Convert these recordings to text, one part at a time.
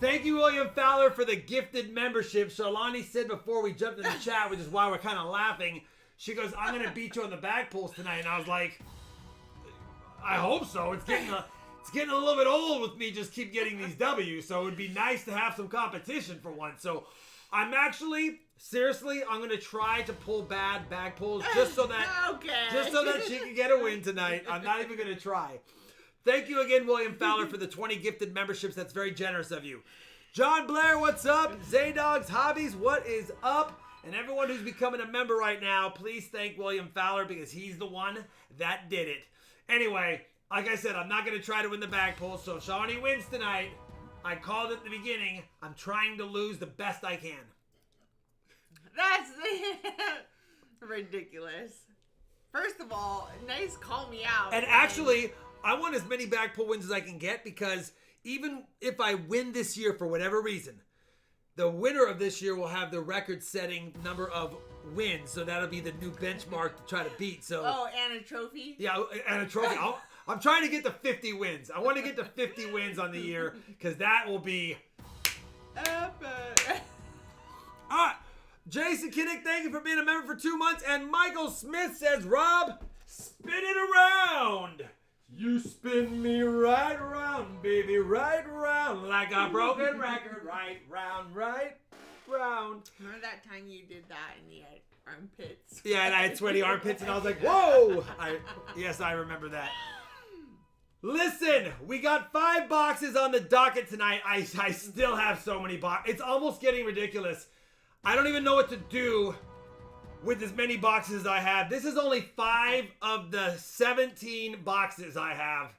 Thank you, William Fowler, for the gifted membership. Shalani said before we jumped in the chat, which is why we're kind of laughing, she goes, I'm going to beat you on the bag pulls tonight. And I was like, I hope so. It's getting a little bit old with me just keep getting these W's. So it would be nice to have some competition for once. So I'm actually, seriously, I'm going to try to pull bad bag pulls just so that she can get a win tonight. I'm not even going to try. Thank you again, William Fowler, for the 20 gifted memberships. That's very generous of you. John Blair, what's up? Zaydog's Hobbies, what is up? And everyone who's becoming a member right now, please thank William Fowler because he's the one that did it. Anyway, like I said, I'm not going to try to win the bag pull. So if Shawnee wins tonight, I called it at the beginning. I'm trying to lose the best I can. That's ridiculous. First of all, nice call me out. And actually, I want as many bag pull wins as I can get because even if I win this year for whatever reason, the winner of this year will have the record-setting number of wins. So that'll be the new benchmark to try to beat. So and a trophy? Yeah, and a trophy. I'm trying to get to 50 wins. I want to get to 50 wins on the year because that will be epic. All right. Jason Kinnick, thank you for being a member for 2 months. And Michael Smith says, Rob, spin it around. You spin me right around, baby, right around like a broken record, right round, right round. Remember that time you did that and you had armpits? Yeah, and I had sweaty armpits, and I was like, whoa! Yes, I remember that. Listen, we got 5 boxes on the docket tonight. I still have so many boxes. It's almost getting ridiculous. I don't even know what to do with as many boxes as I have. This is only 5 of the 17 boxes I have.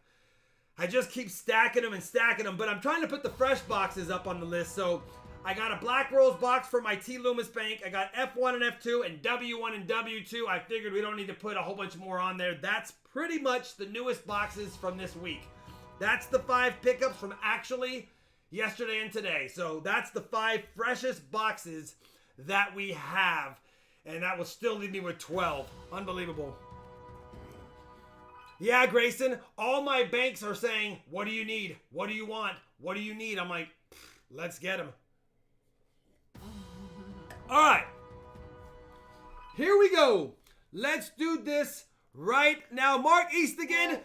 I just keep stacking them, but I'm trying to put the fresh boxes up on the list. So I got a Black Rose box for my T. Loomis Bank. I got F1 and F2 and W1 and W2. I figured we don't need to put a whole bunch more on there. That's pretty much the newest boxes from this week. That's the 5 pickups from actually yesterday and today. So that's the 5 freshest boxes that we have. And that will still leave me with 12. Unbelievable. Yeah, Grayson, all my banks are saying, what do you need? What do you want? What do you need? I'm like, let's get them. All right. Here we go. Let's do this right now. Mark Eastigan,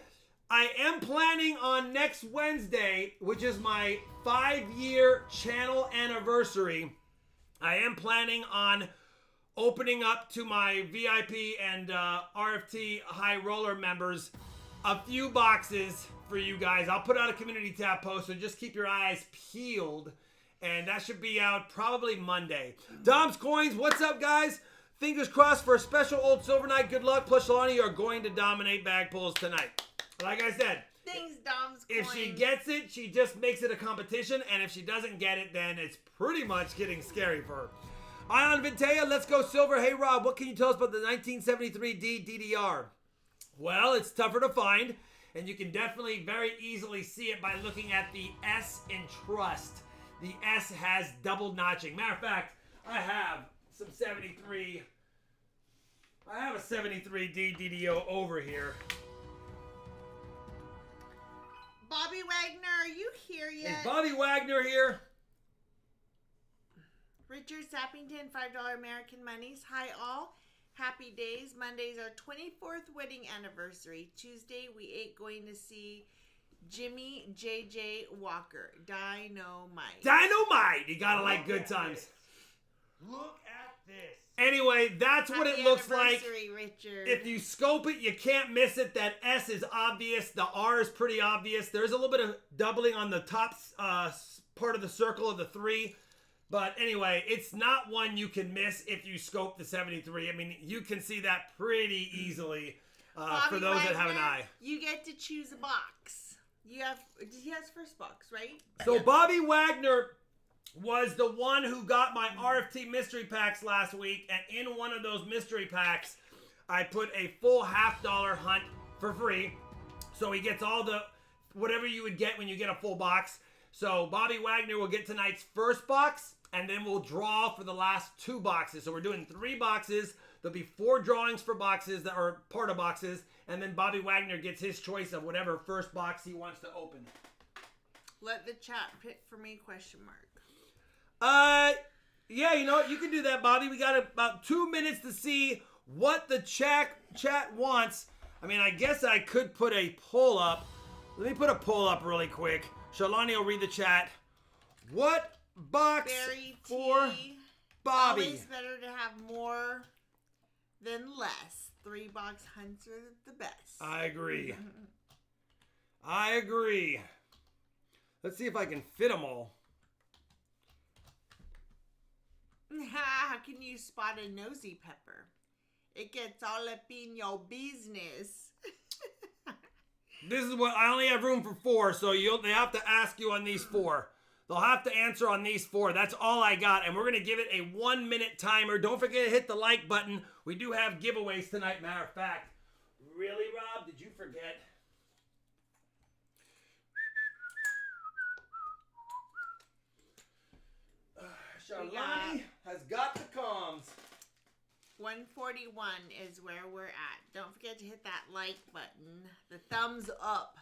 I am planning on next Wednesday, which is my 5-year channel anniversary. I am planning on opening up to my VIP and RFT High Roller members a few boxes for you guys. I'll put out a community tab post, so just keep your eyes peeled. And that should be out probably Monday. Dom's Coins, what's up, guys? Fingers crossed for a special old silver night. Good luck. Plus, Shalani, you are going to dominate bag pulls tonight. Like I said, thanks, Dom's Coins. If she gets it, she just makes it a competition. And if she doesn't get it, then it's pretty much getting scary for her. Ion Vintea, let's go silver. Hey, Rob, what can you tell us about the 1973D DDR? Well, it's tougher to find, and you can definitely very easily see it by looking at the S in Trust. The S has double notching. Matter of fact, I have some 73. I have a 73D DDO over here. Bobby Wagner, are you here yet? Is Bobby Wagner here? Richard Sappington, $5 American Monies. Hi, all. Happy days. Monday's our 24th wedding anniversary. Tuesday, we ain't going to see Jimmy J.J. Walker. Dynamite. Dynamite! You gotta like good times. Look at this. Anyway, that's what it looks like. Richard. If you scope it, you can't miss it. That S is obvious. The R is pretty obvious. There's a little bit of doubling on the top part of the circle of the 3. But anyway, it's not one you can miss if you scope the 73. I mean, you can see that pretty easily for those that have an eye. You get to choose a box. He has first box, right? So Bobby Wagner was the one who got my RFT mystery packs last week. And in one of those mystery packs, I put a full $50 hunt for free. So he gets all the, whatever you would get when you get a full box. So Bobby Wagner will get tonight's first box, and then we'll draw for the last 2 boxes. So we're doing 3 boxes. There'll be 4 drawings for boxes that are part of boxes, and then Bobby Wagner gets his choice of whatever first box he wants to open. Let the chat pick for me, question mark. Yeah, you know what? You can do that, Bobby. We got about 2 minutes to see what the chat wants. I mean, I guess I could put a poll up. Let me put a poll up really quick. Shalani will read the chat. What box Berry for tea. Bobby? Always better to have more than less. 3-box hunts are the best. I agree. I agree. Let's see if I can fit them all. How can you spot a nosy pepper? It gets all up in your business. This is what I only have room for 4, so they have to ask you on these 4. They'll have to answer on these 4. That's all I got, and we're gonna give it a 1-minute timer. Don't forget to hit the like button. We do have giveaways tonight. Matter of fact, really, Rob? Did you forget? Shalani has got the comms. 141 is where we're at. Don't forget to hit that like button. The thumbs up.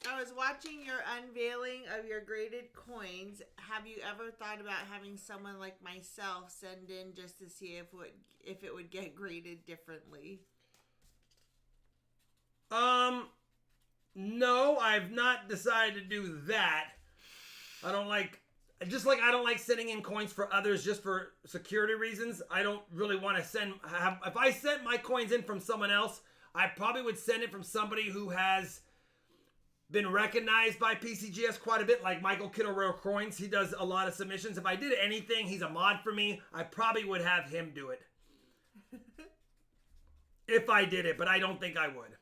I was watching your unveiling of your graded coins. Have you ever thought about having someone like myself send in just to see if it would get graded differently? No, I've not decided to do that. I don't like sending in coins for others just for security reasons. I don't really want to if I sent my coins in from someone else, I probably would send it from somebody who has been recognized by PCGS quite a bit, like Michael Kittle Rare Coins. He does a lot of submissions. If I did anything, he's a mod for me, I probably would have him do it. If I did it, but I don't think I would.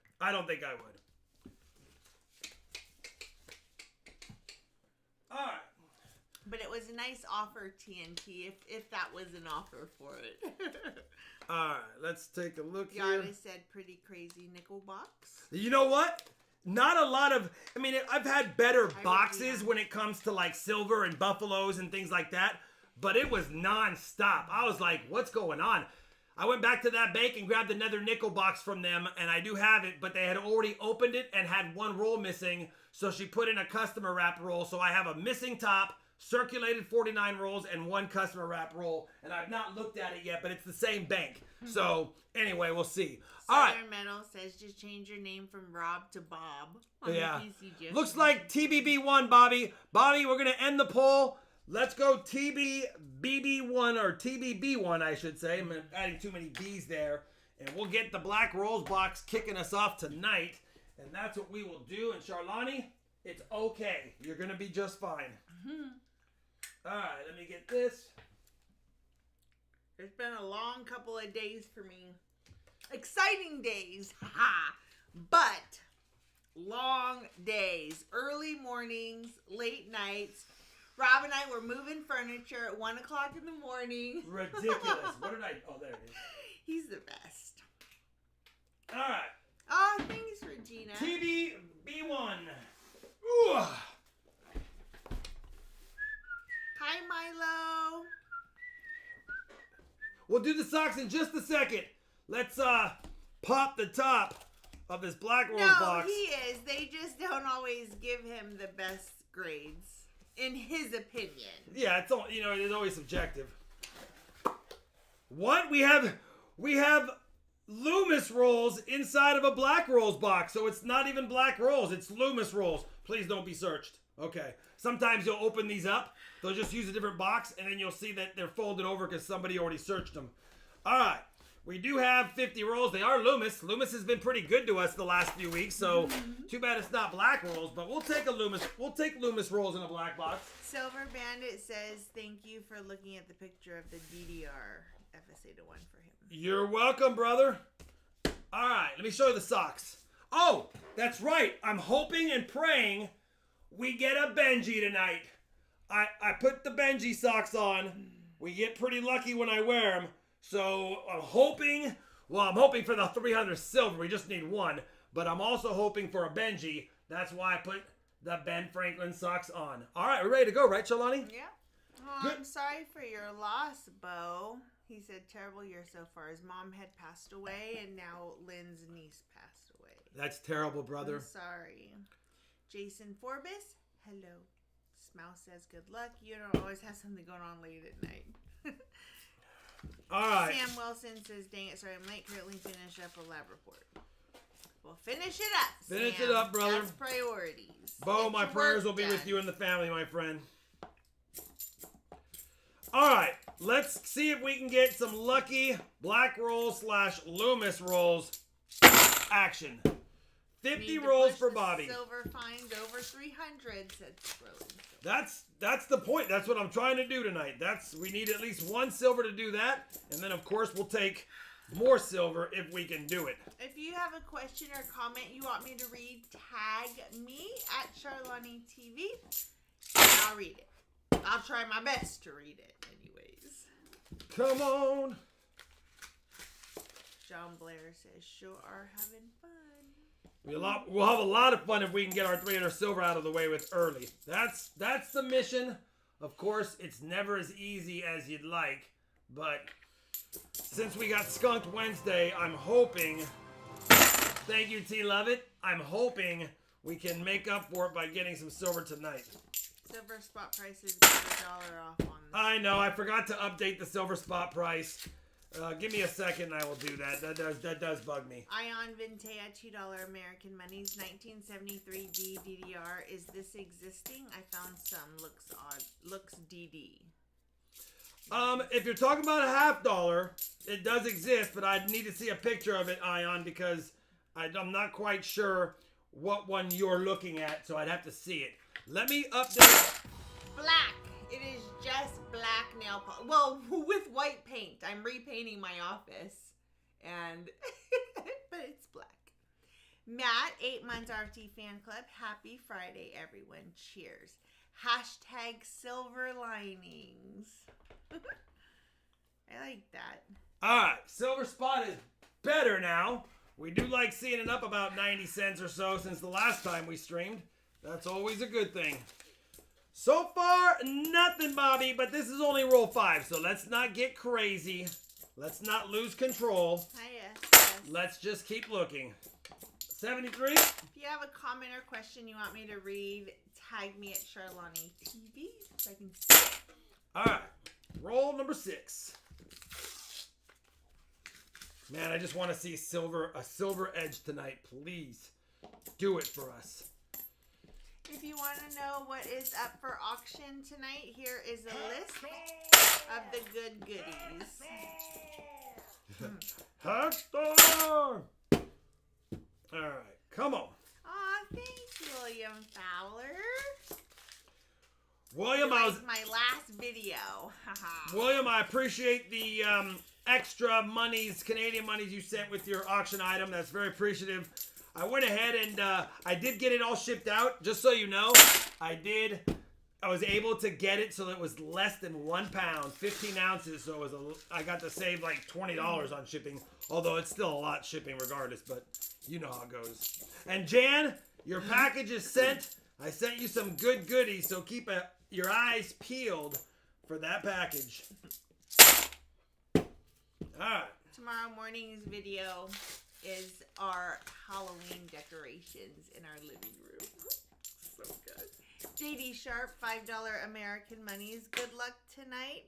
All right. But it was a nice offer, TNT, if that was an offer for it. All right, let's take a look here. Yada said pretty crazy nickel box. You know what? Not a lot of, I mean, I've had better boxes when it comes to like silver and buffaloes and things like that, but it was non-stop. I was like, what's going on? I went back to that bank and grabbed another nickel box from them, and I do have it, but they had already opened it and had 1 roll missing, so she put in a customer wrap roll, so I have a missing top, circulated 49 rolls, and 1 customer wrap roll, and I've not looked at it yet, but it's the same bank. So, anyway, we'll see. All right. Southern Metal says just change your name from Rob to Bob. Yeah. PCGS. Looks like TBB1, Bobby. Bobby, we're going to end the poll. Let's go TBBB1, or TBB1, I should say. I'm adding too many B's there. And we'll get the Black Rolls box kicking us off tonight. And that's what we will do. And Charlani, it's okay. You're going to be just fine. All right, let me get this. It's been a long couple of days for me. Exciting days. But long days. Early mornings, late nights. Rob and I were moving furniture at 1 o'clock in the morning. Ridiculous. What did I... Oh, there it is. He's the best. All right. Oh, thanks, Regina. TBB1. Ooh. Hi, Milo. We'll do the socks in just a second. Let's pop the top of this Black Rolls box. No, he is. They just don't always give him the best grades, in his opinion. Yeah, it's all, it's always subjective. What? We have Loomis rolls inside of a Black Rolls box, so it's not even Black Rolls, it's Loomis rolls. Please don't be searched. Okay. Sometimes you'll open these up, they'll just use a different box, and then you'll see that they're folded over because somebody already searched them. All right. We do have 50 rolls. They are Loomis. Loomis has been pretty good to us the last few weeks, so too bad it's not Black Rolls, but we'll take a Loomis. We'll take Loomis rolls in a black box. Silver Bandit says, thank you for looking at the picture of the DDR FSA to 1 for him. You're welcome, brother. All right, let me show you the socks. Oh, that's right. I'm hoping and praying we get a Benji tonight. I put the Benji socks on. We get pretty lucky when I wear them. So I'm hoping for the 300 silver. We just need 1. But I'm also hoping for a Benji. That's why I put the Ben Franklin socks on. All right, we're ready to go, right, Shalani? Yeah. Oh, I'm sorry for your loss, Bo. He said, terrible year so far. His mom had passed away, and now Lynn's niece passed away. That's terrible, brother. I'm sorry. Jason Forbes, hello. Smouse says good luck. You don't always have something going on late at night. All right. Sam Wilson says, dang it, sorry, I'm late. Currently finish up a lab report. Well, finish it up, Finish Sam. it up, brother. That's priorities. Bo, Get my your prayers work will be with done. you and the family, my friend. All right, let's see if we can get some lucky black rolls / Loomis rolls action. 50 Need to rolls push for the Bobby. Silver finds over 300, said Scrolling. That's the point. That's what I'm trying to do tonight. We need at least one silver to do that, and then of course we'll take more silver if we can do it. If you have a question or comment you want me to read, tag me at Charlani TV, and I'll read it. I'll try my best to read it, anyways. Come on. John Blair says, sure are having fun. We'll have a lot of fun if we can get our 300 silver out of the way with early. That's the mission. Of course, it's never as easy as you'd like, but since we got Skunked Wednesday, I'm hoping, thank you T Lovett, I'm hoping we can make up for it by getting some silver tonight. Silver spot price is about $1 off on this. I know, I forgot to update the silver spot price. Give me a second and I will do that. That does bug me. Ion Vintea, $2 American monies, 1973D DDR. Is this existing? I found some. Looks odd. Looks DD. If you're talking about a $50, it does exist, but I'd need to see a picture of it, Ion, because I'm not quite sure what one you're looking at, so I'd have to see it. Let me update. Black. It is just black nail polish. Well, with white paint. I'm repainting my office. And, but it's black. Matt, 8 months RT fan club. Happy Friday, everyone. Cheers. Hashtag silver linings. I like that. Alright, silver spot is better now. We do like seeing it up about 90 cents or so since the last time we streamed. That's always a good thing. So far, nothing, Bobby, but this is only roll 5, so let's not get crazy. Let's not lose control. Yes. Let's just keep looking. 73. If you have a comment or question you want me to read, tag me at Charlani TV so I can see it. Alright, roll number 6. Man, I just want to see a silver edge tonight. Please do it for us. If you want to know what is up for auction tonight, here is a list of the good goodies. Hector! Alright, come on. Aw, thanks, William Fowler. William, My last video. William, I appreciate the extra monies, Canadian monies you sent with your auction item. That's very appreciative. I went ahead and I did get it all shipped out. Just so you know, I was able to get it so that it was less than 1 pound, 15 ounces. So I got to save like $20 on shipping. Although it's still a lot shipping regardless, but you know how it goes. And Jan, your package is sent. I sent you some good goodies, so keep your eyes peeled for that package. Alright. Tomorrow morning's video is our Halloween decorations in our living room. So good. JD Sharp, $5 American monies. Good luck tonight.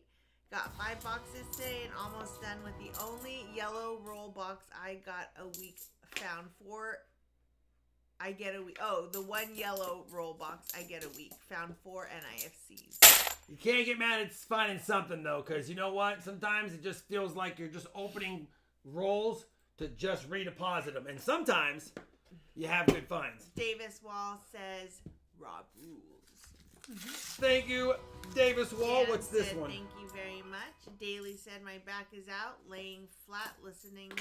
Got 5 boxes today and almost done with the only yellow roll box I got a week. Found 4. I get a week. Oh, the one yellow roll box I get a week. Found 4 NIFCs. You can't get mad at finding something though, because you know what? Sometimes it just feels like you're just opening rolls to just redeposit them. And sometimes you have good finds. Davis Wall says, RawB rules. Thank you, Davis Wall. Dan What's this said, one? Thank you very much. Daly said, my back is out, laying flat, listening.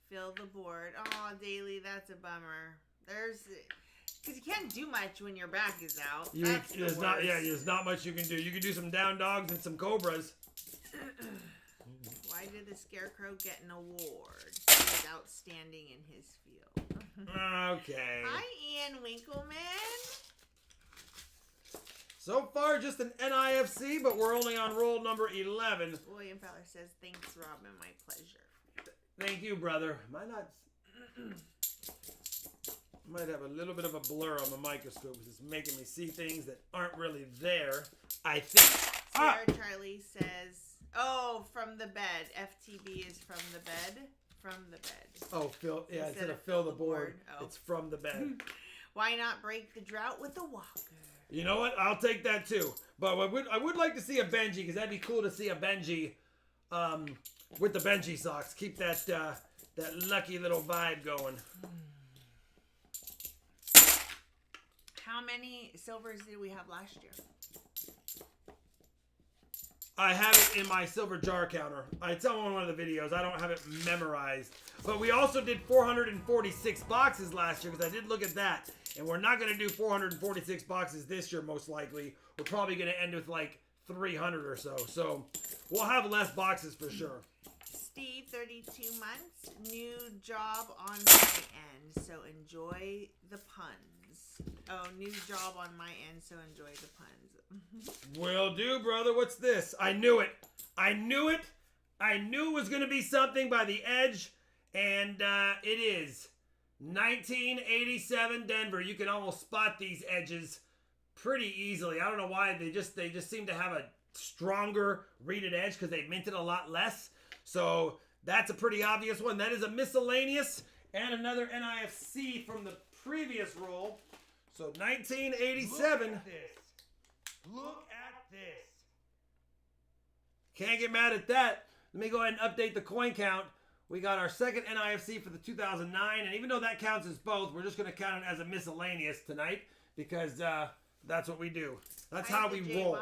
Fill the board. Oh, Daly, that's a bummer. Because you can't do much when your back is out. That's the worst. There's not much you can do. You can do some down dogs and some cobras. Why did the Scarecrow get an award? He was outstanding in his field. Okay. Hi, Ian Winkleman. So far, just an NIFC, but we're only on roll number 11. William Feller says, thanks, Robin. My pleasure. Thank you, brother. Am I not... Might have a little bit of a blur on the microscope because it's making me see things that aren't really there, I think. Sierra Charlie says, oh, from the bed. FTB is from the bed. From the bed. Oh, instead of fill the board, it's from the bed. Why not break the drought with a walker? You know what? I'll take that too. But I would like to see a Benji because that'd be cool to see a Benji with the Benji socks. Keep that that lucky little vibe going. How many silvers did we have last year? I have it in my silver jar counter. I tell in one of the videos. I don't have it memorized. But we also did 446 boxes last year because I did look at that. And we're not going to do 446 boxes this year most likely. We're probably going to end with like 300 or so. So we'll have less boxes for sure. Steve, 32 months. New job on my end. So enjoy the puns. Oh, new job on my end. So enjoy the puns. Will do, brother. What's this? I knew it. I knew it. I knew it was going to be something by the edge. And it is. 1987 Denver. You can almost spot these edges pretty easily. I don't know why. They just seem to have a stronger reeded edge because they minted a lot less. So that's a pretty obvious one. That is a miscellaneous and another NIFC from the previous roll. So 1987. Look at this. Can't get mad at that. Let me go ahead and update the coin count. We got our second NIFC for the 2009, and even though that counts as both, we're just going to count it as a miscellaneous tonight because that's what we do. That's how we roll.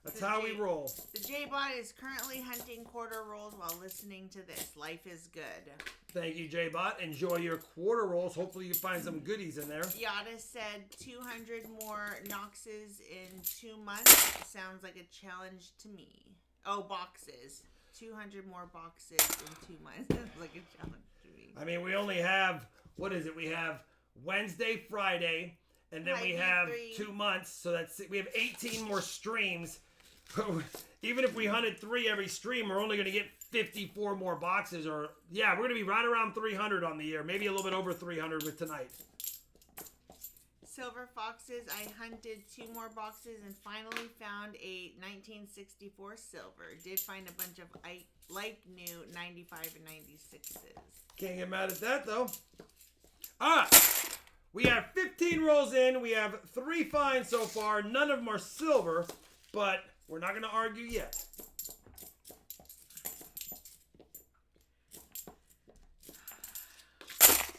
That's how we roll. The J-Bot is currently hunting quarter rolls while listening to this. Life is good. Thank you, J-Bot. Enjoy your quarter rolls. Hopefully you find some goodies in there. Yada said 200 more Noxes in 2 months. Sounds like a challenge to me. Oh, boxes. 200 more boxes in 2 months. Sounds like a challenge to me. I mean, we only have, what is it? We have Wednesday, Friday, and then we have 2 months. So we have 18 more streams. Even if we hunted 3 every stream, we're only going to get 54 more boxes. Or yeah, we're going to be right around 300 on the year. Maybe a little bit over 300 with tonight. Silver Foxes. I hunted 2 more boxes and finally found a 1964 silver. Did find a bunch of like new 95 and 96s. Can't get mad at that though. All right. We have 15 rolls in. We have 3 finds so far. None of them are silver, but we're not going to argue yet.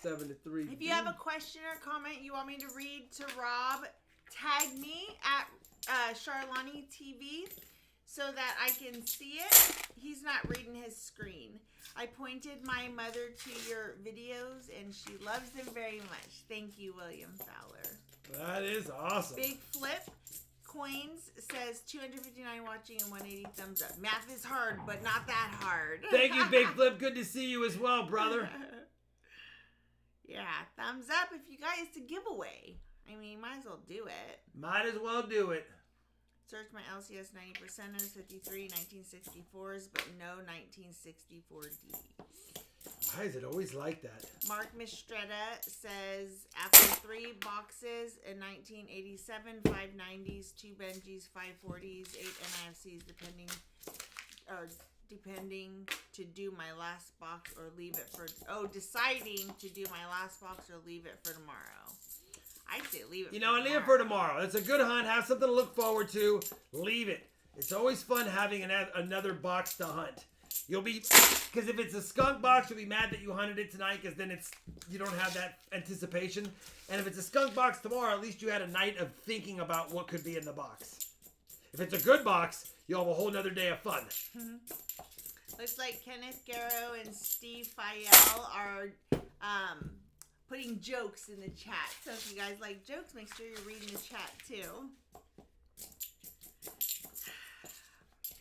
Seven to 3. If you have a question or comment you want me to read to Rob, tag me at Charlani TV so that I can see it. He's not reading his screen. I pointed my mother to your videos and she loves them very much. Thank you, William Fowler. That is awesome. Big Flip Coins says 259 watching and 180 thumbs up. Math is hard, but not that hard. Thank you, Big Flip. Good to see you as well, brother. Yeah, thumbs up if you guys to giveaway. I mean, might as well do it. Might as well do it. Search my LCS 90%ers, 53 1964s, but no 1964Ds. Why is it always like that? Mark Mistretta says, after 3 boxes in 1987, 5 90s, 2 Benjis, 5 40s, 8 NIFCs, depending to do my last box or leave it for... Oh, deciding to do my last box or leave it for tomorrow. I'd say leave it for tomorrow. Leave it for tomorrow. It's a good hunt. Have something to look forward to. Leave it. It's always fun having another box to hunt. You'll be... Because if it's a skunk box, you'll be mad that you hunted it tonight because then you don't have that anticipation. And if it's a skunk box tomorrow, at least you had a night of thinking about what could be in the box. If it's a good box, you'll have a whole nother day of fun. Mm-hmm. Looks like Kenneth Garrow and Steve Fayel are putting jokes in the chat. So if you guys like jokes, make sure you're reading the chat too.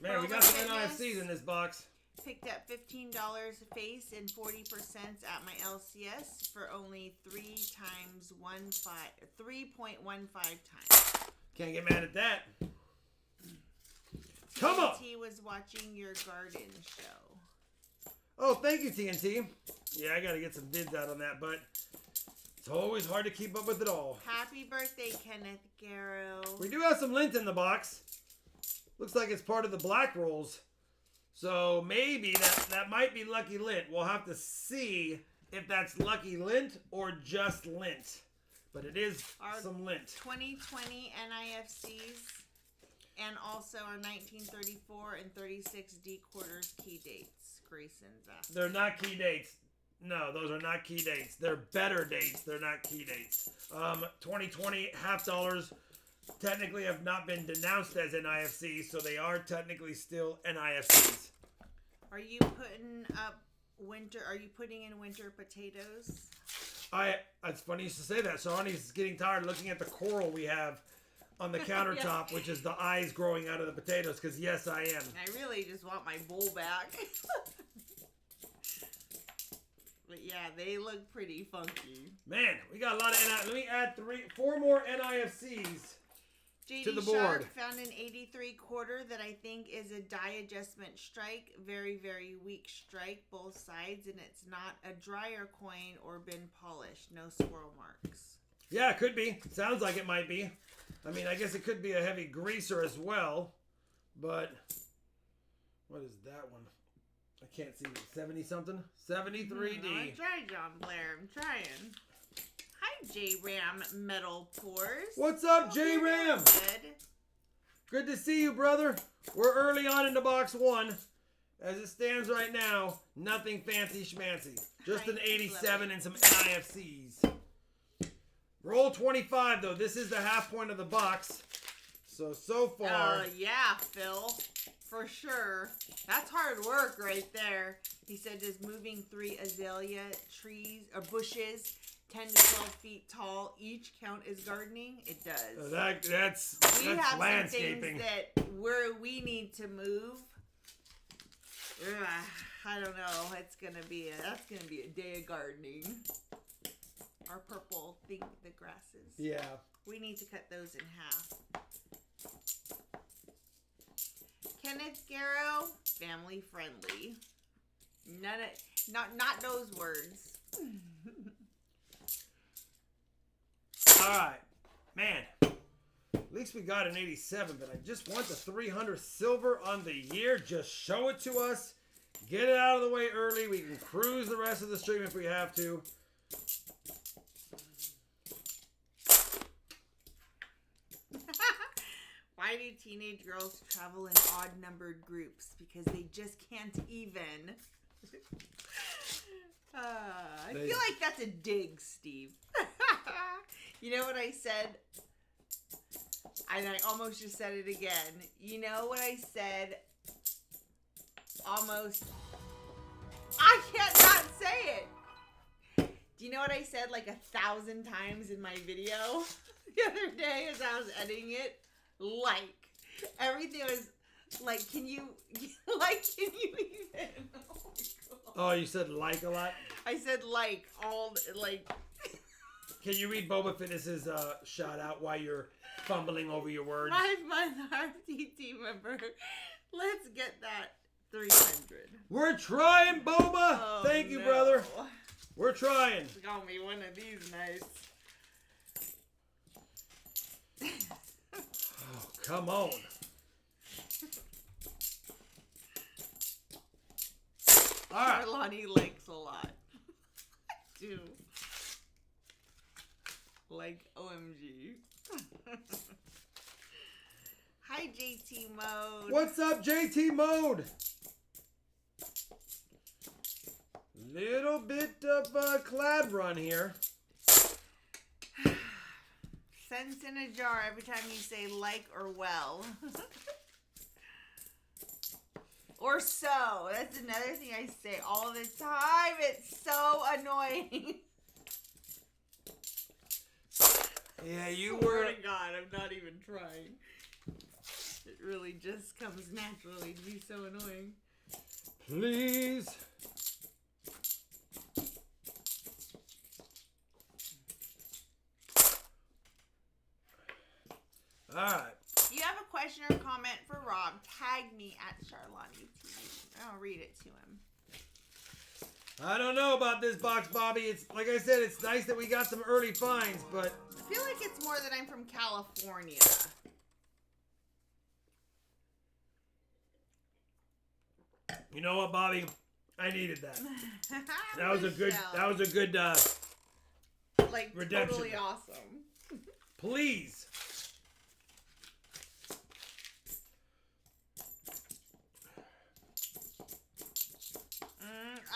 Man, we got some NIFCs in this box. Picked up $15 a face and 40% at my LCS for only 3.15 times. Can't get mad at that. Come on! TNT was watching your garden show. Oh, thank you, TNT. Yeah, I got to get some bids out on that, but it's always hard to keep up with it all. Happy birthday, Kenneth Garrow. We do have some lint in the box. Looks like it's part of the black rolls. So maybe that might be Lucky Lint. We'll have to see if that's Lucky Lint or just lint. But it is some lint. 2020 NIFCs and also our 1934 and 36 D quarters key dates. Grayson's asking. They're not key dates. No, those are not key dates. They're better dates. They're not key dates. 2020 half dollars technically have not been denounced as NIFCs, so they are technically still NIFCs. Are you putting up winter? Are you putting in winter potatoes? It's funny you should say that. So Arnie's getting tired looking at the coral we have on the countertop, which is the eyes growing out of the potatoes, because yes, I am. I really just want my bowl back. But yeah, they look pretty funky. Man, we got a lot of Let me add 4 more NIFCs to the board. Sharp found an 83 quarter that I think is a die adjustment strike. Very, very weak strike, both sides, and it's not a dryer coin or been polished. No swirl marks. Yeah, it could be. Sounds like it might be. I mean, I guess it could be a heavy greaser as well, but what is that one? I can't see. 70-something? 73D. I'm trying, John Blair. I'm trying. Hi, J-Ram Metal Pores. What's up, J-Ram? Good to see you, brother. We're early on into box 1. As it stands right now, nothing fancy schmancy. Just an 87 and some NIFCs. Roll 25, though. This is the half point of the box. So far. Yeah, Phil. For sure. That's hard work right there. He said just moving 3 azalea trees or bushes 10 to 12 feet tall. Each count is gardening. It does. That's we have landscaping. Some things that we need to move. Ugh, I don't know. That's gonna be a day of gardening. Our purple the grasses. Yeah. We need to cut those in half. Kenneth Garrow, family friendly. Not those words. All right, man. At least we got an 87, but I just want the 300 silver on the year. Just show it to us. Get it out of the way early. We can cruise the rest of the stream if we have to. Why do teenage girls travel in odd-numbered groups? Because they just can't even. I feel like that's a dig, Steve. You know what I said? And I almost just said it again. You know what I said? Almost. I can't not say it. Do you know what I said like 1,000 times in my video the other day as I was editing it? Like. Everything was like, can you even? Oh my God. Oh, you said like a lot? I said like, all, like. Can you read Boba Fitness's shout out while you're fumbling over your words? 5-month RTT member. Let's get that 300. We're trying, Boba. Oh, Thank you, no. brother. We're trying. It's gonna be one of these nights. Oh, come on. All right. Lonnie likes a lot. I do. Like OMG. Hi, JT Mode. What's up, JT Mode? Little bit of a clad run here. Cents in a jar every time you say like or well. Or so. That's another thing I say all the time. It's so annoying. Yeah, you Swear were. to God, I'm not even trying. It really just comes naturally to be so annoying. Please. All right. If you have a question or comment for Rob, tag me at Charlani TV. I'll read it to him. I don't know about this box, Bobby. It's like I said, it's nice that we got some early finds, but I feel like it's more that I'm from California. you know what, Bobby? I needed that. That was a good. That was a good. Like redemption. totally awesome. Please.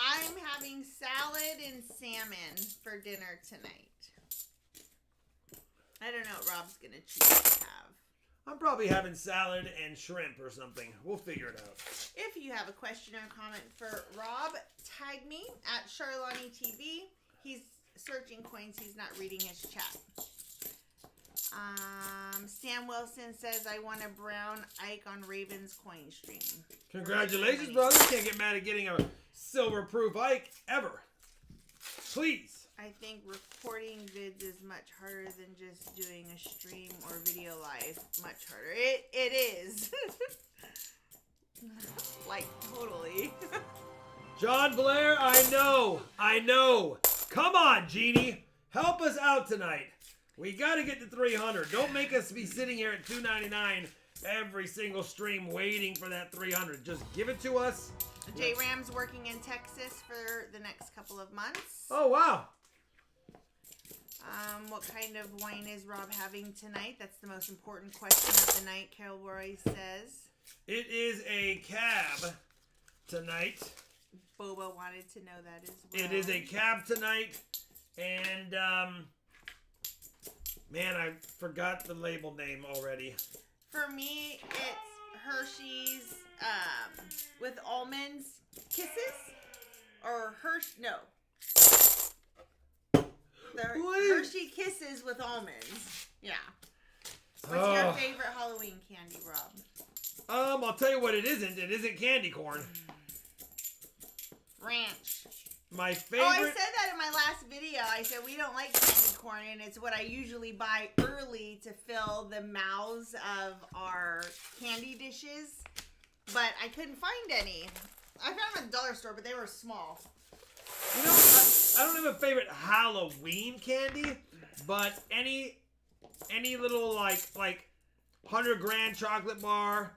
I'm having salad and salmon for dinner tonight. I don't know what Rob's gonna choose to have. I'm probably having salad and shrimp or something. We'll figure it out. If you have a question or comment for Rob, tag me at Charlani TV. He's searching coins. He's not reading his chat. Sam Wilson says, I want a brown Ike on Raven's coin stream. Congratulations, brother. Can't get mad at getting a silver-proof Ike ever. Please. I think recording vids is much harder than just doing a stream or video live. Much harder. It is. Like, totally. John Blair, I know. Come on, Jeannie. Help us out tonight. We got to get to 300. Don't make us be sitting here at $2.99 every single stream waiting for that 300. Just give it to us. J Ram's working in Texas for the next couple of months. Oh, wow. What kind of wine is Rob having tonight? That's the most important question of the night, Carol Roy says. It is a cab tonight. Boba wanted to know that as well. It is a cab tonight. And, man, I forgot the label name already. For me, it's Hershey's with almonds kisses. Or no. The Hershey Kisses with almonds. Yeah. What's your favorite Halloween candy, Rob? I'll tell you what it isn't. It isn't candy corn. Ranch. My favorite. Oh, I said that in my last video. I said we don't like candy corn, and it's what I usually buy early to fill the mouths of our candy dishes. But I couldn't find any. I found them at the dollar store, but they were small. You know, I don't have a favorite Halloween candy, but any little like 100 grand chocolate bar,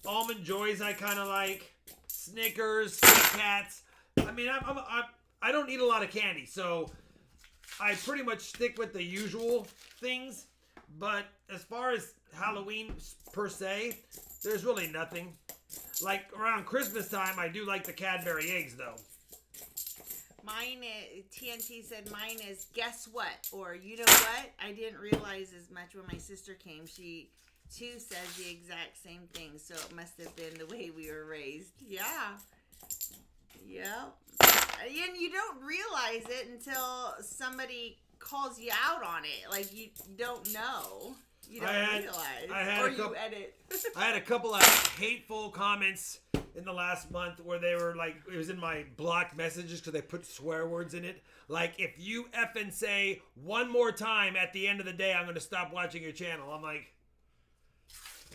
Almond Joys I kind of like, Snickers, Kit Kats. I mean, I don't eat a lot of candy, so I pretty much stick with the usual things. But as far as Halloween per se, there's really nothing. Like around Christmas time, I do like the Cadbury eggs though. Mine is, TNT said mine is guess what? Or you know what? I didn't realize as much when my sister came. She too says the exact same thing. So it must have been the way we were raised. Yeah. Yep. And you don't realize it until somebody calls you out on it. Like you don't know. You don't realize. You edit. I had a couple of hateful comments in the last month where they were like, it was in my blocked messages because they put swear words in it. Like, if you effing say one more time at the end of the day, I'm going to stop watching your channel. I'm like,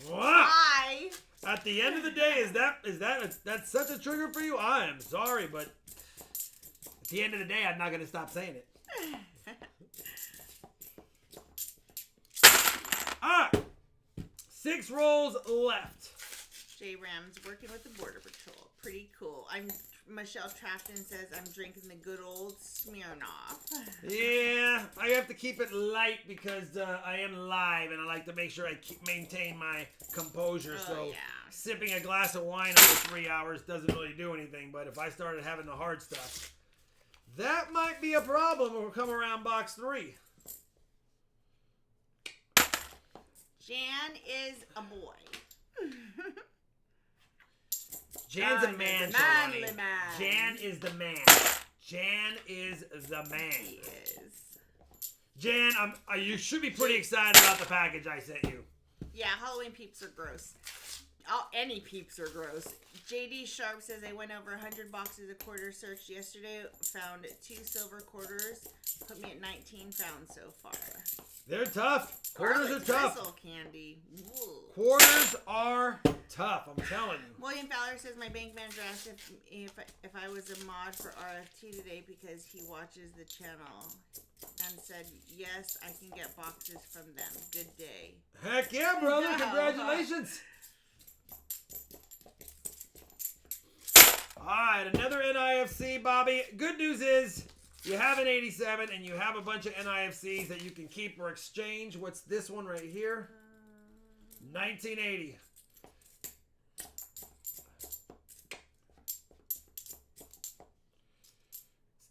what? Why? At the end of the day, that's such a trigger for you? I am sorry, but at the end of the day, I'm not going to stop saying it. All right. 6 rolls left. J Ram's working with the Border Patrol. Pretty cool. Michelle Trafton says I'm drinking the good old Smirnoff. Yeah, I have to keep it light because I am live and I like to make sure I maintain my composure. So sipping a glass of wine over 3 hours doesn't really do anything. But if I started having the hard stuff, that might be a problem when we come around box 3. Jan is a boy. Jan's a man, manly Shalani. man. Jan is the man. Jan is the man. He is. Jan, you should be pretty excited about the package I sent you. Yeah, Halloween peeps are gross. Any peeps are gross. JD Sharp says I went over 100 boxes of quarter search yesterday. Found 2 silver quarters. Put me at 19 found so far. They're tough. Quarters are tough. Bristle candy. Ooh. Quarters are tough. I'm telling you. William Fowler says my bank manager asked if I was a mod for RFT today because he watches the channel, and said yes, I can get boxes from them. Good day. Heck yeah, brother! Congratulations. All right, another NIFC, Bobby. Good news is you have an 87 and you have a bunch of NIFCs that you can keep or exchange. What's this one right here? 1980.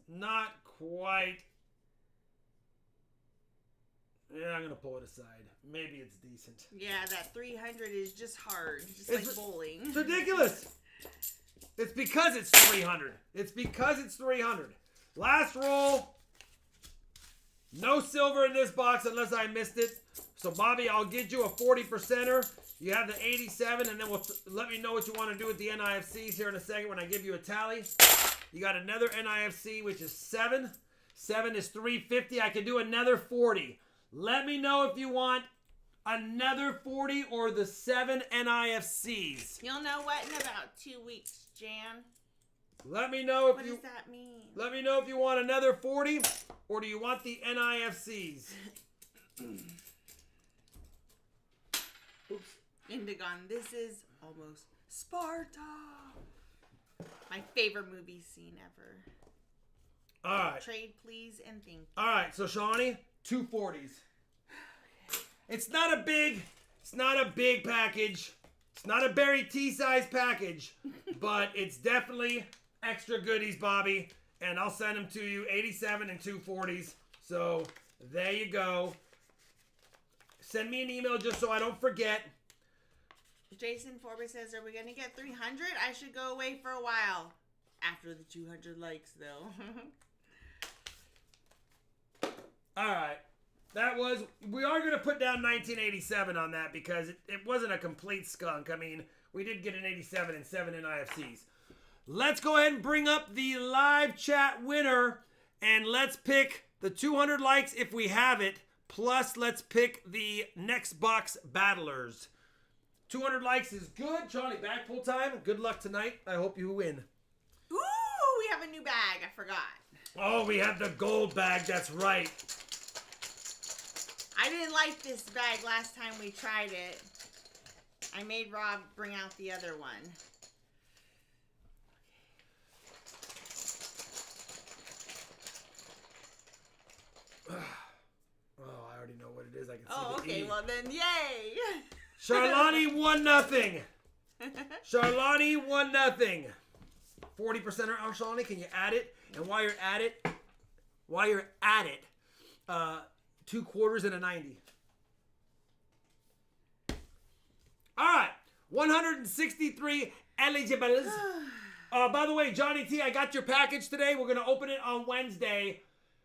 Not quite. Yeah, I'm going to pull it aside. Maybe it's decent. Yeah, that 300 is just hard. Just It's like bowling. It's ridiculous. It's because it's 300. It's because it's 300. Last roll. No silver in this box unless I missed it. So, Bobby, I'll get you a 40%er. You have the 87, and then let me know what you want to do with the NIFCs here in a second when I give you a tally. You got another NIFC, which is 7. 7 is 350. I can do another 40. Let me know if you want another 40 or the 7 NIFCs. You'll know what in about 2 weeks, Jan. Let me know if What does that mean? Let me know if you want another 40 or do you want the NIFCs. Oops. Indigon, this is almost Sparta. My favorite movie scene ever. All right. Trade, please, and thank you. All right, so Shawnee, 2 40s. It's not a big package. It's not a Berry T-size package, but it's definitely extra goodies, Bobby. And I'll send them to you, 87 and 2 40s. So there you go. Send me an email just so I don't forget. Jason Forbes says, are we going to get 300? I should go away for a while. After the 200 likes, though. All right. We are going to put down 1987 on that because it wasn't a complete skunk. I mean, we did get an 87 and 7 NIFCs. Let's go ahead and bring up the live chat winner, and let's pick the 200 likes if we have it, plus let's pick the next box battlers. 200 likes is good. Charlie, back full time. Good luck tonight. I hope you win. Ooh, we have a new bag. I forgot. Oh, we have the gold bag. That's right. I didn't like this bag last time we tried it. I made Rob bring out the other one. Oh, I already know what it is. I can see Oh, the okay. E. Well, then, yay. Charlani 1-0. Charlani 1-0. 40%er on Charlani. Can you add it? And while you're at it, 2 quarters and a 90. All right. 163 eligibles. By the way, Johnny T, I got your package today. We're going to open it on Wednesday.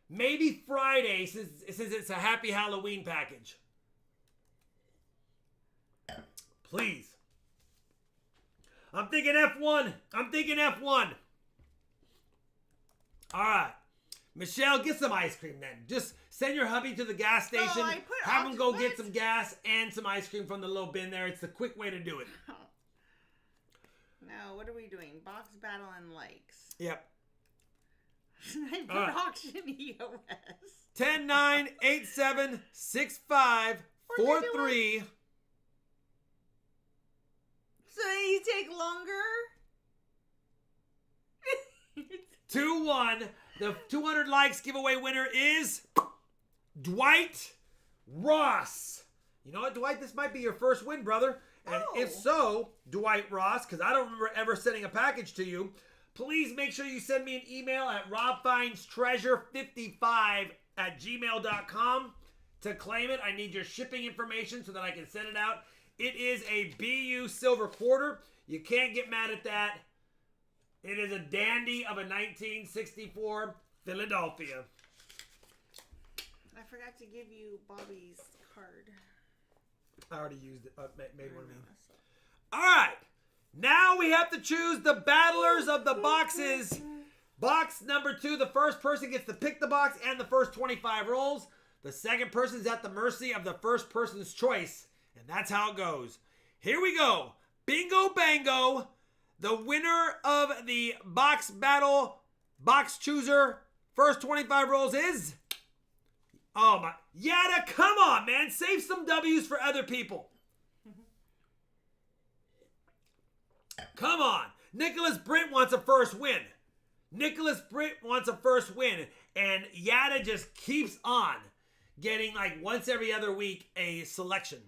Maybe Friday, since it's a Happy Halloween package. Please. I'm thinking F1. All right. Michelle, get some ice cream then. Just send your hubby to the gas station. Have him go get some gas and some ice cream from the little bin there. It's the quick way to do it. No, what are we doing? Box battle and likes. Yep. Sniper right. auction EOS. 10, 9, 8, 7, 6, 5, 4, 3. So you take longer? 2, 1. The 200 likes giveaway winner is Dwight Ross. You know what, Dwight? This might be your first win, brother. And if so, Dwight Ross, because I don't remember ever sending a package to you, please make sure you send me an email at robfindstreasure55@gmail.com to claim it. I need your shipping information so that I can send it out. It is a BU silver quarter. You can't get mad at that. It is a dandy of a 1964 Philadelphia. I forgot to give you Bobby's card. I already used it. Made one of these. All right. Now we have to choose the battlers of the boxes. Box number 2, the first person gets to pick the box and the first 25 rolls. The second person's at the mercy of the first person's choice. And that's how it goes. Here we go. Bingo bango. The winner of the box battle, box chooser, first 25 rolls is... Oh my... Yada, come on, man. Save some W's for other people. Come on. Nicholas Brent wants a first win. Nicholas Brent wants a first win. And Yada just keeps on getting like once every other week a selection.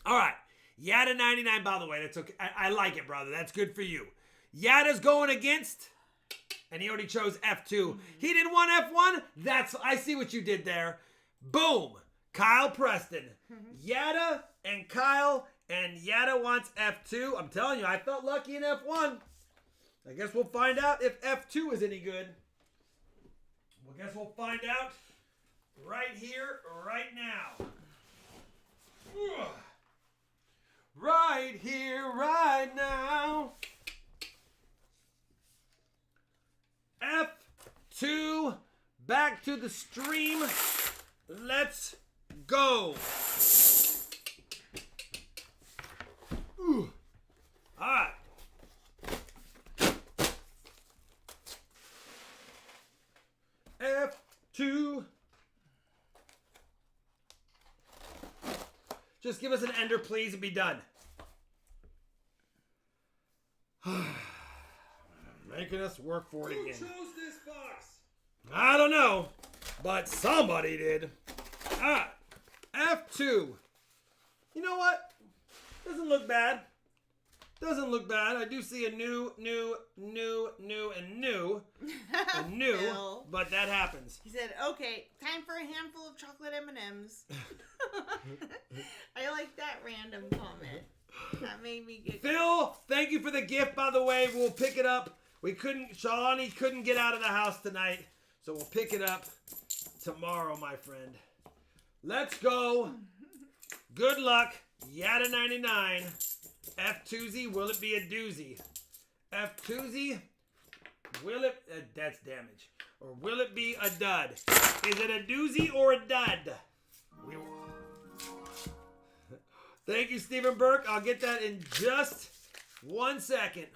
All right. Yada 99, by the way. That's okay. I like it, brother. That's good for you. Yada's going against... And he already chose F2. He didn't want F1. I see what you did there. Boom. Kyle Preston. Yada and Kyle. And Yada wants F2. I'm telling you, I felt lucky in F1. I guess we'll find out if F2 is any good. I guess we'll find out right here, right now. Right here, right now. F2, back to the stream. Let's go. Ooh. All right. F2. Just give us an ender, please, and be done. Making us work for it again. Who chose this box? I don't know, but somebody did. Ah, F2. You know what? Doesn't look bad. Doesn't look bad. I do see a new, and new, Bill. but that happens. He said, okay, time for a handful of chocolate M&Ms. I like that random comment. That made me giggle. Phil, thank you for the gift, by the way. We'll pick it up. Shalani couldn't get out of the house tonight, so we'll pick it up tomorrow, my friend. Let's go. Good luck. Yada 99. F2Z, will it be a doozy? F2Z, will it... that's damage. Or will it be a dud? Is it a doozy or a dud? Thank you, Stephen Burke. I'll get that in just 1 second.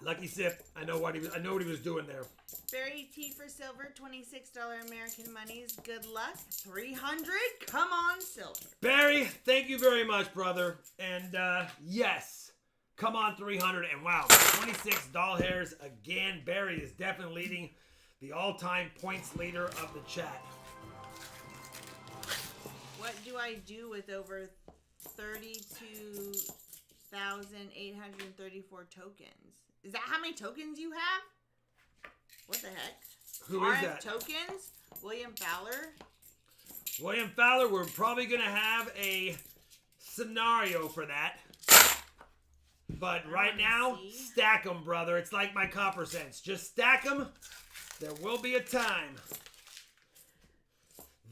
Lucky Sip. I know what he was doing there. Barry T for silver, $26 American monies. Good luck. 300. Come on, silver. Barry, thank you very much, brother. And yes, come on, 300. And wow, 26 doll hairs again. Barry is definitely leading the all-time points leader of the chat. What do I do with over 32,834 tokens? Is that how many tokens you have? What the heck? Who RF is that? Tokens? William Fowler? William Fowler, we're probably going to have a scenario for that. But right now, stack them, brother. It's like my copper cents. Just stack them. There will be a time.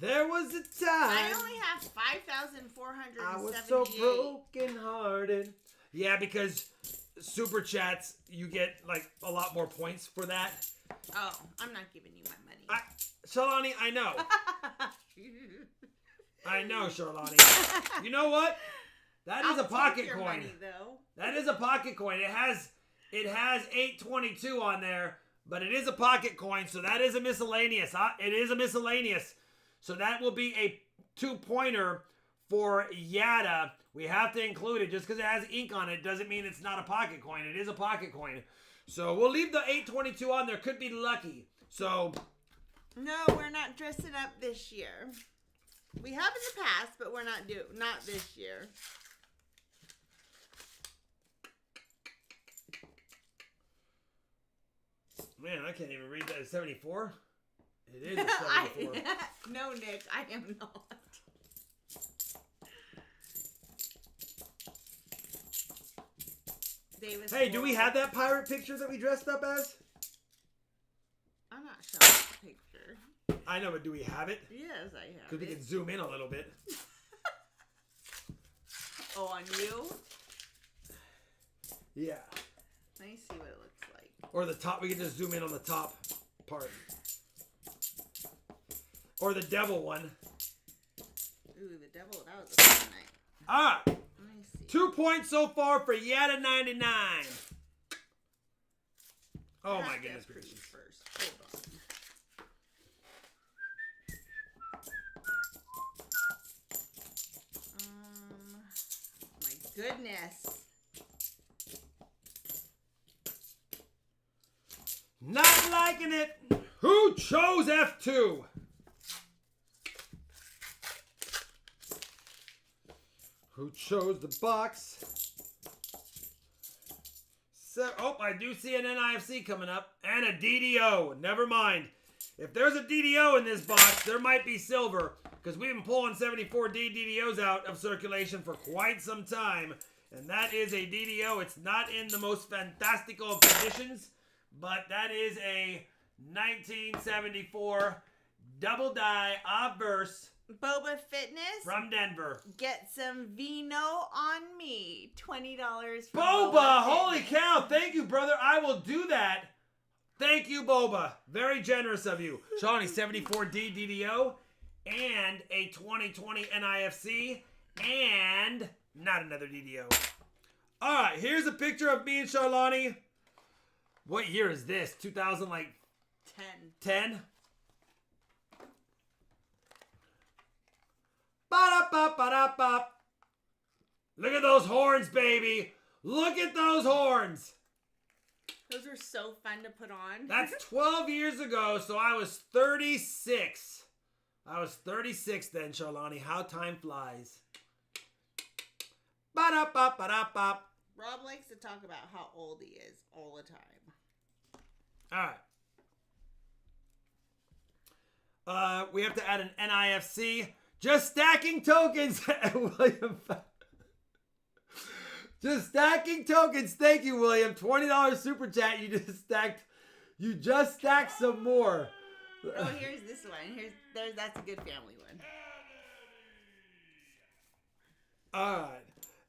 There was a time. I only have 5,478. I was so broken hearted. Yeah, because super chats, you get like a lot more points for that. Oh, I'm not giving you my money. Shalani, I know. I know, Shalani. You know what? That is a pocket coin. Money, though. That is a pocket coin. It has 822 on there, but it is a pocket coin, so that is a miscellaneous. It is a miscellaneous. So that will be a 2-pointer for Yada. We have to include it. Just because it has ink on it doesn't mean it's not a pocket coin. It is a pocket coin. So we'll leave the 822 on there. Could be lucky. So no, we're not dressing up this year. We have in the past, but we're not this year. Man, I can't even read that. 74? It is a 74. No, Nick, I am not. Davis Hey, do we have that pirate picture that we dressed up as? I'm not showing the picture. I know, but do we have it? Yes, I have Because we it. can zoom in a little bit. Oh, on you? Yeah. Let me see what it looks like. Or the top. We can just zoom in on the top part. Or the devil one. Ooh, the devil. That was a fun night. All right. Let me see. 2 points so far for Yeta 99. Oh I my have to goodness approve gracious. first. Hold on. My goodness. Not liking it. Who chose F2? Who chose the box? So, oh, I do see an NIFC coming up. And a DDO. Never mind. If there's a DDO in this box, there might be silver. Because we've been pulling 74D DDOs out of circulation for quite some time. And that is a DDO. It's not in the most fantastical of conditions. But that is a 1974 double die obverse Boba Fitness. from Denver. Get some vino on me. $20 for Boba! Holy Fitness. cow! Thank you, brother. I will do that. Thank you, Boba. Very generous of you. Shawnee, 74D DDO and a 2020 NIFC and not another DDO. All right, here's a picture of me and Charlani. What year is this? 2000, like 10? Ba-da-ba-ba-da-ba. Look at those horns, baby. Look at those horns. Those were so fun to put on. That's 12 years ago, so I was 36. I was 36 then, Charlani. How time flies. Ba-da-ba-ba-da-ba. Rob likes to talk about how old he is all the time. All right. We have to add an NIFC. Just stacking tokens. William. Just stacking tokens. Thank you, William. $20 super chat. You just stacked some more. Oh, here's this one. That's a good family one. All right.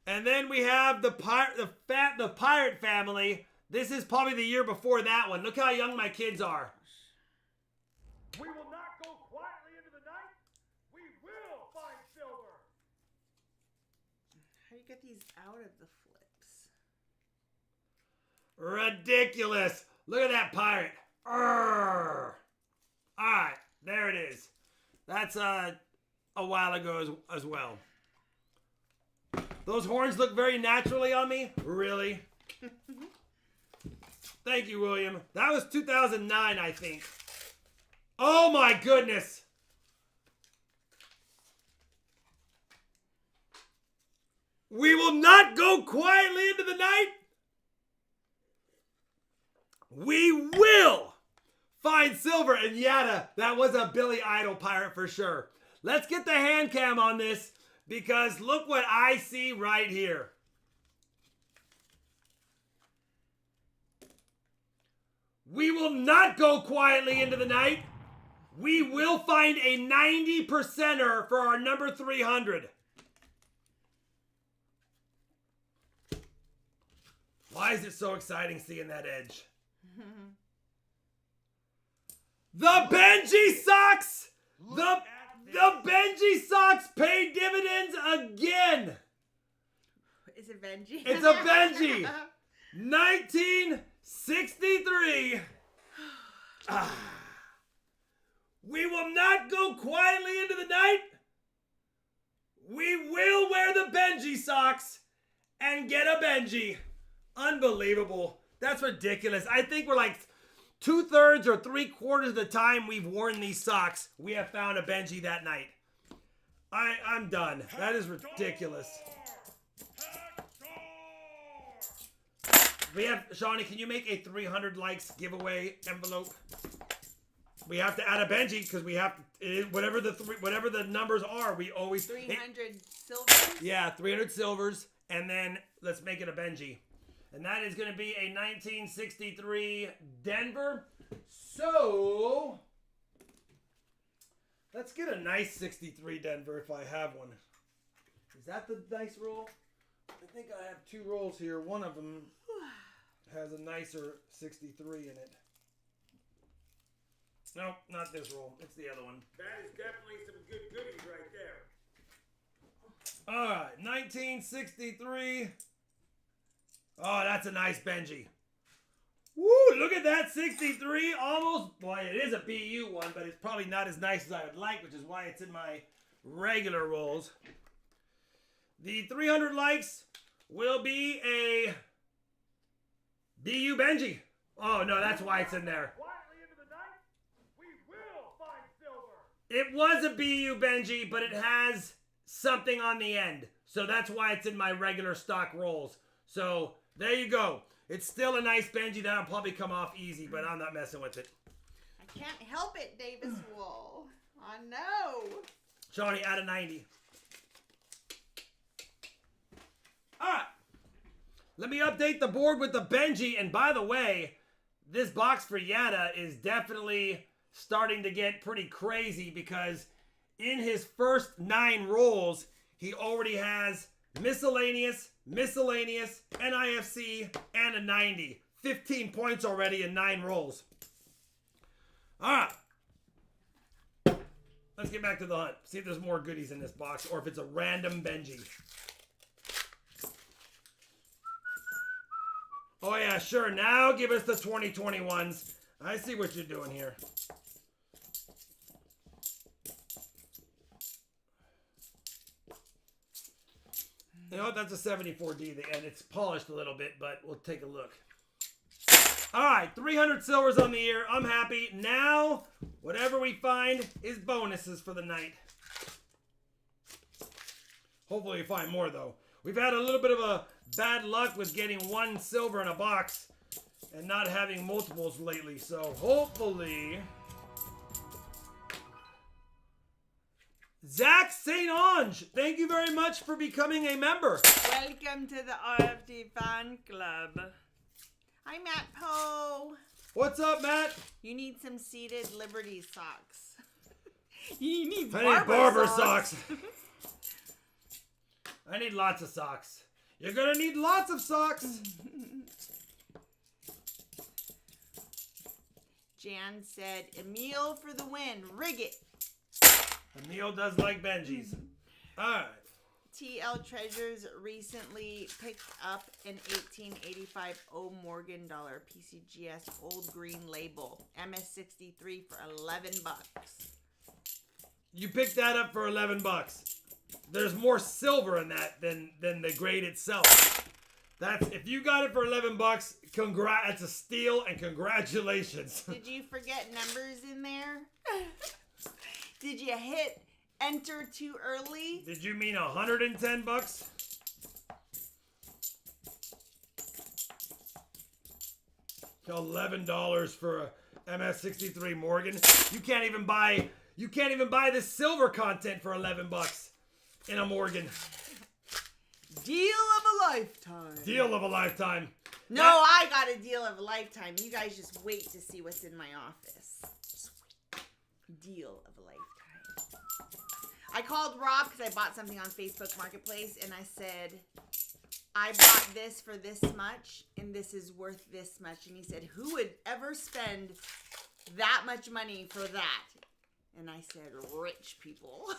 And then we have the pirate family. This is probably the year before that one. Look how young my kids are. We will not go quietly into the night. We will find silver. How do you get these out of the flips? Ridiculous. Look at that pirate. Arrgh. All right. There it is. That's a while ago as well. Those horns look very naturally on me. Really? Thank you, William. That was 2009, I think. Oh my goodness. We will not go quietly into the night. We will find silver. And Yada, that was a Billy Idol pirate for sure. Let's get the hand cam on this because look what I see right here. We will not go quietly into the night. We will find a 90%er for our number 300. Why is it so exciting seeing that edge? The Benji socks! The Benji socks pay dividends again! Is it Benji? It's a Benji! 1963. We will not go quietly into the night. We will wear the Benji socks and get a Benji. Unbelievable. That's ridiculous. I think we're like 2/3 or 3/4 of the time we've worn these socks, we have found a Benji that night. I'm done. That is ridiculous. We have, Shawnee, can you make a 300 likes giveaway envelope? We have to add a Benji because we have to, whatever the numbers are, we always 300 silvers. Yeah, 300 silvers, and then let's make it a Benji, and that is going to be a 1963 Denver. So Let's get a nice 63 Denver if I have one. Is that the nice roll? I think I have 2 rolls here. One of them has a nicer 63 in it. No, not this roll. It's the other one. That is definitely some good goodies right there. All right, 1963. Oh, that's a nice Benji. Woo, look at that 63. Almost, boy, it is a BU one, but it's probably not as nice as I would like, which is why it's in my regular rolls. The 300 likes will be a BU Benji. Oh, no, that's why it's in there. Quietly into the night, we will find silver. It was a BU Benji, but it has something on the end. So that's why it's in my regular stock rolls. So there you go. It's still a nice Benji. That'll probably come off easy, but I'm not messing with it. I can't help it, Davis Wool. Oh, no. Shawnee, add a 90. All right. Let me update the board with the Benji. And by the way, this box for Yetta is definitely starting to get pretty crazy because in his first 9 rolls, he already has miscellaneous, NIFC, and a 90. 15 points already in 9 rolls. All right. Let's get back to the hunt. See if there's more goodies in this box or if it's a random Benji. Oh, yeah, sure. Now give us the 2021s. I see what you're doing here. You know what? That's a 74D, and it's polished a little bit, but we'll take a look. All right, 300 silvers on the year. I'm happy. Now, whatever we find is bonuses for the night. Hopefully we find more, though. We've had a little bit of a bad luck with getting 1 silver in a box and not having multiples lately, so hopefully... Zach St. Ange, thank you very much for becoming a member. Welcome to the RFD fan club. Hi, Matt Poe. What's up, Matt? You need some seated Liberty socks. You need I need barber socks. I need lots of socks. You're gonna need lots of socks. Jan said, Emil for the win. Rig it. Emil does like Benjis. Alright. TL Treasures recently picked up an 1885 O Morgan dollar PCGS old green label MS63 for $11. You picked that up for $11. There's more silver in that than the grade itself. That's if you got it for $11. It's a steal and congratulations. Did you forget numbers in there? Did you hit enter too early? Did you mean $110? $11 for a MS63 Morgan. You can't even buy this silver content for $11 in a Morgan. Deal of a lifetime. Deal of a lifetime. No, I got a deal of a lifetime. You guys just wait to see what's in my office. Deal of a lifetime. I called Rob because I bought something on Facebook Marketplace and I said, I bought this for this much and this is worth this much. And he said, who would ever spend that much money for that? And I said, rich people.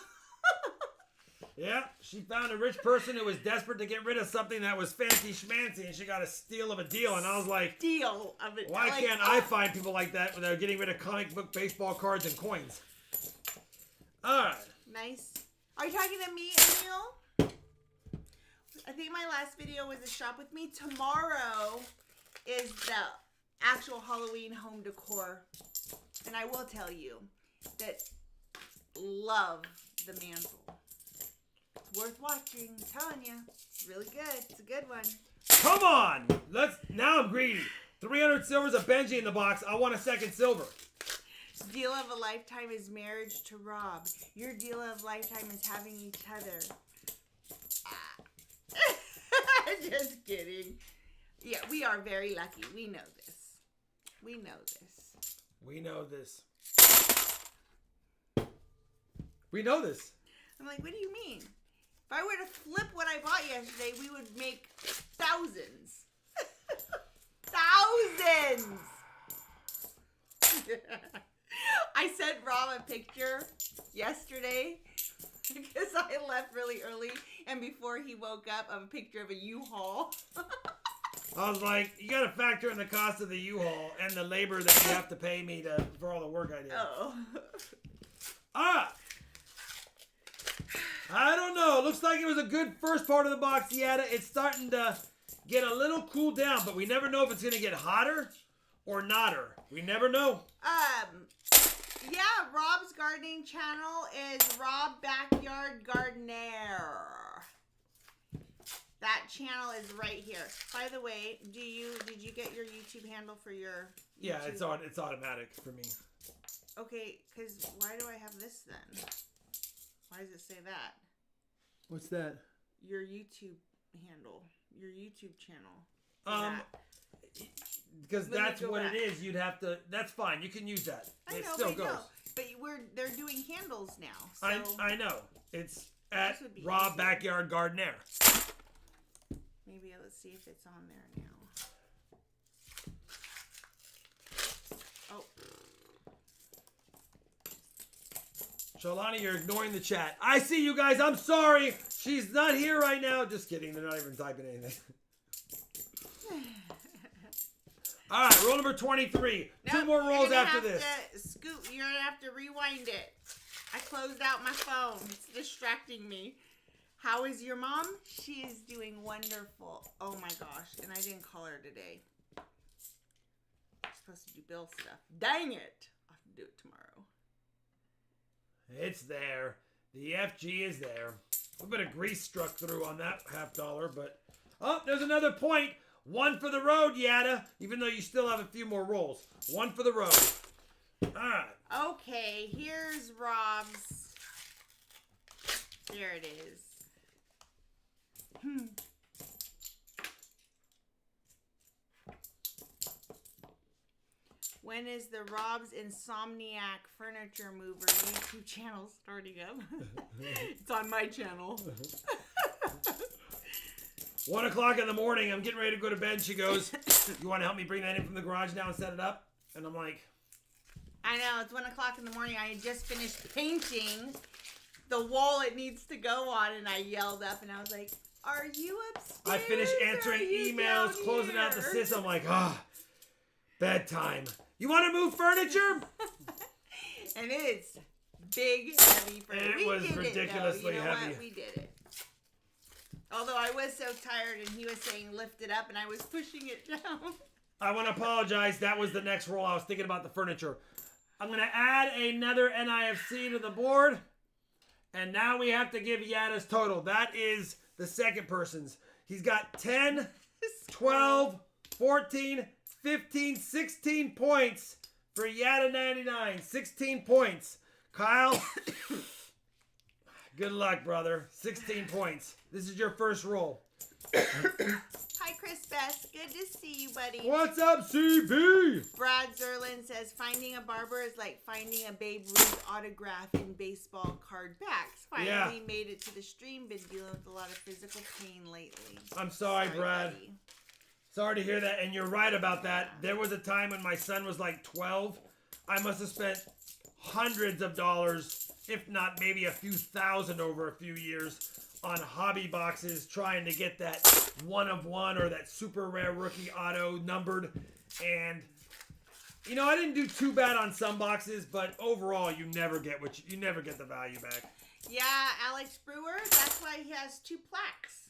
Yeah, she found a rich person who was desperate to get rid of something that was fancy schmancy and she got a steal of a deal. And I was like, deal of it. Why can't I find people like that when they're getting rid of comic book baseball cards and coins? All right. Nice. Are you talking to me, Emil? I think my last video was a shop with me. Tomorrow is the actual Halloween home decor. And I will tell you that love the mantle. It's worth watching. I'm telling you. It's really good. It's a good one. Come on. Now I'm greedy. 300 silver's a Benji in the box. I want a second silver. Deal of a lifetime is marriage to Rob. Your deal of lifetime is having each other. Just kidding. Yeah, we are very lucky. We know this. We know this. We know this. We know this. I'm like, what do you mean? If I were to flip what I bought yesterday, we would make thousands. Thousands! I sent Rob a picture yesterday because I left really early and before he woke up of a picture of a U-Haul. I was like, you got to factor in the cost of the U-Haul and the labor that you have to pay me for all the work I did. Oh. I don't know. It looks like it was a good first part of the box, Yetta. It's starting to get a little cooled down, but we never know if it's going to get hotter or notter. We never know. Yeah, Rob's gardening channel is RawB Backyard Gardener. That channel is right here. By the way, did you get your YouTube handle for your YouTube? Yeah, it's automatic for me. Okay, because why do I have this then? Why does it say that? What's that? Your YouTube handle. Your YouTube channel. Because that's what it is. You'd have to. That's fine. You can use that. I It know, still but goes. they're doing handles now. So I know. It's at would be RawB easier. Backyard Gardener. maybe let's see if it's on there now. Oh. Shalani, you're ignoring the chat. I see you guys. I'm sorry. She's not here right now. Just kidding. They're not even typing anything. All right, roll number 23. Two more rolls after this. You're going to have to rewind it. I closed out my phone. It's distracting me. How is your mom? She is doing wonderful. Oh my gosh. And I didn't call her today. I'm supposed to do bill stuff. Dang it. I'll have to do it tomorrow. It's there. The FG is there. A little bit of grease struck through on that $50, but... Oh, there's another point. One for the road, Yada. Even though you still have a few more rolls. One for the road. All right. Okay, here's Rob's. There it is. When is the Rob's Insomniac Furniture Mover YouTube channel starting up? It's on my channel. 1 o'clock in the morning. I'm getting ready to go to bed. She goes, you want to help me bring that in from the garage now and set it up? And I'm like... I know, it's 1 o'clock in the morning. I had just finished painting the wall it needs to go on, and I yelled up, and I was like, are you upstairs? I finished answering emails, closing out the system. I'm like, bedtime. You want to move furniture? And it's big, heavy furniture. It was ridiculously heavy. What? We did it. Although I was so tired, and he was saying lift it up, and I was pushing it down. I want to apologize. That was the next roll. I was thinking about the furniture. I'm going to add another NIFC to the board. And now we have to give Yada's total. That is the second person's. He's got 10, 12, 14, 15, 16 points for Yada 99. 16 points. Kyle, good luck, brother. 16 points. This is your first roll. Hi, Chris Best. Good to see you, buddy. What's up, CB? Brad Zerlin says, finding a barber is like finding a Babe Ruth autograph in baseball card backs. Finally made it to the stream. Been dealing with a lot of physical pain lately. I'm sorry, Brad. Buddy. Sorry to hear that. And you're right about that. There was a time when my son was like 12. I must have spent hundreds of dollars, if not maybe a few thousand over a few years, on hobby boxes trying to get that 1 of 1 or that super rare rookie auto numbered. And you know, I didn't do too bad on some boxes, but overall you never get the value back. Yeah, Alex Brewer, that's why he has 2 plaques.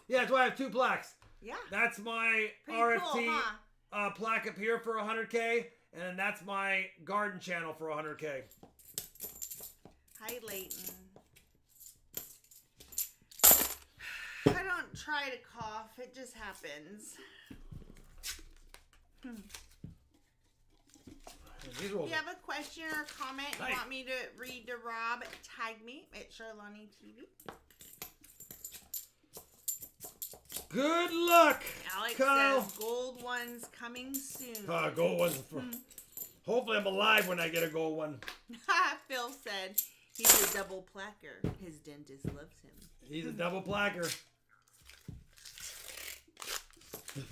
Yeah, that's why I have 2 plaques. Yeah. That's my Pretty RFT cool, huh? plaque up here for 100K, and that's my garden channel for 100K. Hi, Layton. I don't try to cough. It just happens. If you have a question or comment you want me to read to Rob, tag me at Sharlani TV. Good luck, Alex Kyle. says gold ones coming soon. Gold ones. Hopefully I'm alive when I get a gold one. Phil said, He's a double placker. His dentist loves him. He's a double placker.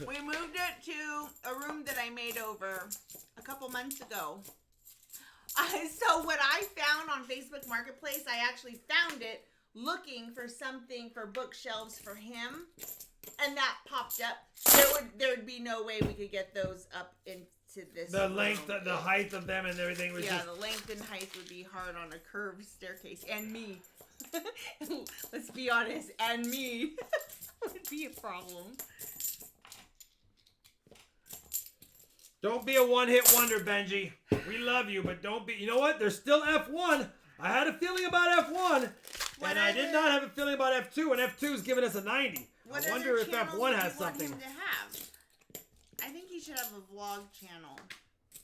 We moved it to a room that I made over a couple months ago. So what I found on Facebook Marketplace, I actually found it looking for something for bookshelves for him, and that popped up. There would be no way we could get those up into this. The length, the height of them, and everything was yeah, just. the length and height would be hard on a curved staircase, and me. Let's be honest, and me would be a problem. Don't be a one-hit wonder, Benji. We love you, but don't be. You know what? There's still F1. I had a feeling about F1, and I did not have a feeling about F2, and F2 is giving us a 90. I wonder if F1 has something. Want him to have? I think he should have a vlog channel.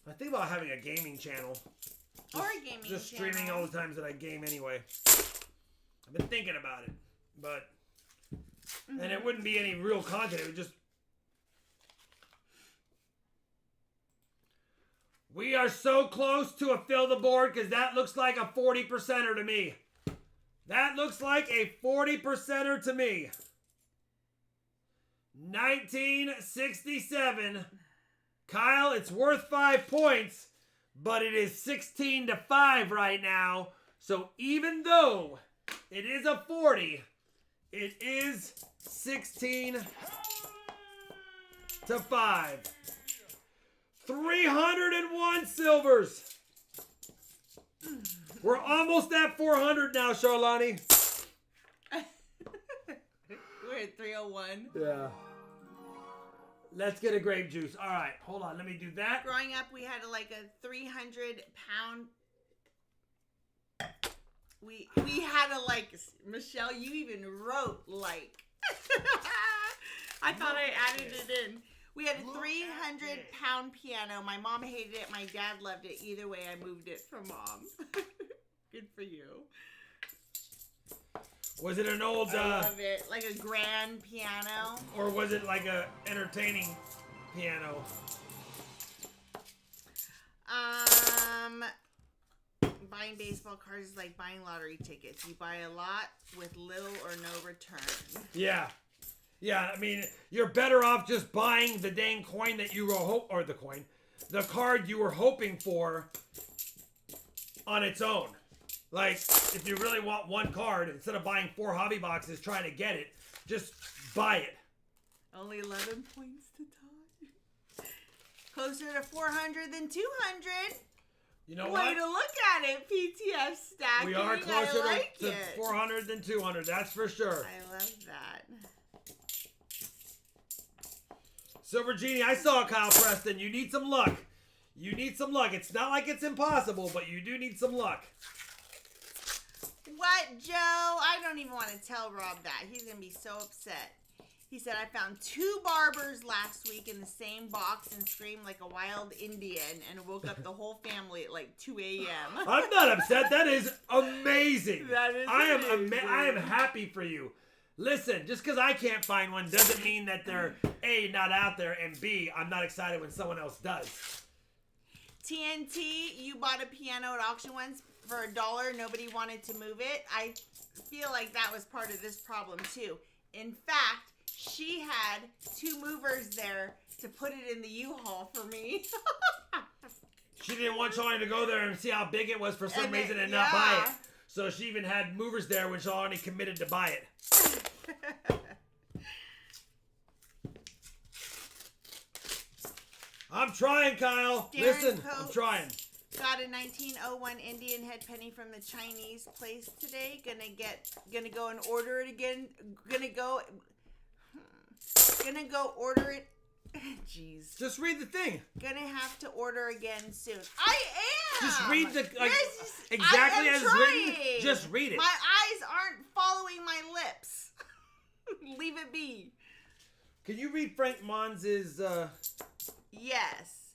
I think about having a gaming channel. Or a gaming channel. Just streaming all the times that I game anyway. I've been thinking about it, but and it wouldn't be any real content. It would just. We are so close to a fill the board because that looks like a 40%er to me. That looks like a 40%er to me. 1967. Kyle, it's worth 5 points, but it is 16-5 right now. So even though it is a 40, it is 16-5. 301 silvers. We're almost at 400 now, Charlani. We're at 301. Yeah. Let's get a grape juice. All right, hold on. Let me do that. Growing up, we had like a 300-pound. We had a like. Michelle, you even wrote like. I thought I added it in. We had a 300-pound piano. My mom hated it. My dad loved it. Either way, I moved it for Mom. Good for you. Was it an old... I love it. Like a grand piano. Or was it like a entertaining piano? Buying baseball cards is like buying lottery tickets. You buy a lot with little or no return. Yeah. Yeah, I mean, you're better off just buying the dang coin that you were the card you were hoping for on its own. Like, if you really want one card, instead of buying 4 hobby boxes trying to get it, just buy it. Only 11 points to tie. Closer to 400 than 200. You know Way what? to look at it, PTF stacking. We are closer like to 400 than 200, that's for sure. I love that. Silver Genie, I saw Kyle Preston. You need some luck. You need some luck. It's not like it's impossible, but you do need some luck. What, Joe? I don't even want to tell Rob that. He's going to be so upset. He said, I found 2 barbers last week in the same box and screamed like a wild Indian and woke up the whole family at like 2 a.m. I'm not upset. That is amazing. That is amazing. I am happy for you. Listen, just because I can't find one doesn't mean that they're A, not out there, and B, I'm not excited when someone else does. TNT, you bought a piano at auction once for $1. Nobody wanted to move it. I feel like that was part of this problem too. In fact, she had 2 movers there to put it in the U-Haul for me. She didn't want Shawnee to go there and see how big it was for some reason and not buy it. So she even had movers there when Shawnee committed to buy it. I'm trying, Kyle. Listen, I'm trying. Got a 1901 Indian head penny from the Chinese place today. Gonna go and order it again. Gonna go order it. Jeez. Just read the thing. Gonna have to order again soon. I am. Just read the exactly I am as it's written. Just read it. My eyes aren't following my lips. Leave it be. Can you read Frank Mons's? Yes.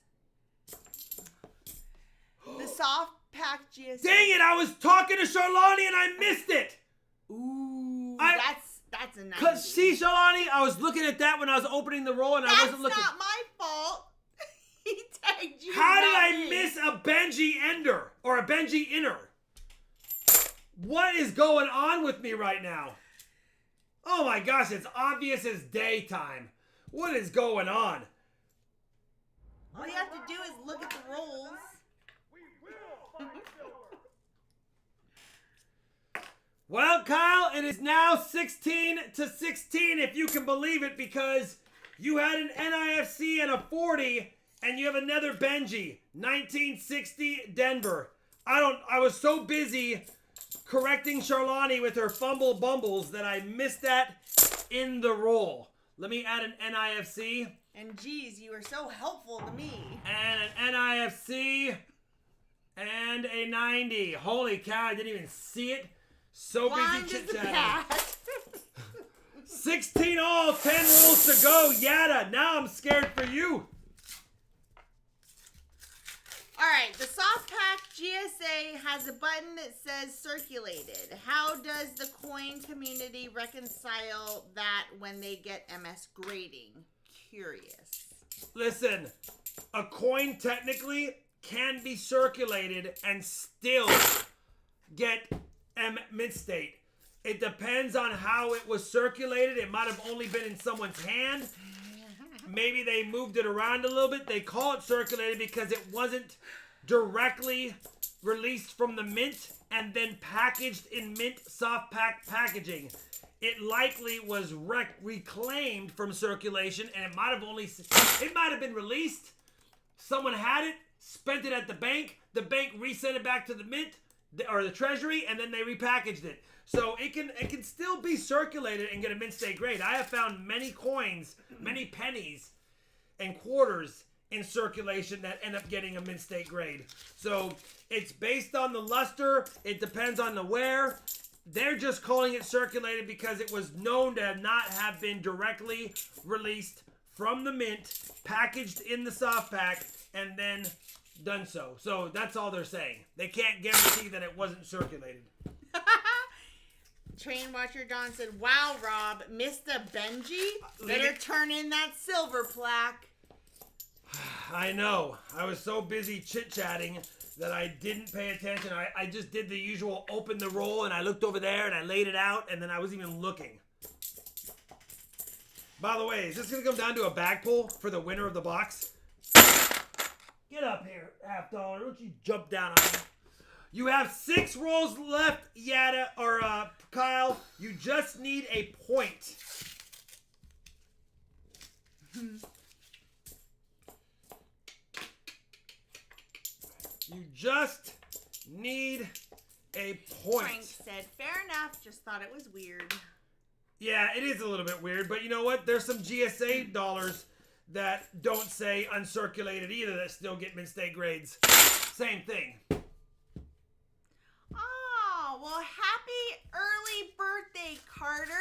The soft pack GSM. Dang it! I was talking to Charlani and I missed it. Ooh, that's a nice. Cause see, Charlani, I was looking at that when I was opening the roll and I wasn't looking. That's not my fault. He tagged you. How did I miss a Benji Ender or a Benji Inner? What is going on with me right now? Oh my gosh, it's obvious as daytime. What is going on? All you have to do is look at the rolls. We will find silver. Well, Kyle, it is now 16-16, if you can believe it, because you had an NIFC and a 40, and you have another Benji, 1960 Denver. I was so busy correcting Charlani with her fumble bumbles that I missed that in the roll. Let me add an NIFC. And geez, you were so helpful to me. And an NIFC. And a 90. Holy cow, I didn't even see it. So Blind busy as the chit-chatting. bat. 16 all, 10 rolls to go. Yada, now I'm scared for you. All right, the soft pack GSA has a button that says circulated. How does the coin community reconcile that when they get MS grading? Curious. Listen, a coin technically can be circulated and still get mint state. It depends on how it was circulated. It might have only been in someone's hand. Maybe they moved it around a little bit. They call it circulated because it wasn't directly released from the mint and then packaged in mint soft pack packaging. It likely was reclaimed from circulation, and it might have been released. Someone had it, spent it at the bank resent it back to the mint or the treasury, and then they repackaged it. So it can still be circulated and get a mint state grade. I have found many coins, many pennies and quarters in circulation that end up getting a mint state grade. So it's based on the luster. It depends on the wear. They're just calling it circulated because it was known to not have been directly released from the mint, packaged in the soft pack, and then done so. So that's all they're saying. They can't guarantee that it wasn't circulated. Train Watcher John said, wow, Rob, missed a Benji? Better turn in that silver plaque. I know. I was so busy chit-chatting that I didn't pay attention. I just did the usual open the roll, and I looked over there, and I laid it out, and then I wasn't even looking. By the way, is this going to come down to a bag pull for the winner of the box? Get up here, $50. Don't you jump down on me. You have 6 rolls left, Yada, or Kyle. You just need a point. You just need a point. Frank said, fair enough, just thought it was weird. Yeah, it is a little bit weird, but you know what? There's some GSA dollars that don't say uncirculated either that still get mint state grades. Same thing. Oh, well, happy early birthday, Carter.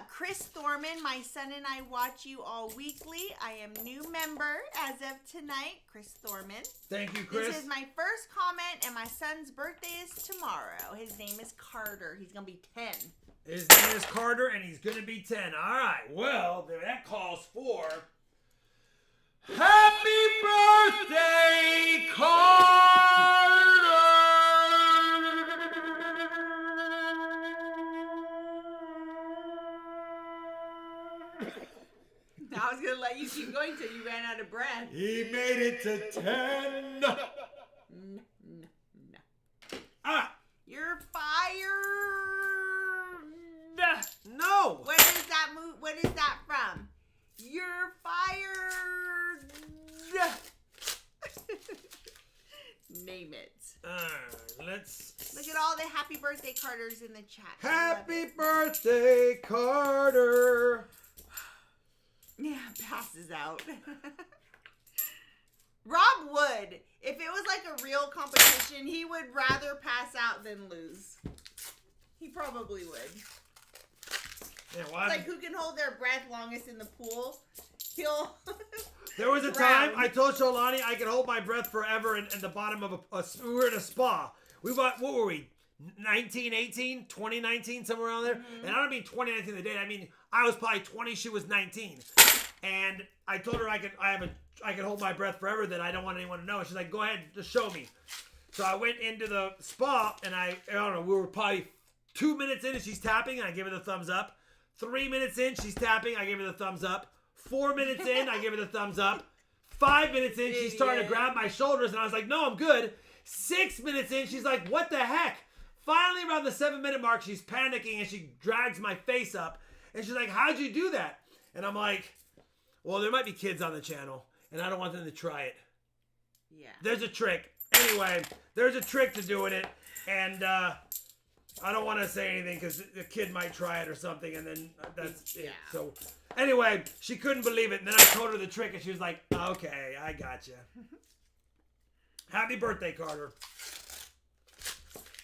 Chris Thorman, my son and I watch you all weekly. I am new member as of tonight, Chris Thorman. Thank you, Chris. This is my first comment, and my son's birthday is tomorrow. His name is Carter. He's going to be 10. His name is Carter, and he's going to be 10. All right, well, that calls for... Happy birthday, Carter! I was going to let you keep going till you ran out of breath. He made it to 10. No. Ah, You're fired. no. What is that What is that from? You're fired. Name it. Let's... Look at all the happy birthday Carters in the chat. Happy birthday, Carter. Yeah, passes out. Rob would. If it was like a real competition, he would rather pass out than lose. He probably would. Yeah, well, Like, who can hold their breath longest in the pool? He'll... there was a Drown. time I told Sholani I could hold my breath forever in the bottom of we were in a spa. We bought, what were we, 19, 18, 2019, somewhere around there? Mm-hmm. And I don't mean 2019 the date. I mean, I was probably 20, she was 19. And I told her I could hold my breath forever, that I don't want anyone to know. She's like, go ahead, just show me. So I went into the spa, and I don't know, we were probably 2 minutes in, and she's tapping, and I give her the thumbs up. 3 minutes in, she's tapping, I give her the thumbs up. 4 minutes in, I give her the thumbs up. 5 minutes in, she's starting to grab my shoulders, and I was like, no, I'm good. 6 minutes in, she's like, what the heck? Finally, around the 7-minute mark, she's panicking, and she drags my face up. And she's like, how'd you do that? And I'm like, well, there might be kids on the channel, and I don't want them to try it. Yeah. There's a trick. Anyway, there's a trick to doing it, and I don't want to say anything because the kid might try it or something, and then that's it. So anyway, she couldn't believe it, and then I told her the trick, and she was like, okay, I gotcha. Happy birthday, Carter.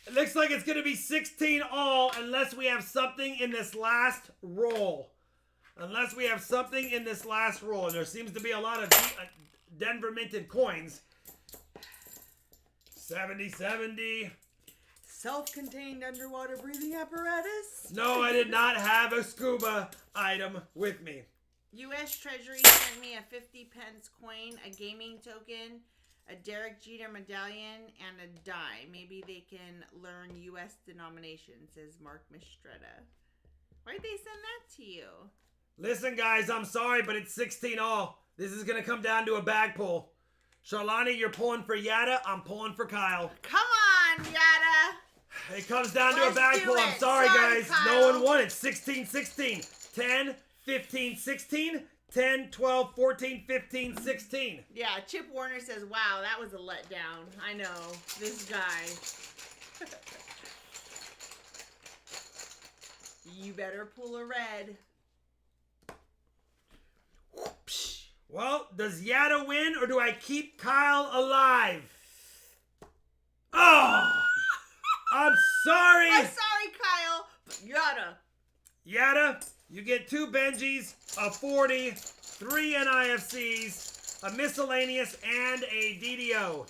It looks like it's going to be 16 all unless we have something in this last roll. Unless we have something in this last roll, and there seems to be a lot of Denver minted coins. 70. Self-contained underwater breathing apparatus? No, I did not have a scuba item with me. U.S. Treasury sent me a 50 pence coin, a gaming token, a Derek Jeter medallion, and a die. Maybe they can learn U.S. denominations, says Mark Mistretta. Why'd they send that to you? Listen, guys, I'm sorry, but it's 16 all. This is going to come down to a bag pull. Charlani, you're pulling for Yada. I'm pulling for Kyle. Come on, Yada. It comes down to a bag pull. I'm sorry, guys. Kyle. No one won it. 16, 10, 15, 16, 10, 12, 14, 15, 16. Yeah, Chip Warner says, wow, that was a letdown. I know. This guy. You better pull a red. Well, does Yada win or do I keep Kyle alive? Oh! I'm sorry! I'm sorry, Kyle, but Yada. Yada, you get 2 Benjis, a 40, 3 NIFCs, a miscellaneous, and a DDO.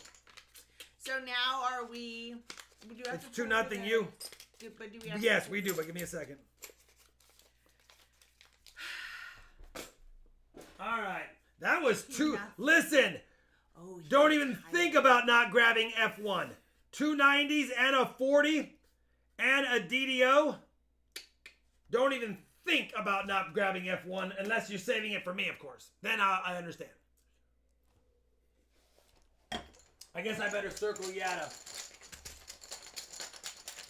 So now are we do have It's to 2-0 you. But do we have Yes, we do, but give me a second. All right. That was 2. Listen. Oh, Don't even think about not grabbing F1. 2 90s and a 40 and a DDO. Don't even think about not grabbing F1 unless you're saving it for me, of course. Then I understand. I guess I better circle Yada.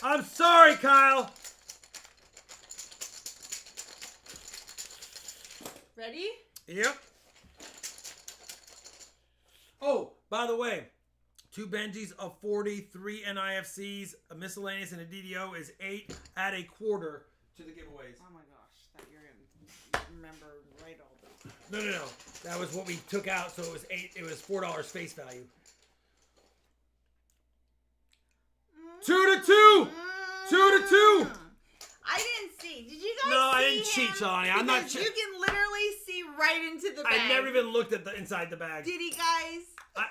I'm sorry, Kyle. Ready? Yep. Oh, by the way, 2 Benjis, a 40, 3 NIFCs, a miscellaneous, and a DDO is 8 at a quarter to the giveaways. Oh my gosh, that you're gonna remember right all those. No. That was what we took out, so it was 8. It was $4 face value. 2 to 2. 2 to 2. I didn't see. Did you guys? No, see I didn't cheat, Shawnee. I'm not. You can literally see right into the bag. I never even looked at the inside the bag. Did he, guys?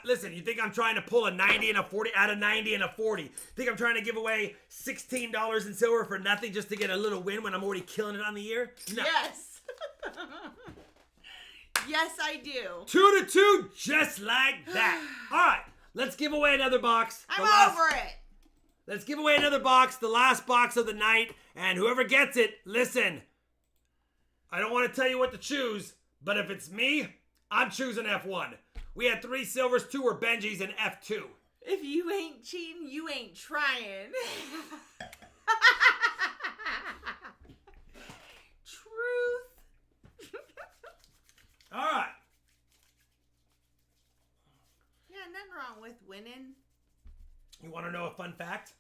Listen, you think I'm trying to pull a 90 and a 40 out of 90 and a 40? Think I'm trying to give away $16 in silver for nothing just to get a little win when I'm already killing it on the year? No. Yes. Yes, I do. 2 to 2, just like that. All right, let's give away another box. I'm over it. Let's give away another box, the last box of the night, and whoever gets it, listen. I don't want to tell you what to choose, but if it's me, I'm choosing F1. We had 3 silvers, 2 were Benjis, and F2. If you ain't cheating, you ain't trying. Truth. All right. Yeah, nothing wrong with winning. You want to know a fun fact?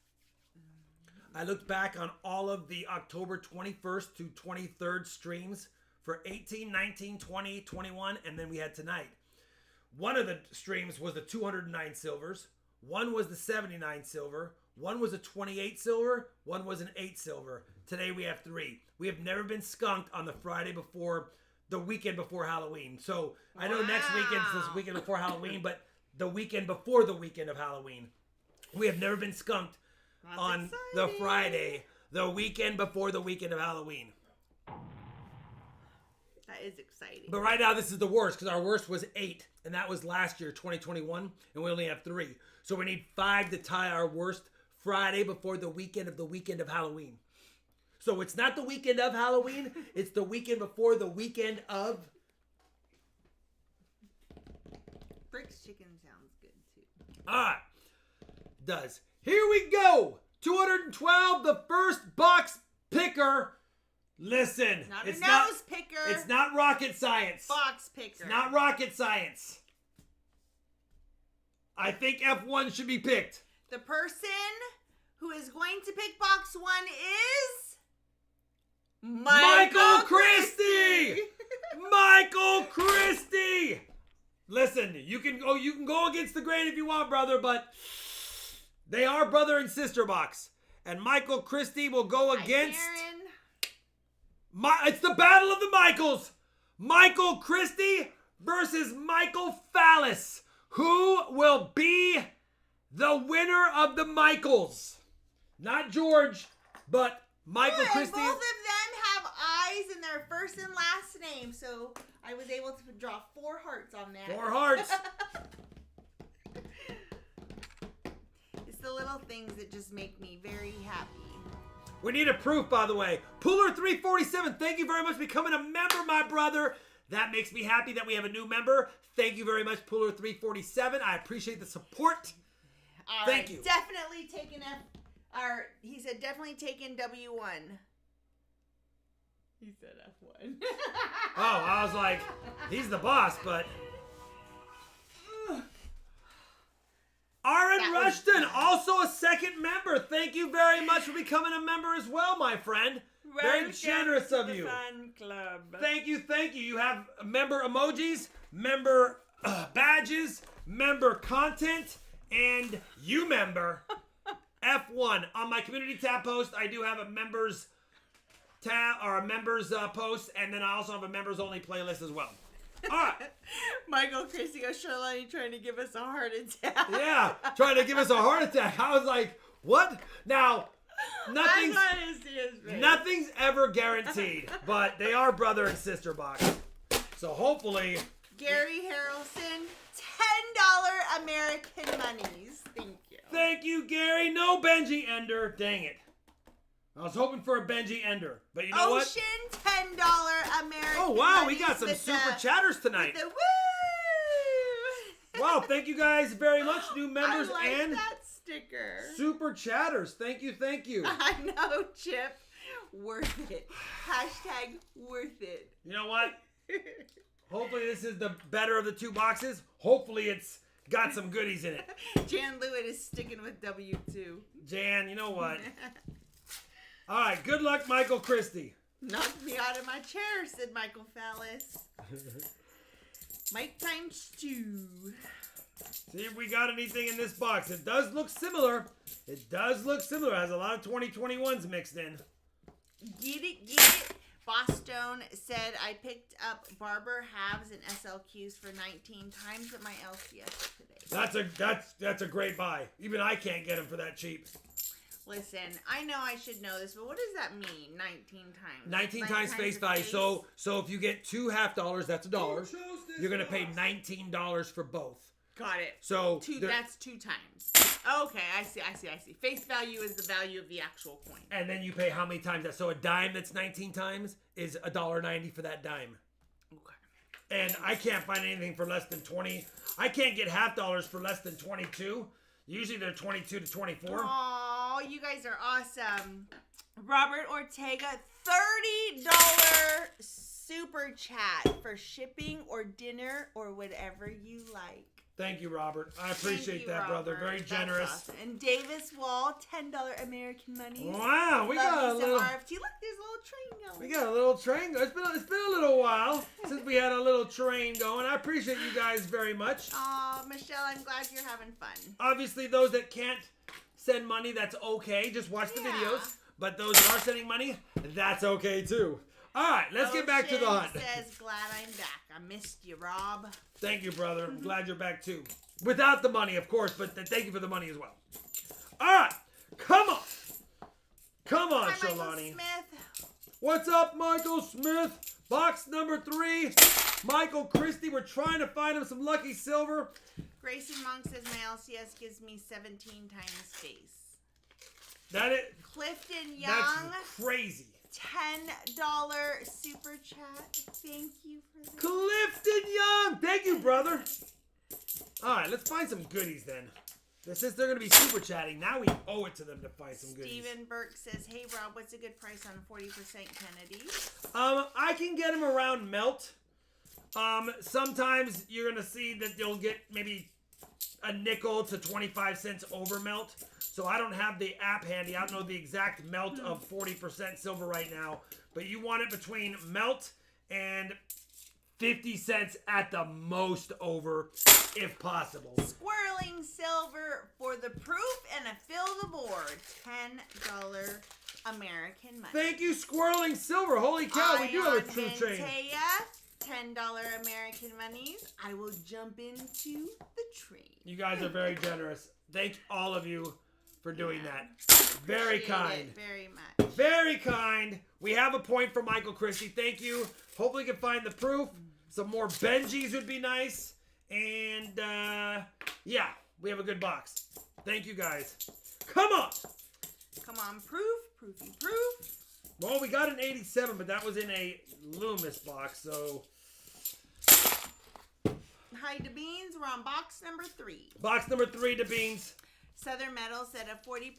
I looked back on all of the October 21st to 23rd streams for 18, 19, 20, 21, and then we had tonight. One of the streams was the 209 silvers. One was the 79 silver. One was a 28 silver. One was an 8 silver. Today we have 3. We have never been skunked on the Friday before, the weekend before Halloween. So I know next weekend's this weekend before Halloween, but the weekend before the weekend of Halloween. We have never been skunked on the Friday, the weekend before the weekend of Halloween. That is exciting. But right now, this is the worst because our worst was 8, and that was last year, 2021, and we only have 3. So we need 5 to tie our worst Friday before the weekend of Halloween. So it's not the weekend of Halloween, it's the weekend before the weekend of... Brick's chicken sounds good too. All right. Does. Here we go. 212, the first box picker. Listen. Not it's a nose picker. It's not rocket science. Box picker. It's not rocket science. I think F1 should be picked. The person who is going to pick box 1 is... Michael Christie! Michael Christie! Listen, you can go against the grain if you want, brother, but they are brother and sister box. And Michael Christie will go against... It's the battle of the Michaels. Michael Christie versus Michael Fallis. Who will be the winner of the Michaels? Not George, but Michael Christie. Both of them have eyes in their first and last name, so I was able to draw 4 hearts on that. 4 hearts. It's the little things that just make me very happy. We need a proof, by the way. Puller347, thank you very much for becoming a member, my brother. That makes me happy that we have a new member. Thank you very much, Puller347. I appreciate the support. All Thank right, you. Definitely taking he said definitely taking W1. He said F1. Oh, I was like, he's the boss, but... Aaron Rushton, also a second member. Thank you very much for becoming a member as well, my friend. Very generous of you. Fan club. Thank you, thank you. You have member emojis, member badges, member content, and you member F1. On my community tab post, I do have a members tab or a members post, and then I also have a members only playlist as well. All right. Michael Christie goes, Charlotte trying to give us a heart attack. Yeah, trying to give us a heart attack. I was like, what? Now, nothing's ever guaranteed, but they are brother and sister box. So hopefully... Gary Harrelson, $10 American monies. Thank you. Thank you, Gary. No Benji Ender. Dang it. I was hoping for a Benji Ender, but you know what? Ocean, $10 American Oh, wow, monies we got some with super chatters tonight. The woo! Wow, thank you guys very much, new members I like and that sticker. super chatters. Thank you, thank you. I know, Chip. Worth it. Hashtag worth it. You know what? Hopefully this is the better of the 2 boxes. Hopefully it's got some goodies in it. Jan Lewitt is sticking with W2. Jan, you know what? All right, good luck, Michael Christie. Knocked me out of my chair, said Michael Fallis. Mike times 2. See if we got anything in this box. It does look similar. It does look similar. It has a lot of 2021s mixed in. Get it, get it. Boston said I picked up barber halves and SLQs for 19 times at my LCS today. That's a great buy. Even I can't get them for that cheap. Listen, I know I should know this, but what does that mean? 19 times. 19 times face value. So if you get 2 $half, that's $1. You're gonna pay $19 for both. Got it. So that's 2 times. Okay, I see. Face value is the value of the actual coin. And then you pay how many times that? So a dime that's 19 times is $1.90 for that dime. Okay. And I can't find anything for less than 20. I can't get $half for less than 22. Usually they're 22 to 24. Oh, you guys are awesome. Robert Ortega, $30 super chat for shipping or dinner or whatever you like. Thank you, Robert. I appreciate that, Robert. brother. Very That's generous. Awesome. And Davis Wall, $10 American money. Wow, we got a little. RFT. Look, there's a little train going. We got a little train. It's been a little while since we had a little train going. I appreciate you guys very much. Aw, Michelle, I'm glad you're having fun. Obviously, those that can't send money, that's okay. Just watch the videos. But those that are sending money, that's okay too. All right, let's get back to the hunt. Says, glad I'm back. I missed you, Rob. Thank you, brother. I'm glad you're back too. Without the money, of course, but thank you for the money as well. All right, come on. Come on, Hi, Shalani. Michael Smith. What's up, Michael Smith? Box number 3. Michael Christie, we're trying to find him some lucky silver. Grayson Monk says my LCS gives me 17 times space. That is. Clifton Young. That's crazy. $10 super chat. Thank you for that. Clifton Young. Thank you, brother. All right, let's find some goodies then. Since they're going to be super chatting, now we owe it to them to find some goodies. Steven Burke says, hey, Rob, what's a good price on 40% Kennedy? I can get them around melt. Sometimes you're going to see that you'll get maybe a nickel to 25 cents over melt. So I don't have the app handy. I don't know the exact melt of 40% silver right now. But you want it between melt and 50 cents at the most over, if possible. Swirling silver for the proof and a fill the board. $10 American money. Thank you, Squirreling Silver. Holy cow, we do have a true train. $10 American monies. I will jump into the train. You guys are very generous. Thank all of you for doing that. Very kind. It very much. Very kind. We have a point for Michael Christie. Thank you. Hopefully we can find the proof. Some more Benjis would be nice. And, yeah, we have a good box. Thank you, guys. Come on. Come on, proofy proof. Well, we got an 87, but that was in a Loomis box, so... Hi, DeBeans. We're on box number 3. Box number 3, DeBeans. Southern Metal said a 40%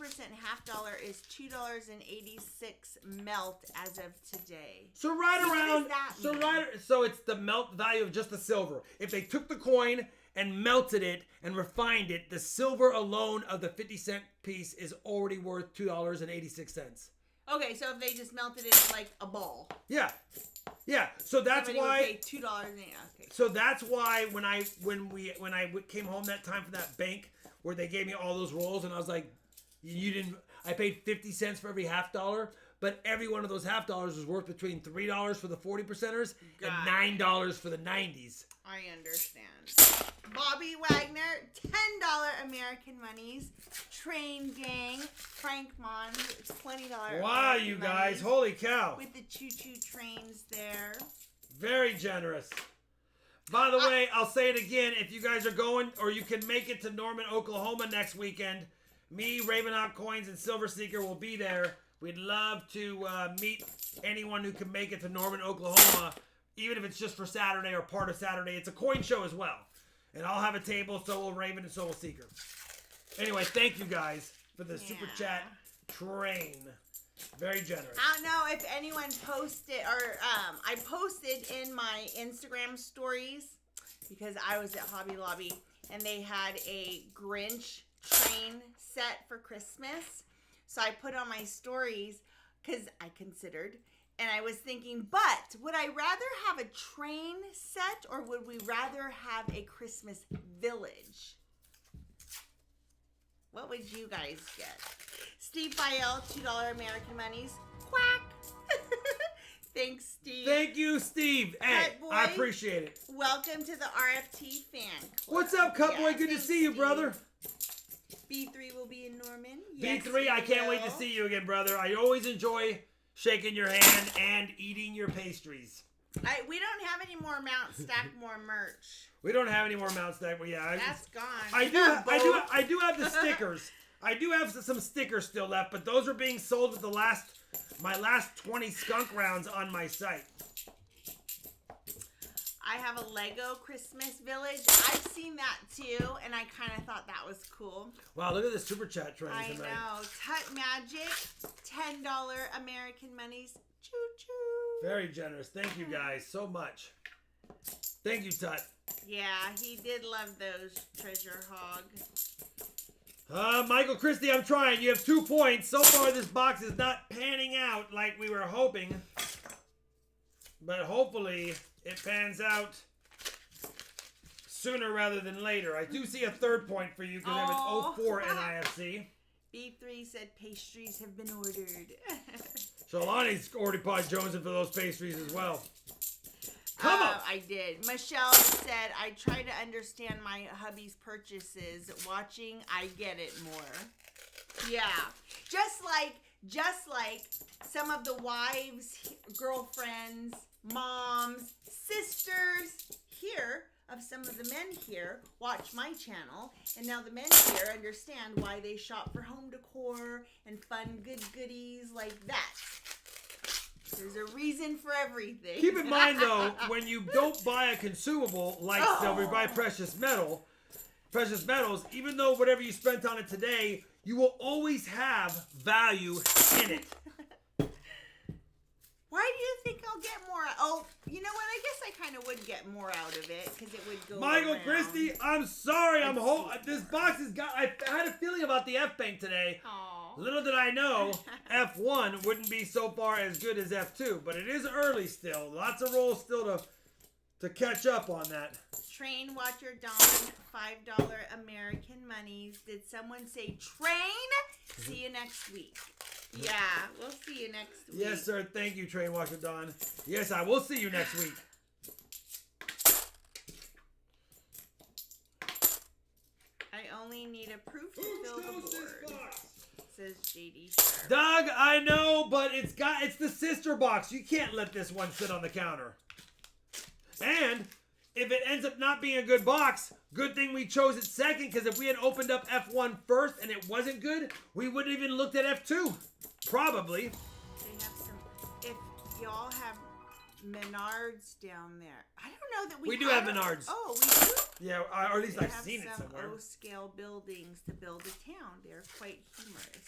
half dollar is $2.86 melt as of today. So right So around, what does that mean? so it's the melt value of just the silver. If they took the coin and melted it and refined it, the silver alone of the 50-cent piece is already worth $2.86. Okay, so if they just melted it like a ball, Yeah, yeah. So that's somebody would why. pay $2. Okay. So that's why when I came home that time from that bank where they gave me all those rolls and I was like, you didn't. I paid 50 cents for every half dollar, but every one of those half dollars was worth between $3 for the 40%ers and $9 for the 90s. I understand. Bobby Wagner, $10 American monies. Train Gang, Frank Mons, $20 Wow, American you guys. monies. Holy cow. With the choo-choo trains there. Very generous. By the way, I'll say it again. If you guys are going or you can make it to Norman, Oklahoma next weekend, me, Ravenhawk Coins, and Silver Seeker will be there. We'd love to meet anyone who can make it to Norman, Oklahoma, even if it's just for Saturday or part of Saturday. It's a coin show as well. And I'll have a table, so will Raven and so will Seeker. Anyway, thank you guys for the super chat train. Very generous. I don't know if anyone posted or I posted in my Instagram stories because I was at Hobby Lobby and they had a Grinch train set for Christmas. So I put on my stories because I considered and I was thinking, but would I rather have a train set or would we rather have a Christmas village? What would you guys get? Steve Biel, $2 American monies. Quack! Thanks, Steve. Thank you, Steve. Hey, Cut Boy. I appreciate it. Welcome to the RFT fan club. What's up, Cut Boy? Yeah, Good to thanks, see you, Steve. brother. B3 will be in Norman. Yes, B3, I we can't wait to will. see you again, brother. I always enjoy shaking your hand and eating your pastries. We don't have any more Mount Stackmore merch. We don't have any more Mount Stack, but yeah, That's gone. I do have the stickers. I do have some stickers still left, but those are being sold with my last 20 skunk rounds on my site. I have a Lego Christmas village. I've seen that too, and I kind of thought that was cool. Wow, look at this super chat train I tonight. know. Tut Magic, $10 American monies. Choo choo. Very generous. Thank you guys so much. Thank you, Tut. Yeah, he did love those treasure hog. Michael Christie, I'm trying. You have 2 points. So far, this box is not panning out like we were hoping. But hopefully, it pans out sooner rather than later. I do see a 3rd point for you because I have an 04 NIFC. B3 said pastries have been ordered. So Lonnie's already pot Jonesing for those pastries as well. Come on! I did. Michelle said, I try to understand my hubby's purchases. Watching, I get it more. Yeah. Just like some of the wives, girlfriends, moms, sisters here of some of the men here watch my channel, and now the men here understand why they shop for home decor and fun good goodies like that. There's a reason for everything. Keep in mind, though, when you don't buy a consumable like silver, you buy precious metals, even though whatever you spent on it today, you will always have value in it. Why do you think I'll get more? Oh, you know what? I guess I kind of would get more out of it because it would go Michael around. Christie, I'm sorry. This box has got... I had a feeling about the F-Bank today. Aw. Little did I know F1 wouldn't be so far as good as F2, but it is early still. Lots of rolls still to catch up on that. Train Watcher Dawn, $5 American monies. Did someone say train? See you next week. Yeah, we'll see you next week. Yes, sir. Thank you, Train Watcher Don. Yes, I will see you next week. I only need a proof to fill the board, says JD Sharp. Doug, I know, but it's the sister box. You can't let this one sit on the counter. And if it ends up not being a good box, good thing we chose it second, because if we had opened up F1 first and it wasn't good, we wouldn't even looked at F2. Probably. They have some. If y'all have Menards down there, I don't know that We do have Menards. Oh, we do. Yeah, or at least They I've have seen it some somewhere. O-scale buildings to build a town. They're quite humorous.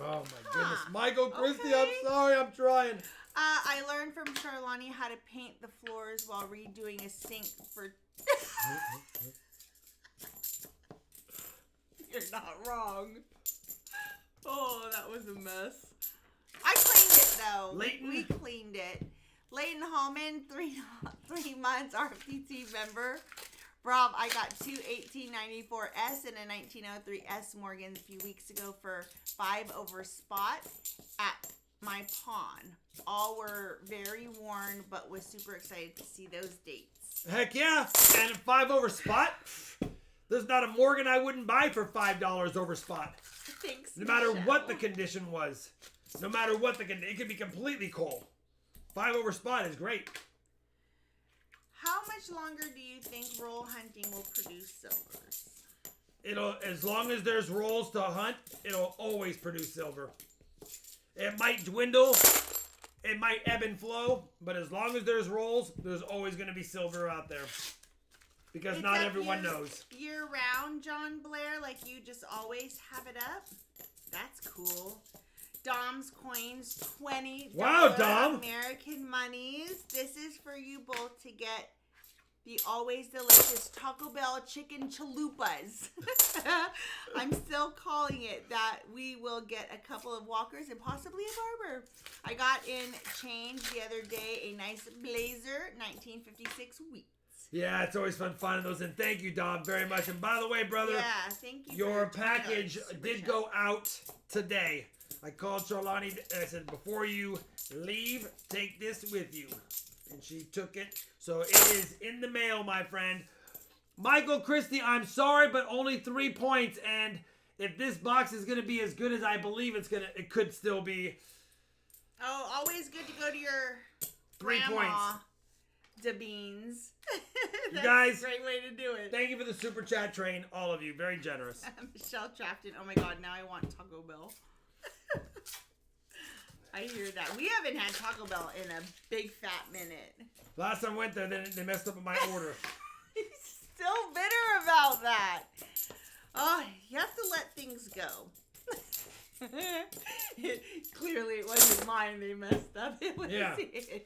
Oh my goodness, Michael Christie, Okay. I'm sorry, I'm trying. I learned from Charlani how to paint the floors while redoing a sink for. You're not wrong. Oh, that was a mess. I cleaned it though. Leighton? We cleaned it. Leighton Hallman, 3 months RFPT member. Rob, I got 2 1894S and a 1903S Morgans a few weeks ago for 5 over spot at my pawn. All were very worn, but was super excited to see those dates. Heck yeah, and 5 over spot. There's not a Morgan I wouldn't buy for $5 over spot. Thanks, No matter Michelle. what the condition was. No matter what the condition, it could be completely cold. 5 over spot is great. How much longer do you think roll hunting will produce silvers? It'll, as long as there's rolls to hunt, it'll always produce silver. It might dwindle, it might ebb and flow, but as long as there's rolls, there's always going to be silver out there. Because It's not up everyone knows. Year round, John Blair, like you just always have it up. That's cool. Dom's coins, $20 Wow, Dom. American monies. This is for you both to get the always delicious Taco Bell chicken chalupas. I'm still calling it that. We will get a couple of walkers and possibly a barber. I got in change the other day, a nice blazer, 1956 wheat. Yeah, it's always fun finding those. And thank you, Dom, very much. And by the way, brother, Yeah, thank you. your for package $20 did Super go chat. out today. I called Charlani and I said, before you leave, take this with you. And she took it. So it is in the mail, my friend. Michael Christie, I'm sorry, but only 3 points. And if this box is going to be as good as I believe it could still be. Oh, always good to go to your 3 grandma, points. DeBeans. You That's guys, a great way to do it. Thank you for the super chat train, all of you. Very generous. Michelle Trafton. Oh my God, now I want Taco Bell. I hear that. We haven't had Taco Bell in a big fat minute. Last time I went there, they messed up my order. He's still bitter about that. Oh, you have to let things go. Clearly, it wasn't mine they messed up. It was Yeah. his.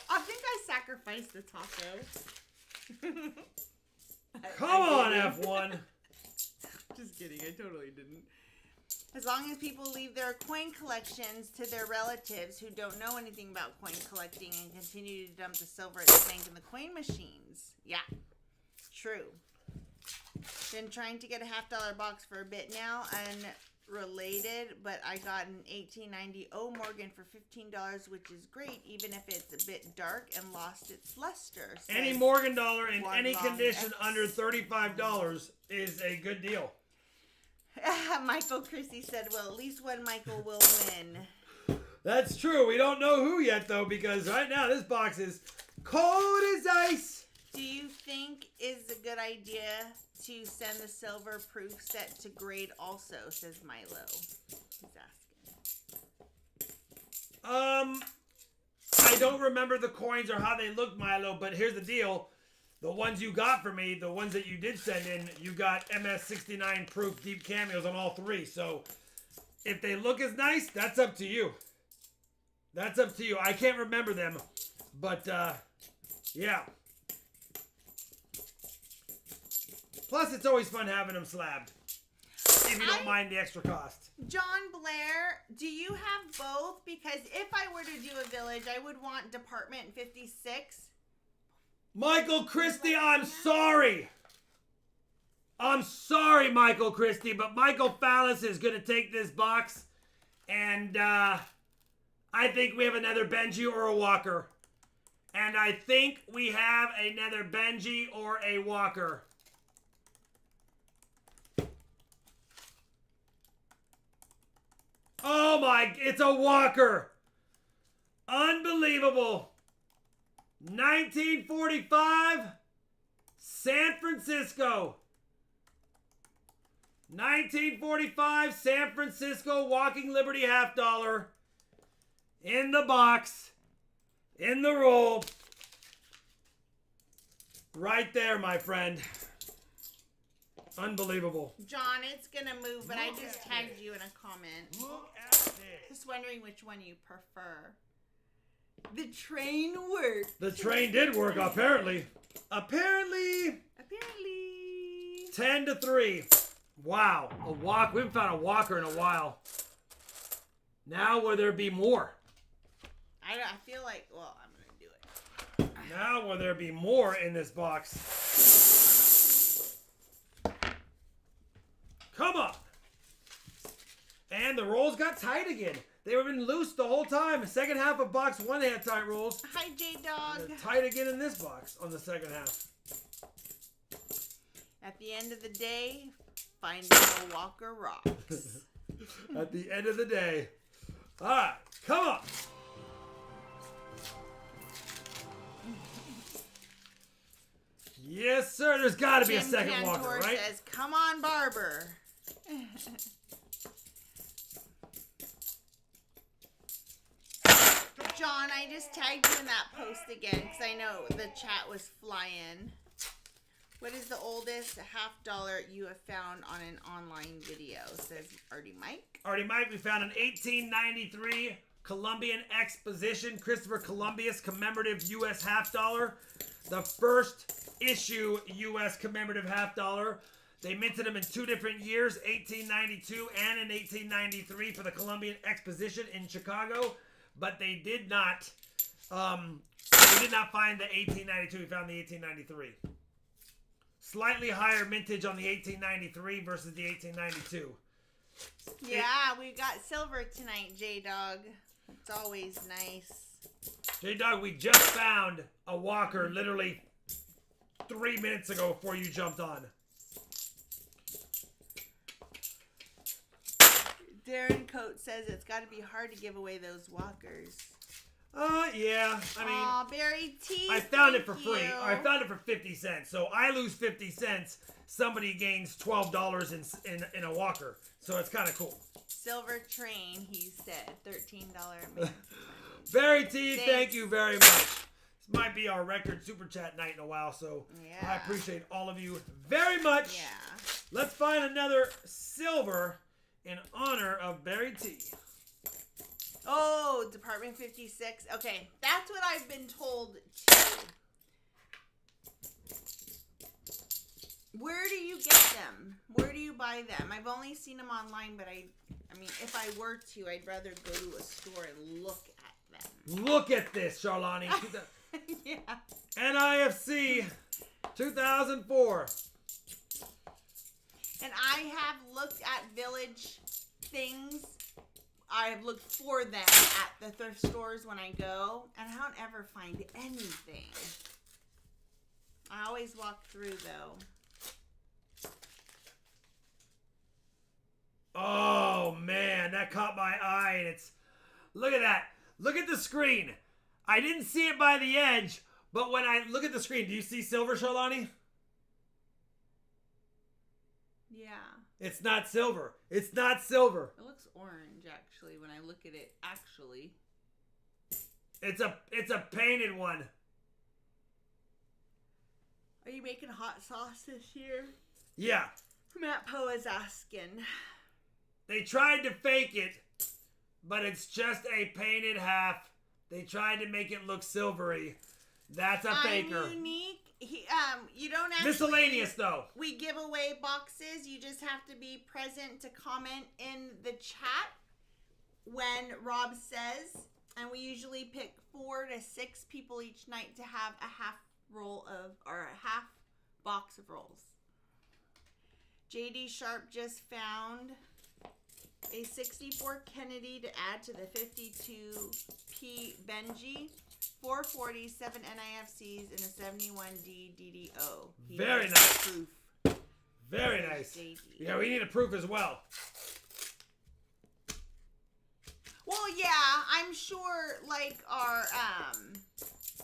I think I sacrificed the taco. Come on, F1. Just kidding. I totally didn't. As long as people leave their coin collections to their relatives who don't know anything about coin collecting and continue to dump the silver at the bank and the coin machines. Yeah, true. Been trying to get a $50 box for a bit now, unrelated, but I got an 1890 O Morgan for $15, which is great, even if it's a bit dark and lost its luster. Any says Morgan dollar in One any Long condition X. under $35 is a good deal. Michael Christie said, well, at least one Michael will win. That's true. We don't know who yet, though, because right now this box is cold as ice. Do you think it's a good idea to send the silver proof set to grade also, says Milo. He's asking. I don't remember the coins or how they look, Milo, but here's the deal. The ones you got for me, the ones that you did send in, you got MS69 proof deep cameos on all three. So if they look as nice, that's up to you. That's up to you. I can't remember them, but yeah. Plus, it's always fun having them slabbed, if you don't mind the extra cost. John Blair, do you have both? Because if I were to do a village, I would want Department 56. Michael Christie, I'm sorry. I'm sorry, Michael Christie, but Michael Fallis is going to take this box, and I think we have another Benji or a Walker. And I think we have another Benji or a Walker. Oh my, it's a Walker. Unbelievable. 1945, San Francisco. 1945, San Francisco, Walking Liberty $50. In the box. In the roll. Right there, my friend. Unbelievable. John, it's going to move, but I just tagged you in a comment. Look at this. Just wondering which one you prefer. The train worked. The train did work, apparently. Apparently. 10-3. Wow. A walk. We haven't found a Walker in a while. Now will there be more? I feel like, well, I'm going to do it. Now will there be more in this box? Come on. And the rolls got tight again. They were been loose the whole time. The second half of box one, they had tight rolls. Hi, J-Dog. They're tight again in this box on the second half. At the end of the day, finding a Walker rocks. At the end of the day. All right, come on. Yes, sir. There's got to be a second Cantor Walker, right? says, "Come on, Barber." John, I just tagged you in that post again because I know the chat was flying. What is the oldest $50 you have found on an online video? Says Artie Mike. Artie Mike, we found an 1893 Columbian Exposition Christopher Columbus commemorative U.S. $50. The first issue U.S. commemorative $50. They minted them in two different years, 1892 and in 1893 for the Columbian Exposition in Chicago. But they did not find the 1892. We found the 1893. Slightly higher mintage on the 1893 versus the 1892. Yeah, we got silver tonight, J-Dog. It's always nice. J-Dog, we just found a Walker literally 3 minutes ago before you jumped on. Darren Coates says it's got to be hard to give away those Walkers. Yeah. I mean, aw, Barry T. I found it for thank free. you. I found it for 50 cents. So I lose 50 cents. Somebody gains $12 in a Walker. So it's kind of cool. Silver Train, he said. $13 minute. Barry T, Thanks. thank you very much. This might be our record super chat night in a while, so Yeah. I appreciate all of you very much. Yeah. Let's find another silver in honor of Barry T. Oh, Department 56. Okay, that's what I've been told too. Where do you get them? Where do you buy them? I've only seen them online, but I mean, if I were to, I'd rather go to a store and look at them. Look at this, Charlani. Yeah. NIFC 2004. And I have looked at Village things. I have looked for them at the thrift stores when I go, and I don't ever find anything. I always walk through, though. Oh, man, that caught my eye, and it's Look at that. Look at the screen. I didn't see it by the edge, but when I look at the screen, do you see silver, Shalani? Yeah. It's not silver. It's not silver. It looks orange, actually, when I look at it, actually. It's a painted one. Are you making hot sauce this year? Yeah. Matt Poe is asking. They tried to fake it, but it's just a painted half. They tried to make it look silvery. That's a faker. I'm unique. You don't actually... Miscellaneous, though. We give away boxes. You just have to be present to comment in the chat when Rob says. And we usually pick 4 to 6 people each night to have a half box of rolls. JD Sharp just found a 64 Kennedy to add to the 52P Benji, 440, 7 NIFCs, and a 71D DDO. Very nice. Proof. Very nice. JD. Yeah, we need a proof as well. Well, yeah, I'm sure, like, our,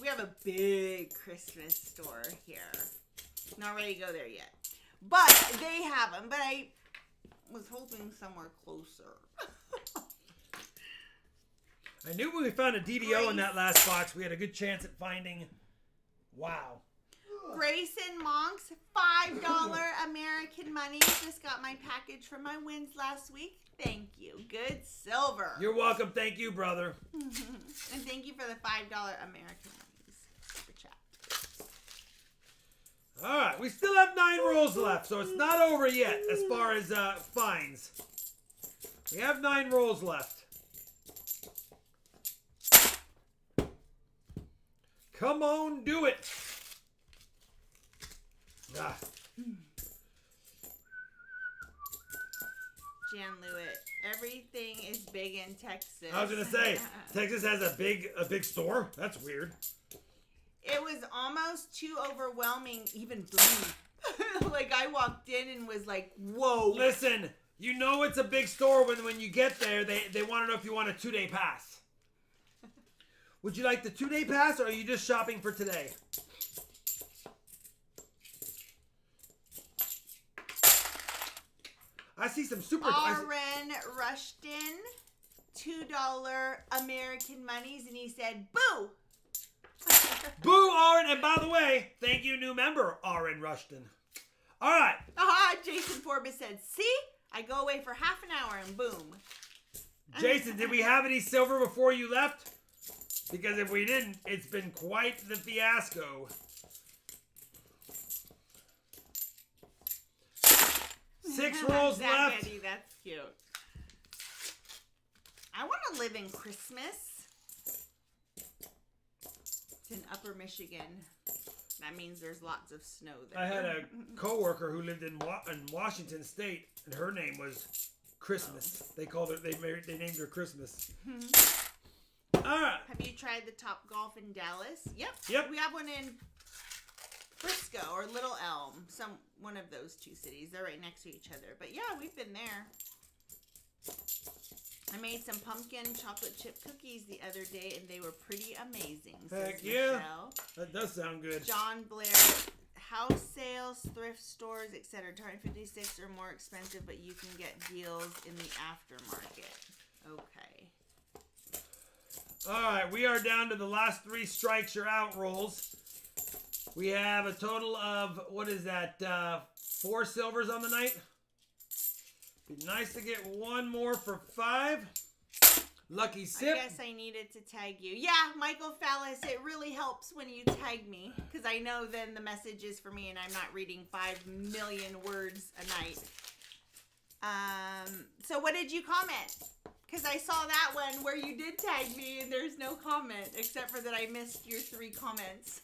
we have a big Christmas store here. Not ready to go there yet. But they have them, but I was hoping somewhere closer. I knew when we found a DDO in that last box, we had a good chance at finding, wow. Grayson Monks, $5 American money. Just got my package from my wins last week. Thank you. Good silver. You're welcome. Thank you, brother. And thank you for the $5 American monies. Super chat. All right. We still have 9 rolls left, so it's not over yet as far as fines. We have 9 rolls left. Come on, do it. Ah. Jan Lewitt, everything is big in Texas. I was gonna say, Texas has a big store. That's weird. It was almost too overwhelming, even blue. Like I walked in and was like, "Whoa!" Listen, you know it's a big store when you get there. They want to know if you want a 2-day pass. Would you like the 2-day pass, or are you just shopping for today? I see some super... Aaron Rushton, $2 American monies, and he said, "Boo!" Boo, Aaron! And by the way, thank you, new member, Aaron Rushton. All right. Jason Forbes said, "See? I go away for half an hour and boom." Jason, did we have any silver before you left? Because if we didn't, it's been quite the fiasco. 6 rolls left. Betty, that's cute. I want to live in Christmas. It's in Upper Michigan. That means there's lots of snow there. I had a coworker who lived in Washington State, and her name was Christmas. They called her. They named her Christmas. All right. Have you tried the Top Golf in Dallas? Yep. We have one in Frisco or Little Elm. One of those 2 cities. They're right next to each other. But yeah, we've been there. I made some pumpkin chocolate chip cookies the other day, and they were pretty amazing. Heck yeah. Michelle. That does sound good. John Blair, house sales, thrift stores, etc. Target 56 are more expensive, but you can get deals in the aftermarket. Okay. All right, we are down to the last 3 strikes you're out rolls. We have a total of, what is that, 4 silvers on the night? Be nice to get 1 more for 5. Lucky Sip. I guess I needed to tag you. Yeah, Michael Fallis, it really helps when you tag me, because I know then the message is for me and I'm not reading 5 million words a night. So what did you comment? Because I saw that one where you did tag me and there's no comment, except for that I missed your 3 comments.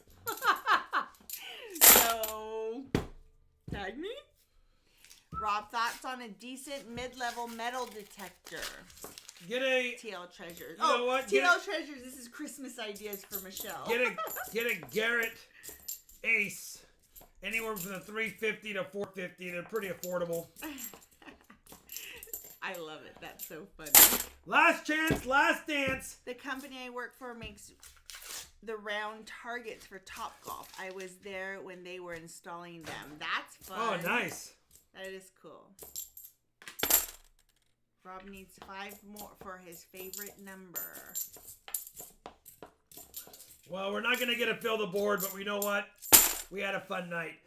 So, tag me. Rob, thoughts on a decent mid-level metal detector? Get a... TL Treasures. You know what? TL Treasures, this is Christmas ideas for Michelle. Get a Garrett Ace. Anywhere from the $350 to $450. They're pretty affordable. I love it. That's so funny. Last chance, last dance. The company I work for makes the round targets for Topgolf. I was there when they were installing them. That's fun. Oh, nice. That is cool. Rob needs 5 more for his favorite number. Well, we're not going to get to fill the board, but we know what? We had a fun night.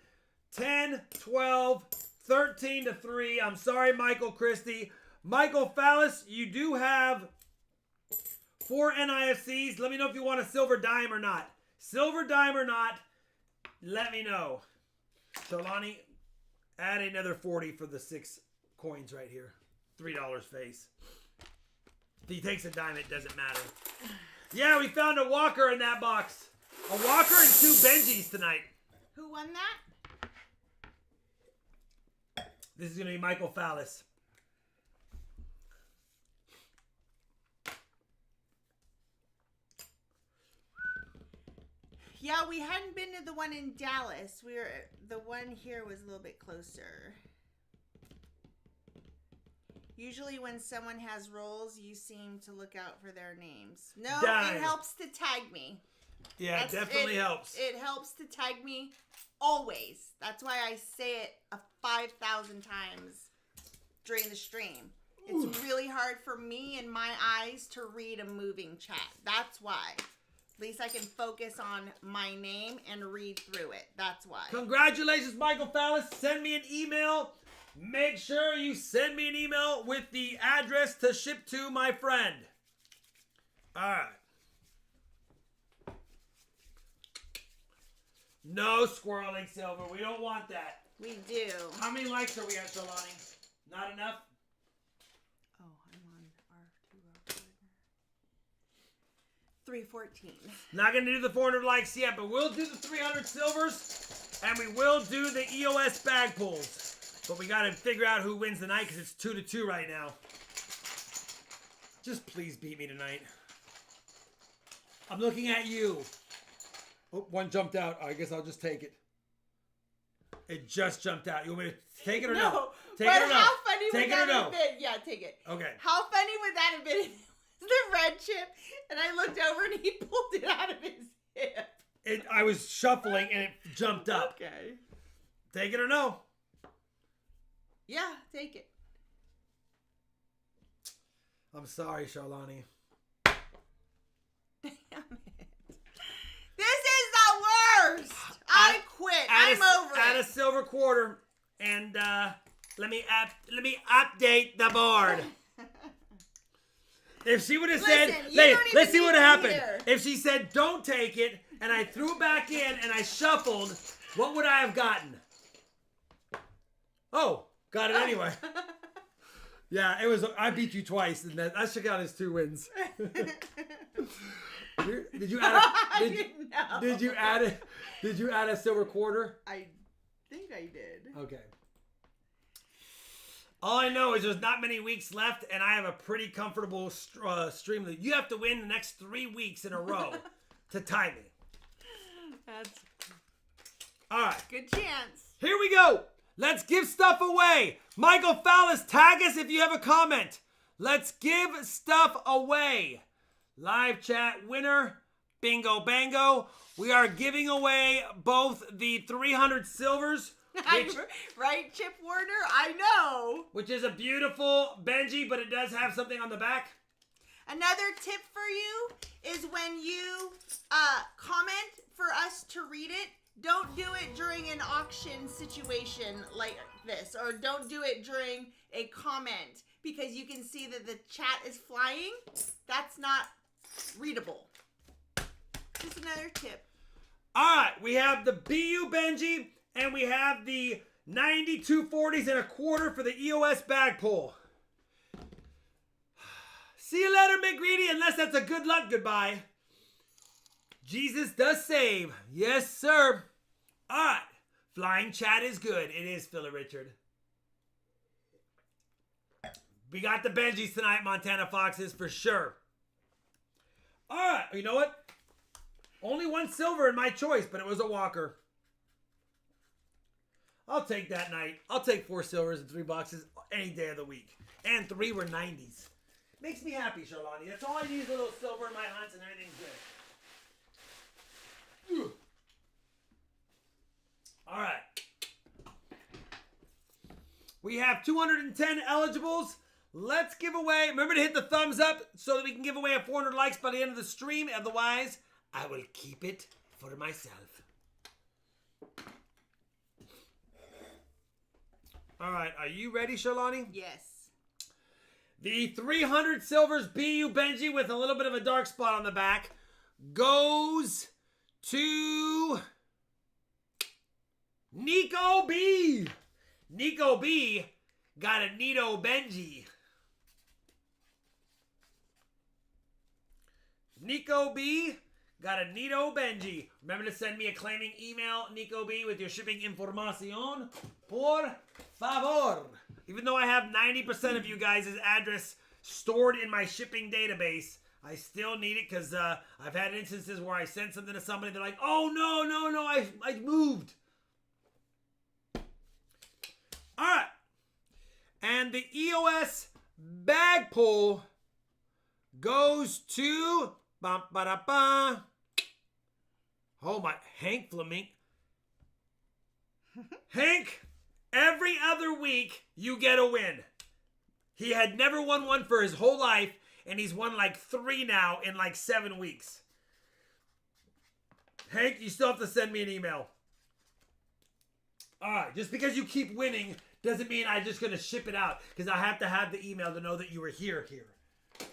10, 12, 13 to 3. I'm sorry, Michael Christie. Michael Fallis, you do have 4 NIFCs. Let me know if you want a silver dime or not. Silver dime or not, let me know. So, Lonnie, add another 40 for the 6 coins right here. $3 face. If he takes a dime, it doesn't matter. Yeah, we found a walker in that box. A walker and 2 Benjis tonight. Who won that? This is going to be Michael Fallis. Yeah, we hadn't been to the one in Dallas. The one here was a little bit closer. Usually when someone has roles, you seem to look out for their names. No, Dime. It helps to tag me. Yeah, it definitely helps. It helps to tag me always. That's why I say it 5,000 times during the stream. It's really hard for me and my eyes to read a moving chat. That's why. At least I can focus on my name and read through it. That's why. Congratulations, Michael Fallis. Send me an email. Make sure you send me an email with the address to ship to my friend. All right. No squirreling silver. We don't want that. We do. How many likes are we at, Solani? Not enough? Oh, I'm on R2. 314. Not going to do the 400 likes yet, but we'll do the 300 silvers, and we will do the EOS bag pulls. But we got to figure out who wins the night because it's 2-2 right now. Just please beat me tonight. I'm looking at you. Oh, one jumped out. I guess I'll just take it. It just jumped out. You want me to take it or no? Take but it or no? how funny Take would it that or no? have been? Yeah, take it. Okay. How funny would that have been if it was the red chip and I looked over and he pulled it out of his hip? I was shuffling and it jumped up. Okay. Take it or no? Yeah, take it. I'm sorry, Charlani. Damn it. This is the worst. I quit. I'm over it. Add a silver quarter and let me update the board. If she would have said, let's see what happened. Either. If she said, don't take it, and I threw it back in and I shuffled, what would I have gotten? Oh, got it anyway. Yeah, it was. I beat you twice, and that should count as 2 wins. Did you add? Did you add it? Did you add a silver quarter? I think I did. Okay. All I know is there's not many weeks left, and I have a pretty comfortable stream. You have to win the next 3 weeks in a row to tie me. That's all right. Good chance. Here we go. Let's give stuff away. Michael Fallis, tag us if you have a comment. Let's give stuff away. Live chat winner, bingo bango. We are giving away both the 300 silvers. Right, Chip Warner? I know. Which is a beautiful Benji, but it does have something on the back. Another tip for you is when you comment for us to read it, don't do it during an auction situation like this, or don't do it during a comment, because you can see that the chat is flying. That's not readable. Just another tip. All right, we have the BU Benji, and we have the 9240s and a quarter for the EOS bag pull. See you later, McGreedy, unless that's a good luck goodbye. Jesus does save. Yes, sir. All right. Flying chat is good. It is, Philly Richard. We got the Benjis tonight, Montana Foxes, for sure. All right. You know what? Only 1 silver in my choice, but it was a walker. I'll take that night. I'll take 4 silvers and 3 boxes any day of the week. And 3 were 90s. Makes me happy, Charlani. That's all I need is a little silver in my hunts and everything's good. All right. We have 210 eligibles. Let's give away. Remember to hit the thumbs up so that we can give away 400 likes by the end of the stream. Otherwise, I will keep it for myself. All right. Are you ready, Charlani? Yes. The 300 silvers BU Benji with a little bit of a dark spot on the back goes to Nico B. Nico B got a Nito Benji. Nico B got a Nito Benji. Remember to send me a claiming email, Nico B, with your shipping información. Por favor. Even though I have 90% of you guys' address stored in my shipping database, I still need it because I've had instances where I sent something to somebody, they're like, oh, no, I moved. All right. And the EOS bag pull goes to... Oh, my... Hank Flamingo. Hank, every other week, you get a win. He had never won one for his whole life, and he's won like 3 now in like 7 weeks. Hank, you still have to send me an email. All right, just because you keep winning doesn't mean I'm just going to ship it out, because I have to have the email to know that you were here.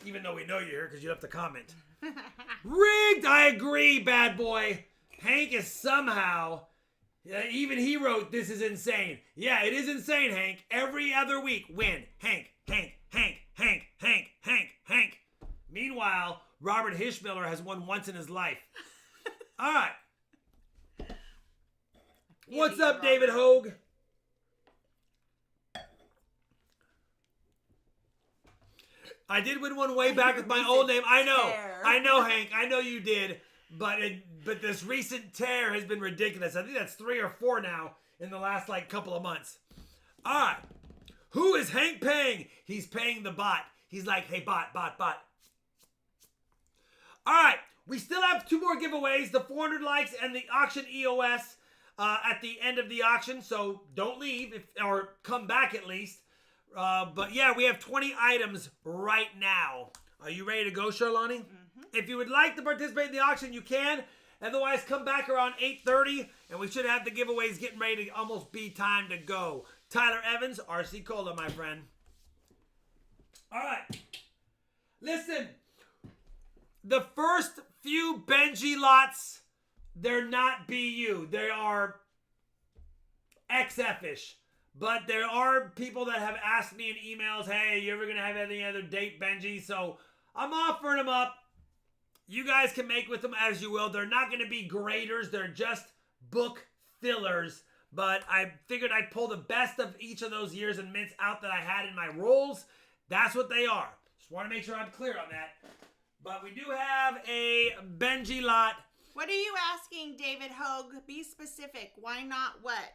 Even though we know you're here because you have to comment. Rigged! I agree, bad boy. Hank is somehow... even he wrote, this is insane. Yeah, it is insane, Hank. Every other week, win. Hank. Meanwhile, Robert Hirschmiller has won once in his life. All right. What's up, David Hogue? I did win one way back with my old name. I know, Hank. I know you did. But this recent tear has been ridiculous. I think that's 3 or 4 now in the last like couple of months. All right. Who is Hank paying? He's paying the bot. He's like, hey, bot. All right. We still have 2 more giveaways. The 400 likes and the auction EOS at the end of the auction. So don't leave or come back at least. But yeah, we have 20 items right now. Are you ready to go, Charlani? Mm-hmm. If you would like to participate in the auction, you can. Otherwise, come back around 8:30, and we should have the giveaways getting ready to almost be time to go. Tyler Evans, RC Cola, my friend. All right. Listen, the first few Benji lots, they're not BU. They are XF-ish. But there are people that have asked me in emails, hey, you ever going to have any other date Benji? So I'm offering them up. You guys can make with them as you will. They're not going to be graders. They're just book fillers. But I figured I'd pull the best of each of those years and mints out that I had in my rolls. That's what they are. Just want to make sure I'm clear on that. But we do have a Benji lot. What are you asking, David Hogue? Be specific. Why not what?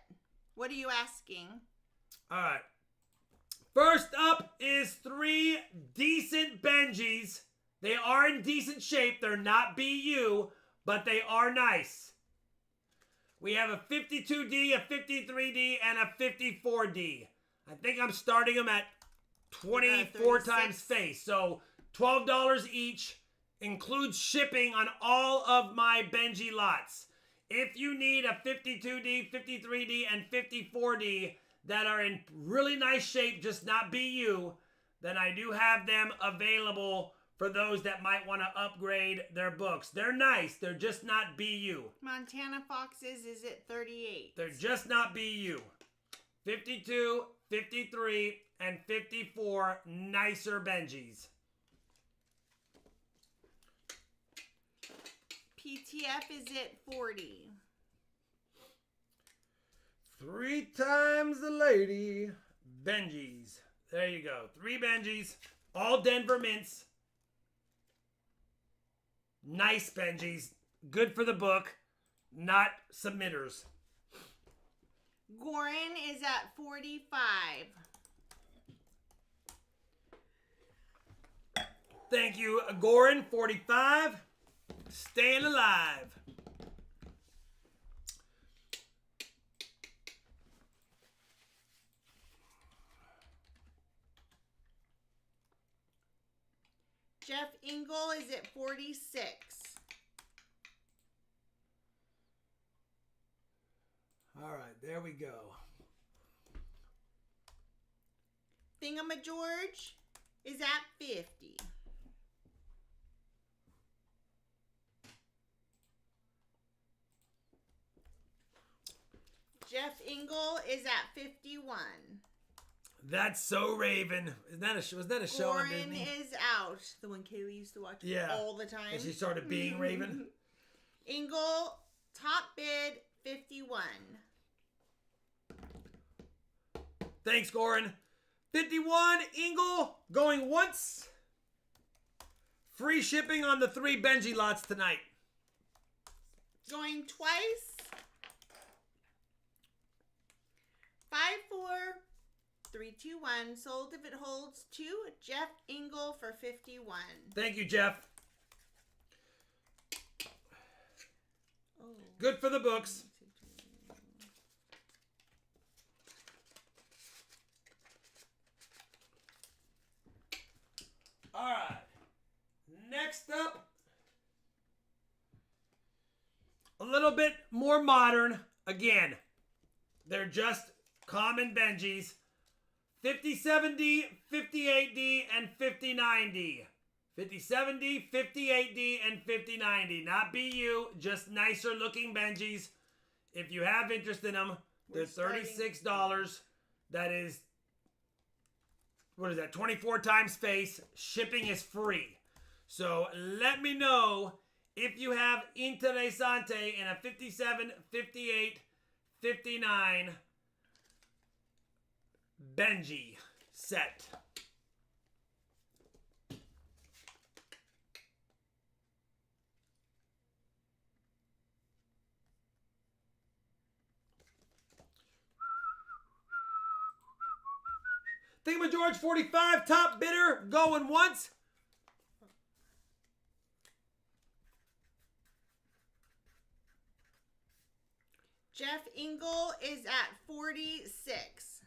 What are you asking? All right. First up is 3 decent Benjis. They are in decent shape. They're not BU, but they are nice. We have a 52D, a 53D, and a 54D. I think I'm starting them at 24 times face. So $12 each. Includes shipping on all of my Benji lots. If you need a 52D, 53D, and 54D that are in really nice shape, just not BU, then I do have them available for those that might want to upgrade their books. They're nice. They're just not BU. Montana Foxes is at 38. They're just not BU. 52, 53, and 54 nicer Benjis. PTF is at 40. 3 times the lady. Benjis. There you go. 3 Benjis. All Denver mints. Nice Benjis. Good for the book. Not submitters. Goran is at 45. Thank you, Goran, 45. Staying alive. Jeff Engel is at 46. All right, there we go. Thingamajorge is at 50. Jeff Engel is at 51. That's so Raven. Was that a show on Goran Disney? is out. The one Kaylee used to watch all the time. And she started being Raven. Engel, top bid, 51. Thanks, Goran. 51, Engel, going once. Free shipping on the 3 Benji lots tonight. Going twice. 54321. Sold if it holds 2. Jeff Engel for 51. Thank you, Jeff. Oh. Good for the books. All right. Next up, a little bit more modern. Again, they're just common Benjis. 57D, 58D, and 59D. 57D, 58D, and 59D. Not BU, just nicer looking Benjis. If you have interest in them, they're $36. That is, what is that, 24 times face. Shipping is free. So let me know if you have Interesante in a 57, 58, 59 Benji set. Thingamajorge 45, top bidder, going once. Jeff Engel is at 46.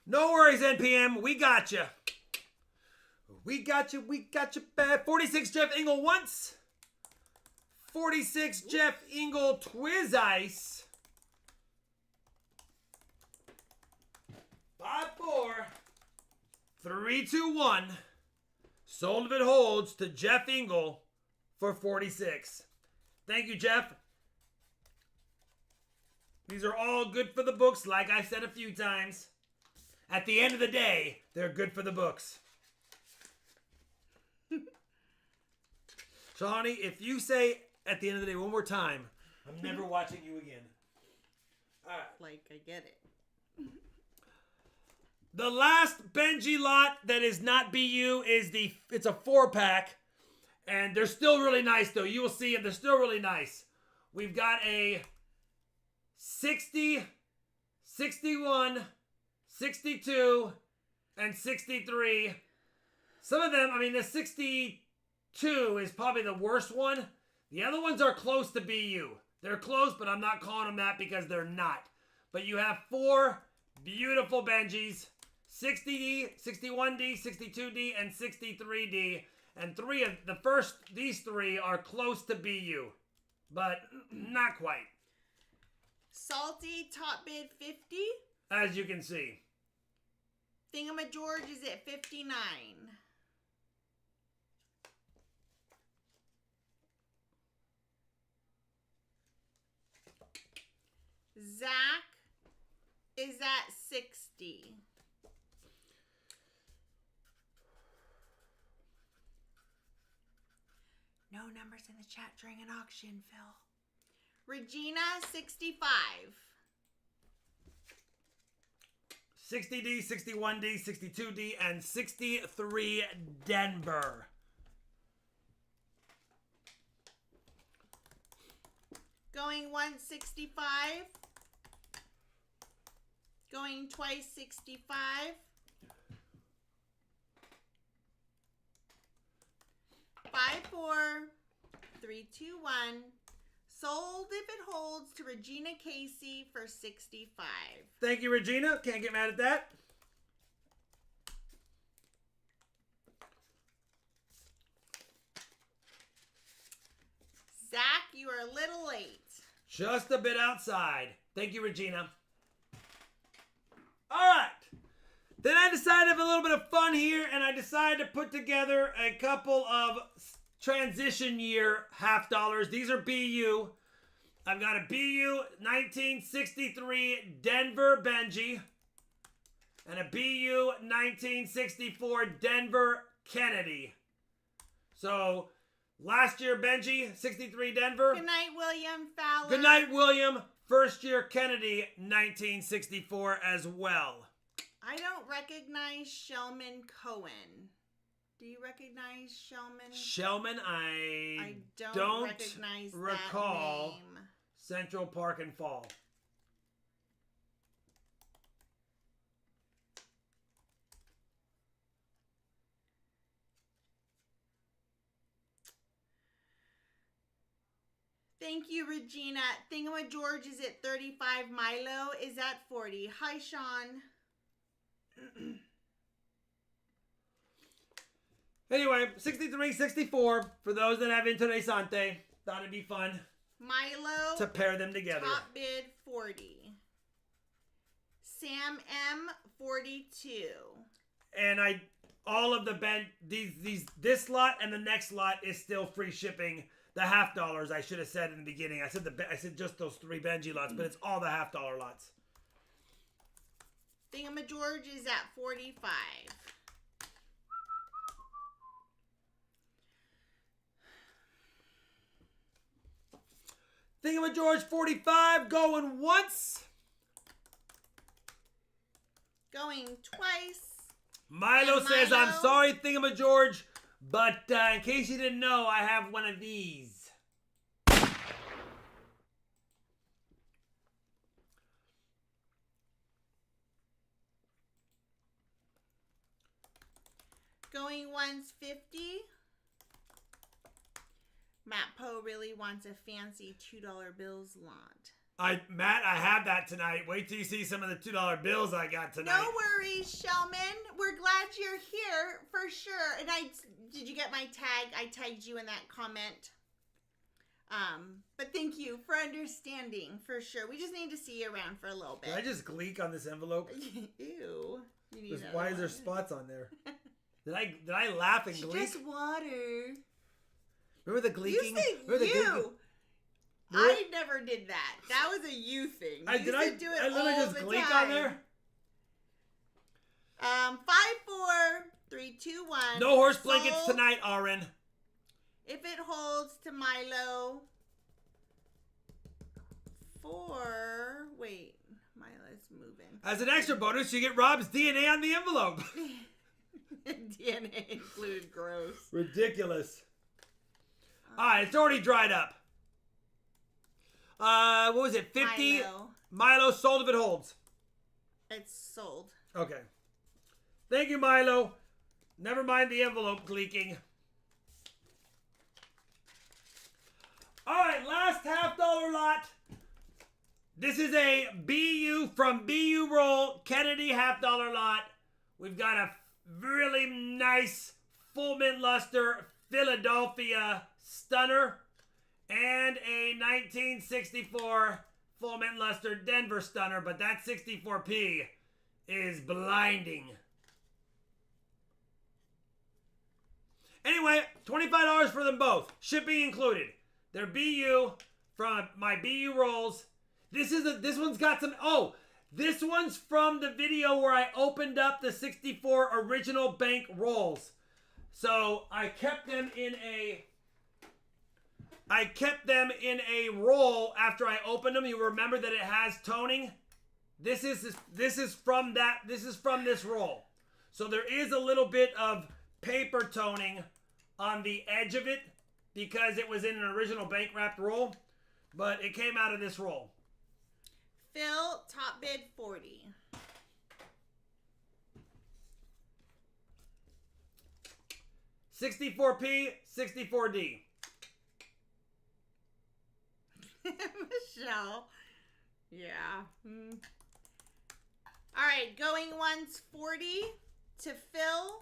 No worries, NPM. We got you. We got you. We got you back. 46, Jeff Engel once. 46, Jeff Engel Twiz Ice. 5, 4, 3, 2, 1. Sold if it holds to Jeff Engel for 46. Thank you, Jeff. These are all good for the books, like I said a few times. At the end of the day, they're good for the books. So, honey, if you say at the end of the day one more time, I'm never watching you again. All right. Like, I get it. The last Benji lot that is not BU is it's a 4-pack. And they're still really nice, though. You will see them. They're still really nice. We've got a 60, 61, 62, and 63. Some of them, I mean, the 62 is probably the worst one. The other ones are close to BU. They're close, but I'm not calling them that because they're not. But you have 4 beautiful Benjis. 60D, 61D, 62D, and 63D. And these 3 are close to BU. But not quite. Salty, top bid 50. As you can see. Thingamajorge is at 59. Zach is at 60. No numbers in the chat during an auction, Phil. Regina, 65. 60D, 61D, 62D, and 63 Denver. Going once, 65. Going twice, 65. 5, 4, 3, 2, 1. Sold if it holds to Regina Casey for 65. Thank you, Regina. Can't get mad at that. Zach, you are a little late. Just a bit outside. Thank you, Regina. All right. Then I decided to have a little bit of fun here, and I decided to put together a couple of transition year half dollars. These are BU. I've got a BU 1963 Denver Benji and a BU 1964 Denver Kennedy. So last year Benji, 63 Denver. Good night, William Fowler. Good night, William. First year Kennedy, 1964 as well. I don't recognize Shelman Cohen. Do you recognize Shelman? Shelman, I don't recognize recall. that name. Central Park and Fall. Thank you, Regina. Thingamajorge is at 35. Milo is at 40. Hi, Sean. Anyway, 63, 64. For those that have Interesante, thought it'd be fun Milo. to pair them together. Top bid 40. Sam M 42. And all of the this lot and the next lot is still free shipping. The half dollars I should have said in the beginning. I said just those 3 Benji lots, but it's all the half dollar lots. Thingamajorge is at 45. Thingamajorge 45 going once. Going twice. Milo And says, Milo. I'm sorry, Thingamajorge, but in case you didn't know, I have one of these. Going once, 50. Matt Poe really wants a fancy $2 bills lot. Matt, I have that tonight. Wait till you see some of the $2 bills I got tonight. No worries, Shelman. We're glad you're here for sure. And did you get my tag? I tagged you in that comment. But thank you for understanding for sure. We just need to see you around for a little bit. Did I just gleek on this envelope? Ew. You need Why is there spots on there? Did I laugh and It's gleek? just water. Remember the gleeking? You say Remember the you. gleeking? I never did that. That was a you thing. You used to do it I literally all just the gleek time. on there? 5, 4, 3, 2, 1. No horse blankets Sold. tonight, Aaron. If it holds to Milo. 4. Wait. Milo's moving. As an extra bonus, you get Rob's DNA on the envelope. DNA included. Gross. Ridiculous. Alright, it's already dried up. What was it? 50? Milo sold if it holds. It's sold. Okay. Thank you, Milo. Never mind the envelope leaking. Alright, last half dollar lot. This is a BU from BU Roll Kennedy half dollar lot. We've got a really nice full mint luster Philadelphia stunner and a 1964 full mint luster Denver stunner, but that 64p is blinding. Anyway, $25 for them both, shipping included. They're BU from my BU rolls. This one's got some. Oh, this one's from the video where I opened up the 64 original bank rolls. So I kept them in a roll after I opened them. You remember that it has toning. This is from this roll. So there is a little bit of paper toning on the edge of it because it was in an original bank wrapped roll. but it came out of this roll. Phil, top bid 40. $64P, $64D. Michelle. Yeah. All right, going once 40 to Phil.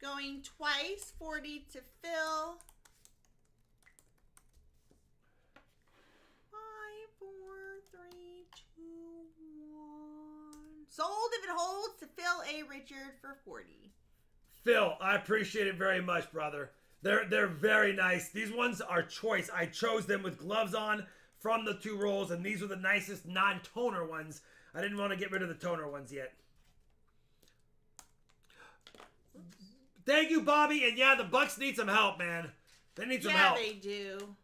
Going twice 40 to Phil. 5, 4, 3, 2, 1. Sold if it holds to Phil A. Richard for 40. Phil, I appreciate it very much, brother. They're very nice. These ones are choice. I chose them with gloves on from the 2 rolls, and these are the nicest non-toner ones. I didn't want to get rid of the toner ones yet. Thank you, Bobby. And yeah, the Bucks need some help, man. They need some help. Yeah, they do.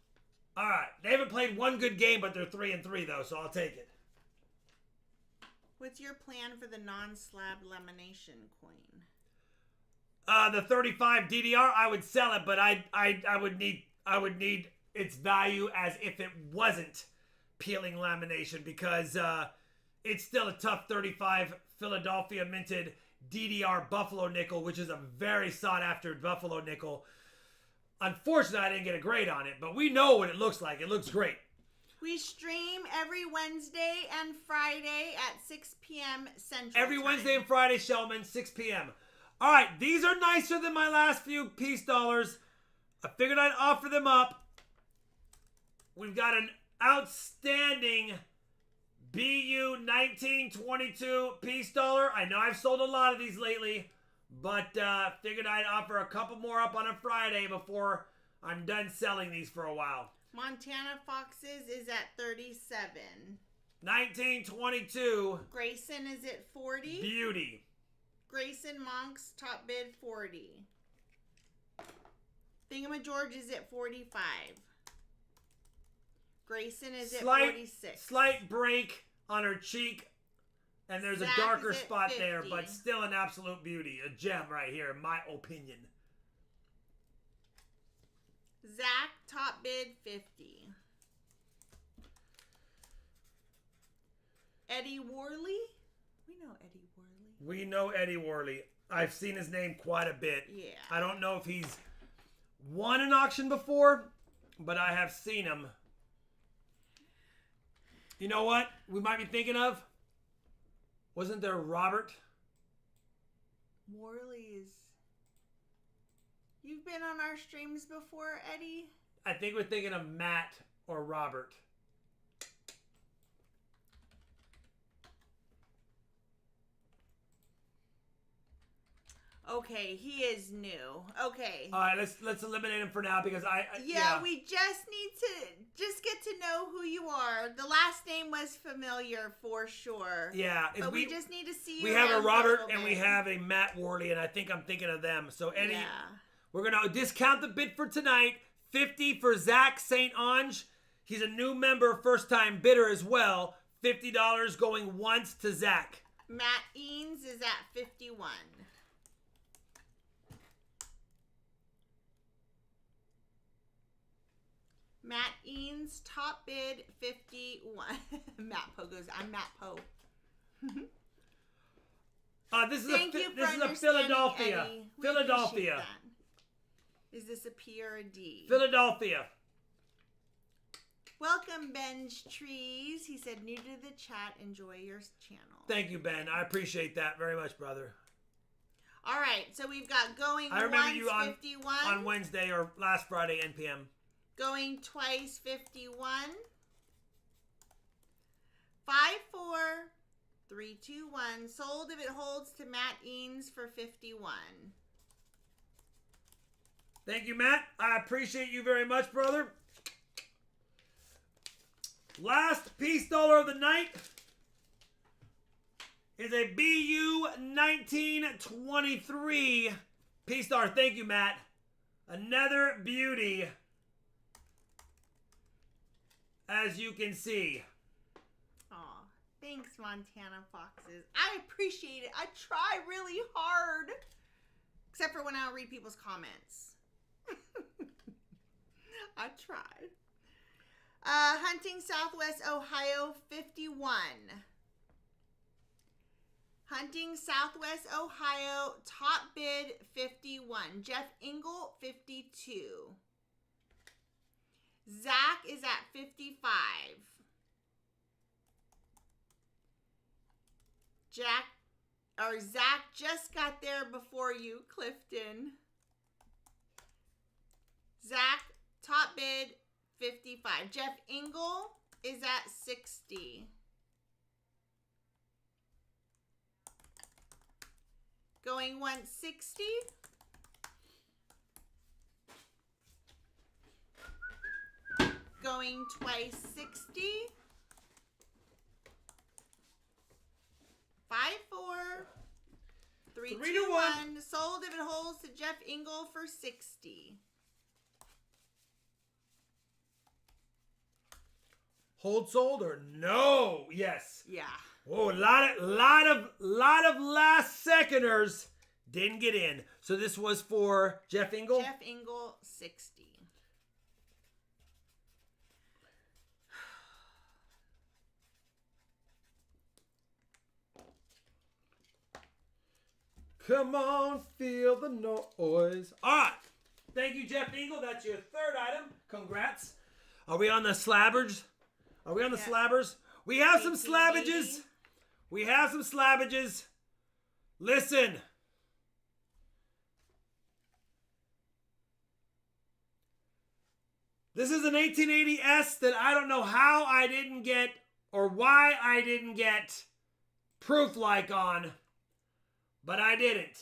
All right. They haven't played one good game, but they're 3-3, though, so I'll take it. What's your plan for the non-slab lamination coin? The 35 DDR, I would sell it, but I would need its value as if it wasn't peeling lamination, because it's still a tough 35 Philadelphia minted DDR Buffalo nickel, which is a very sought after Buffalo nickel. Unfortunately, I didn't get a grade on it, but we know what it looks like. It looks great. We stream every Wednesday and Friday at 6 p.m. Central Every Time. Wednesday and Friday, Shellman, 6 p.m. All right, these are nicer than my last few piece dollars. I figured I'd offer them up. We've got an outstanding BU 1922 piece dollar. I know I've sold a lot of these lately, but figured I'd offer a couple more up on a Friday before I'm done selling these for a while. Montana Foxes is at 37. 1922. Grayson is at 40. Beauty. Grayson Monks, top bid 40. Thingamajorge is at 45. Grayson is at 46. Slight break on her cheek, and there's Zach a darker is at spot 50. there, but still an absolute beauty. A gem right here, in my opinion. Zach, top bid 50. Eddie Worley? We know Eddie Worley. We know Eddie Worley. I've seen his name quite a bit. Yeah. I don't know if he's won an auction before, but I have seen him. You know what we might be thinking of? Wasn't there Robert? Worley is... You've been on our streams before, Eddie? I think we're thinking of Matt or Robert. Okay, he is new. Okay. All right, let's eliminate him for now because Yeah, we just need to get to know who you are. The last name was familiar for sure. Yeah, but we just need to see you. We have a Robert little and we bit. have a Matt Worley, and I think I'm thinking of them. So Eddie, Yeah. we're gonna discount the bid for tonight. 50 for Zach St. Ange. He's a new member, first time bidder as well. $50 going once to Zach. Matt Eanes is at 51. Matt Eanes, top bid 51. Matt Poe goes, I'm Matt Poe. This is Thank you for this is a understanding, Philadelphia. Eddie. We Philadelphia. appreciate that. Is this a P or a D? Philadelphia. Welcome, Ben's Trees. He said, new to the chat, enjoy your channel. Thank you, Ben. I appreciate that very much, brother. All right, so we've got going I remember once, you on 51. on Wednesday or last Friday, NPM. Going twice, 51. 5, 4, 3, 2, 1. Sold if it holds to Matt Eanes for 51. Thank you, Matt. I appreciate you very much, brother. Last piece dollar of the night is a BU 1923 piece dollar. Thank you, Matt. Another beauty, as you can see. Aw, thanks, Montana Foxes. I appreciate it. I try really hard. Except for when I read people's comments. I tried. Hunting Southwest Ohio, 51. Hunting Southwest Ohio, top bid, 51. Jeff Engel, 52. Zach is at 55. Zach just got there before you, Clifton. Zach, top bid, 55. Jeff Engel is at 60. Going once, 60. Going twice, 60. 5, 4. 3, 2, 1. Sold if it holds to Jeff Engel for 60. Hold sold or no? Yes. Yeah. Oh, a lot of last seconders didn't get in. So this was for Jeff Engel? Jeff Engel, 60. Come on, feel the noise. All right. Thank you, Jeff Engel. That's your third item. Congrats. Are we on the slabbers? Are we on the slabbers? We have some slabbages. We have some slabbages. Listen. This is an 1880S that I don't know how I didn't get or why I didn't get proof like on. But I didn't.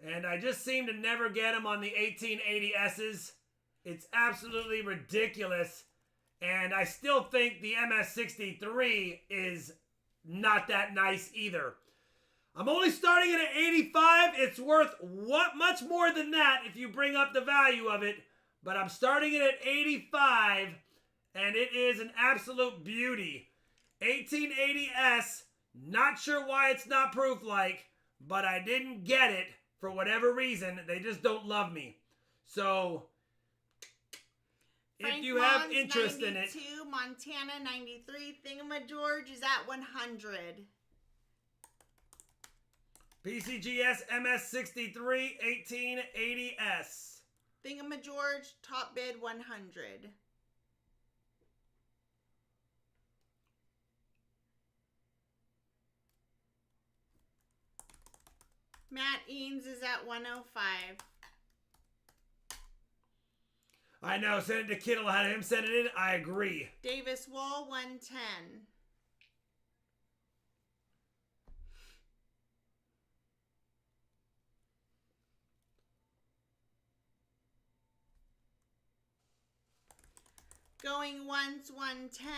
And I just seem to never get them on the 1880Ss. It's absolutely ridiculous. And I still think the MS63 is not that nice either. I'm only starting it at 85. It's worth much more than that if you bring up the value of it. But I'm starting it at 85. And it is an absolute beauty. 1880S, not sure why it's not proof like, but I didn't get it for whatever reason. They just don't love me. So, if you have interest in it. Montana 93, Thingamajorge is at 100. PCGS MS63 1880S. Thingamajorge, top bid 100. Matt Eames is at 105. I know. Send it to Kittle. Had him send it in. I agree. Davis Wall, 110. Going once, 110.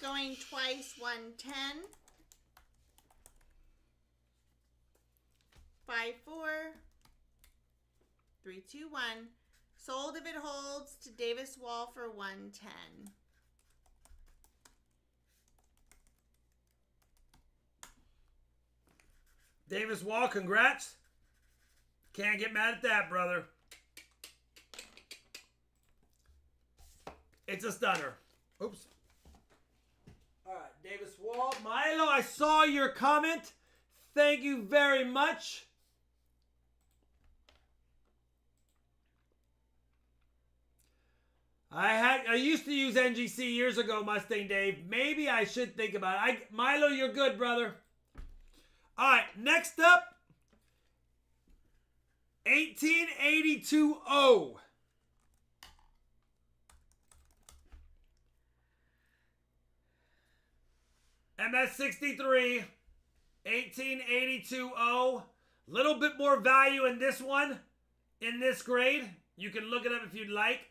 Going twice, 110. 5, 4. 3, 2, 1. Sold if it holds to Davis Wall for 110. Davis Wall, congrats. Can't get mad at that, brother. It's a stunner. Oops. All right, Davis Wall. Milo, I saw your comment. Thank you very much. I used to use NGC years ago, Mustang Dave. Maybe I should think about it. Milo, you're good, brother. All right, next up, 1882-0. MS63, 1882-0. Little bit more value in this one, in this grade. You can look it up if you'd like.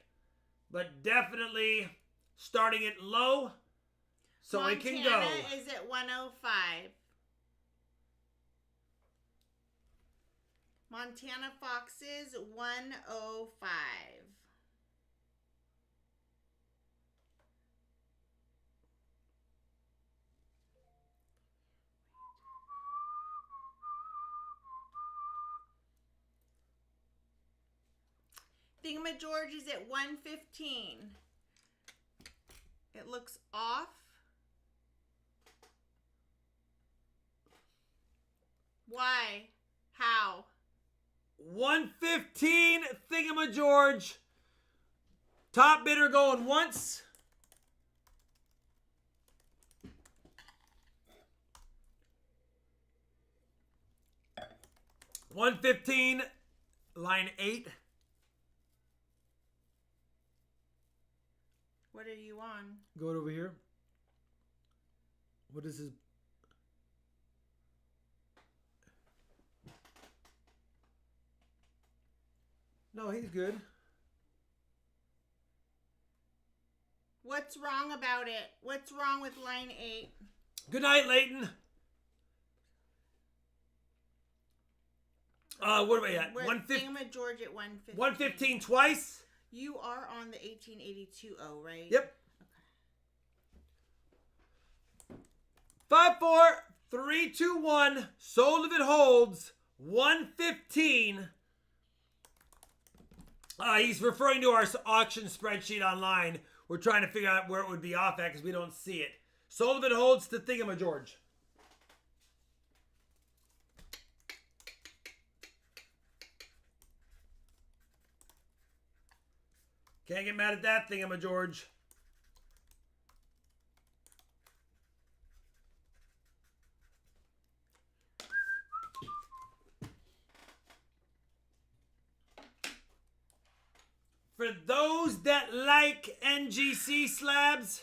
But definitely starting it low so Montana it can go. Montana is at 105. Montana Foxes, 105. Thingamajorge is at 115. It looks off. Why? How? 115 Thingamajorge. Top bidder going once. $115, line 8. What are you on? Go over here. What is his? No, he's good. What's wrong about it? What's wrong with line 8? Good night, Leighton. What are we at? 115. Thingamajorge at 115. 115 twice. You are on the 1882.0, right? Yep. Okay. 5, 4, 3, 2, 1. Sold if it holds. 115. He's referring to our auction spreadsheet online. We're trying to figure out where it would be off at because we don't see it. Sold if it holds to Thingamajorge. Can't get mad at that Thingamajorge. For those that like NGC slabs,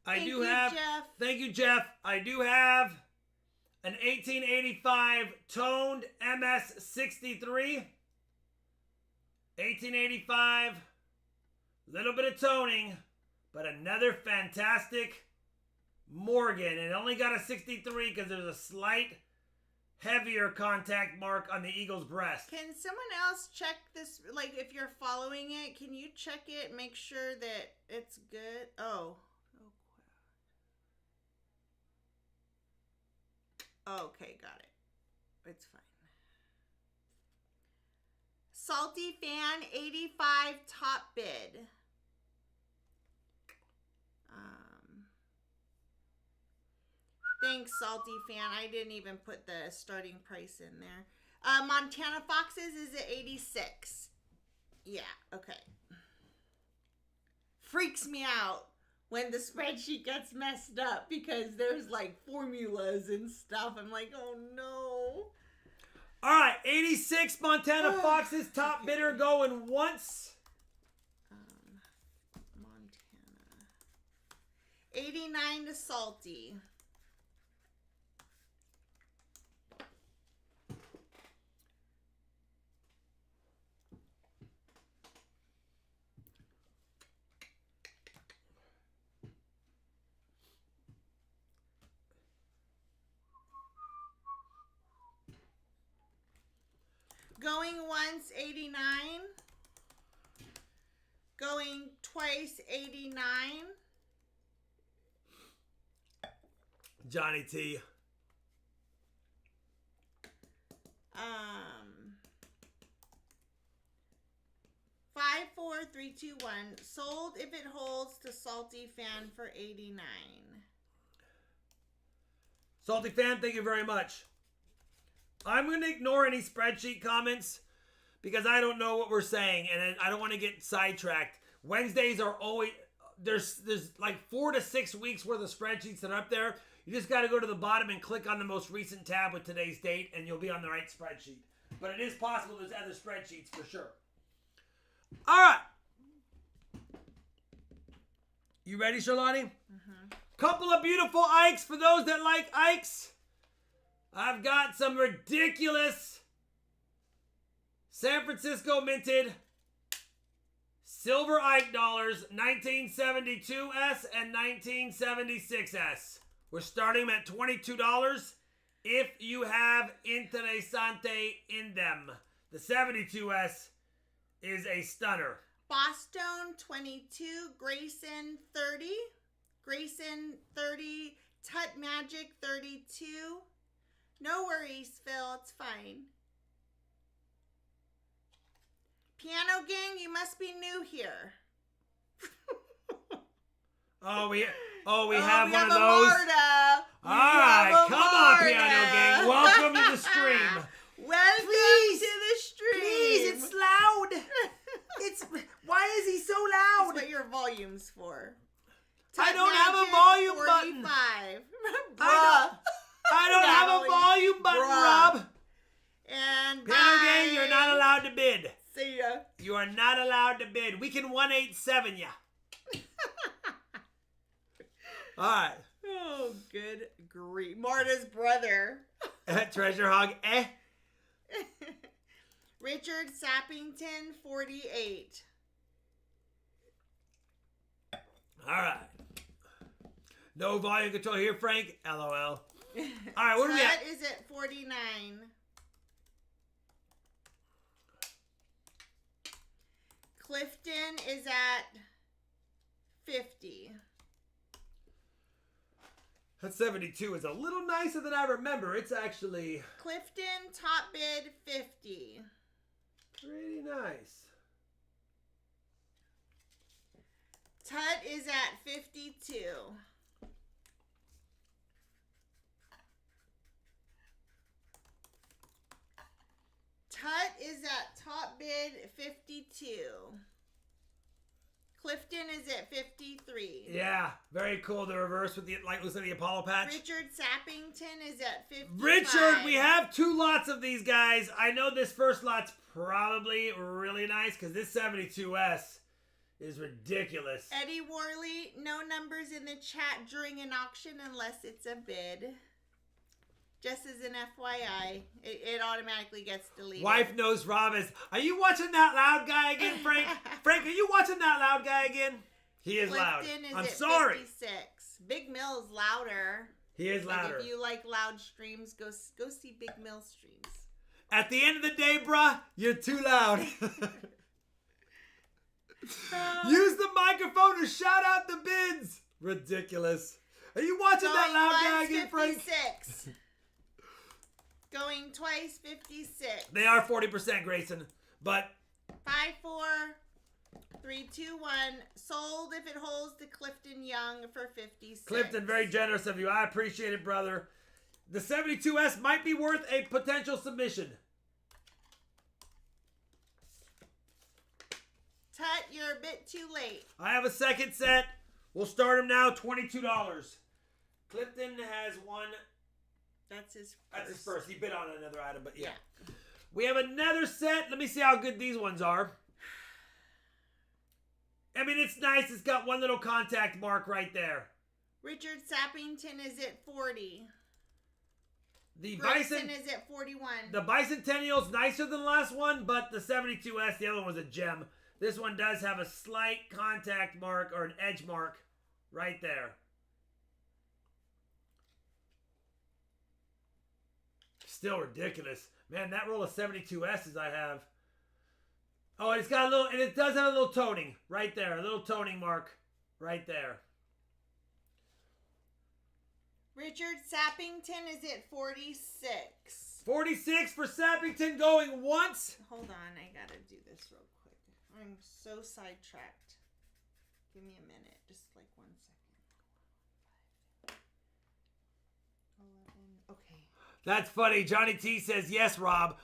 thank you, Jeff. I do have an 1885 toned MS63. 1885, little bit of toning, but another fantastic Morgan. It only got a 63 because there's a slight heavier contact mark on the eagle's breast. Can someone else check this? Like, if you're following it, can you check it and make sure that it's good? Oh. Okay, got it. It's fine. Salty Fan 85 top bid. Thanks, Salty Fan. I didn't even put the starting price in there. Montana Foxes is at 86. Yeah, okay. Freaks me out when the spreadsheet gets messed up because there's like formulas and stuff. I'm like, oh no. All right, 86 Montana Foxes, top bidder going once. Montana. 89 to Salty. Going once, 89. Going twice, 89. Johnny T. 5, 4, 3, 2, 1. Sold if it holds to Salty Fan for 89. Salty Fan, thank you very much. I'm going to ignore any spreadsheet comments because I don't know what we're saying and I don't want to get sidetracked. Wednesdays are always, there's like 4 to 6 weeks worth of spreadsheets that are up there. You just got to go to the bottom and click on the most recent tab with today's date and you'll be on the right spreadsheet. But it is possible there's other spreadsheets for sure. All right. You ready, Shalani? Mm-hmm. Couple of beautiful Ikes for those that like Ikes. I've got some ridiculous San Francisco minted silver Ike dollars, 1972S and 1976S. We're starting them at $22 if you have Interessante in them. The 72S is a stunner. Boston 22, Grayson 30, Grayson 30, Tut Magic 32. No worries, Phil. It's fine. Piano Gang, you must be new here. We have one of those. Marta. All right, come on, Piano Gang. Welcome to the stream. Welcome Please, to the stream. Please, it's loud. Why is he so loud? That's what your volume's for. I don't have a volume 45. button. Bruh. I don't have a volume button, Bruh. Rob. And Piano Gang, you're not allowed to bid. See ya. You are not allowed to bid. We can 187 ya. All right. Oh, good grief. Marta's brother. Treasure Hog. Richard Sappington, 48. All right. No volume control here, Frank. LOL. All right, what do we at? That is at 49. Clifton is at 50. That 72 is a little nicer than I remember. It's actually Clifton, top bid, 50. pretty nice. Tut is at 52. Tut is at top bid 52. Clifton is at 53. Yeah, very cool. The reverse with the looks like the Apollo patch. Richard Sappington is at 55. Richard, we have 2 lots of these guys. I know this first lot's probably really nice because this 72S is ridiculous. Eddie Worley, no numbers in the chat during an auction unless it's a bid. Just as an FYI, it automatically gets deleted. Wife knows Rob is. Are you watching that loud guy again, Frank? Frank, are you watching that loud guy again? He is loud. I'm sorry. 56. Big Mill's louder. He is louder. Like if you like loud streams, go see Big Mill streams. At the end of the day, bruh, you're too loud. Use the microphone to shout out the bids. Ridiculous. Are you watching that loud guy again, Frank? 56. Going twice, 56. They are 40%, Grayson. But 5, 4, 3, 2, 1. Sold if it holds to Clifton Young for 56. Clifton, very generous of you. I appreciate it, brother. The 72S might be worth a potential submission. Tut, you're a bit too late. I have a second set. We'll start him now, $22. Clifton has one. That's his first. That's his first. He bid on another item, but yeah. We have another set. Let me see how good these ones are. I mean, it's nice. It's got one little contact mark right there. Richard Sappington is at 40. The Bryson is at 41. The Bicentennial's nicer than the last one, but the 72S, the other one was a gem. This one does have a slight contact mark or an edge mark right there. Still ridiculous. Man, that roll of 72S's I have. Oh, it's got a little, and it does have a little toning right there. A little toning mark right there. Richard Sappington is at 46. 46 for Sappington going once. Hold on, I gotta do this real quick. I'm so sidetracked. Give me a minute, just like 1 second. 11. Okay. That's funny. Johnny T says, yes, Rob.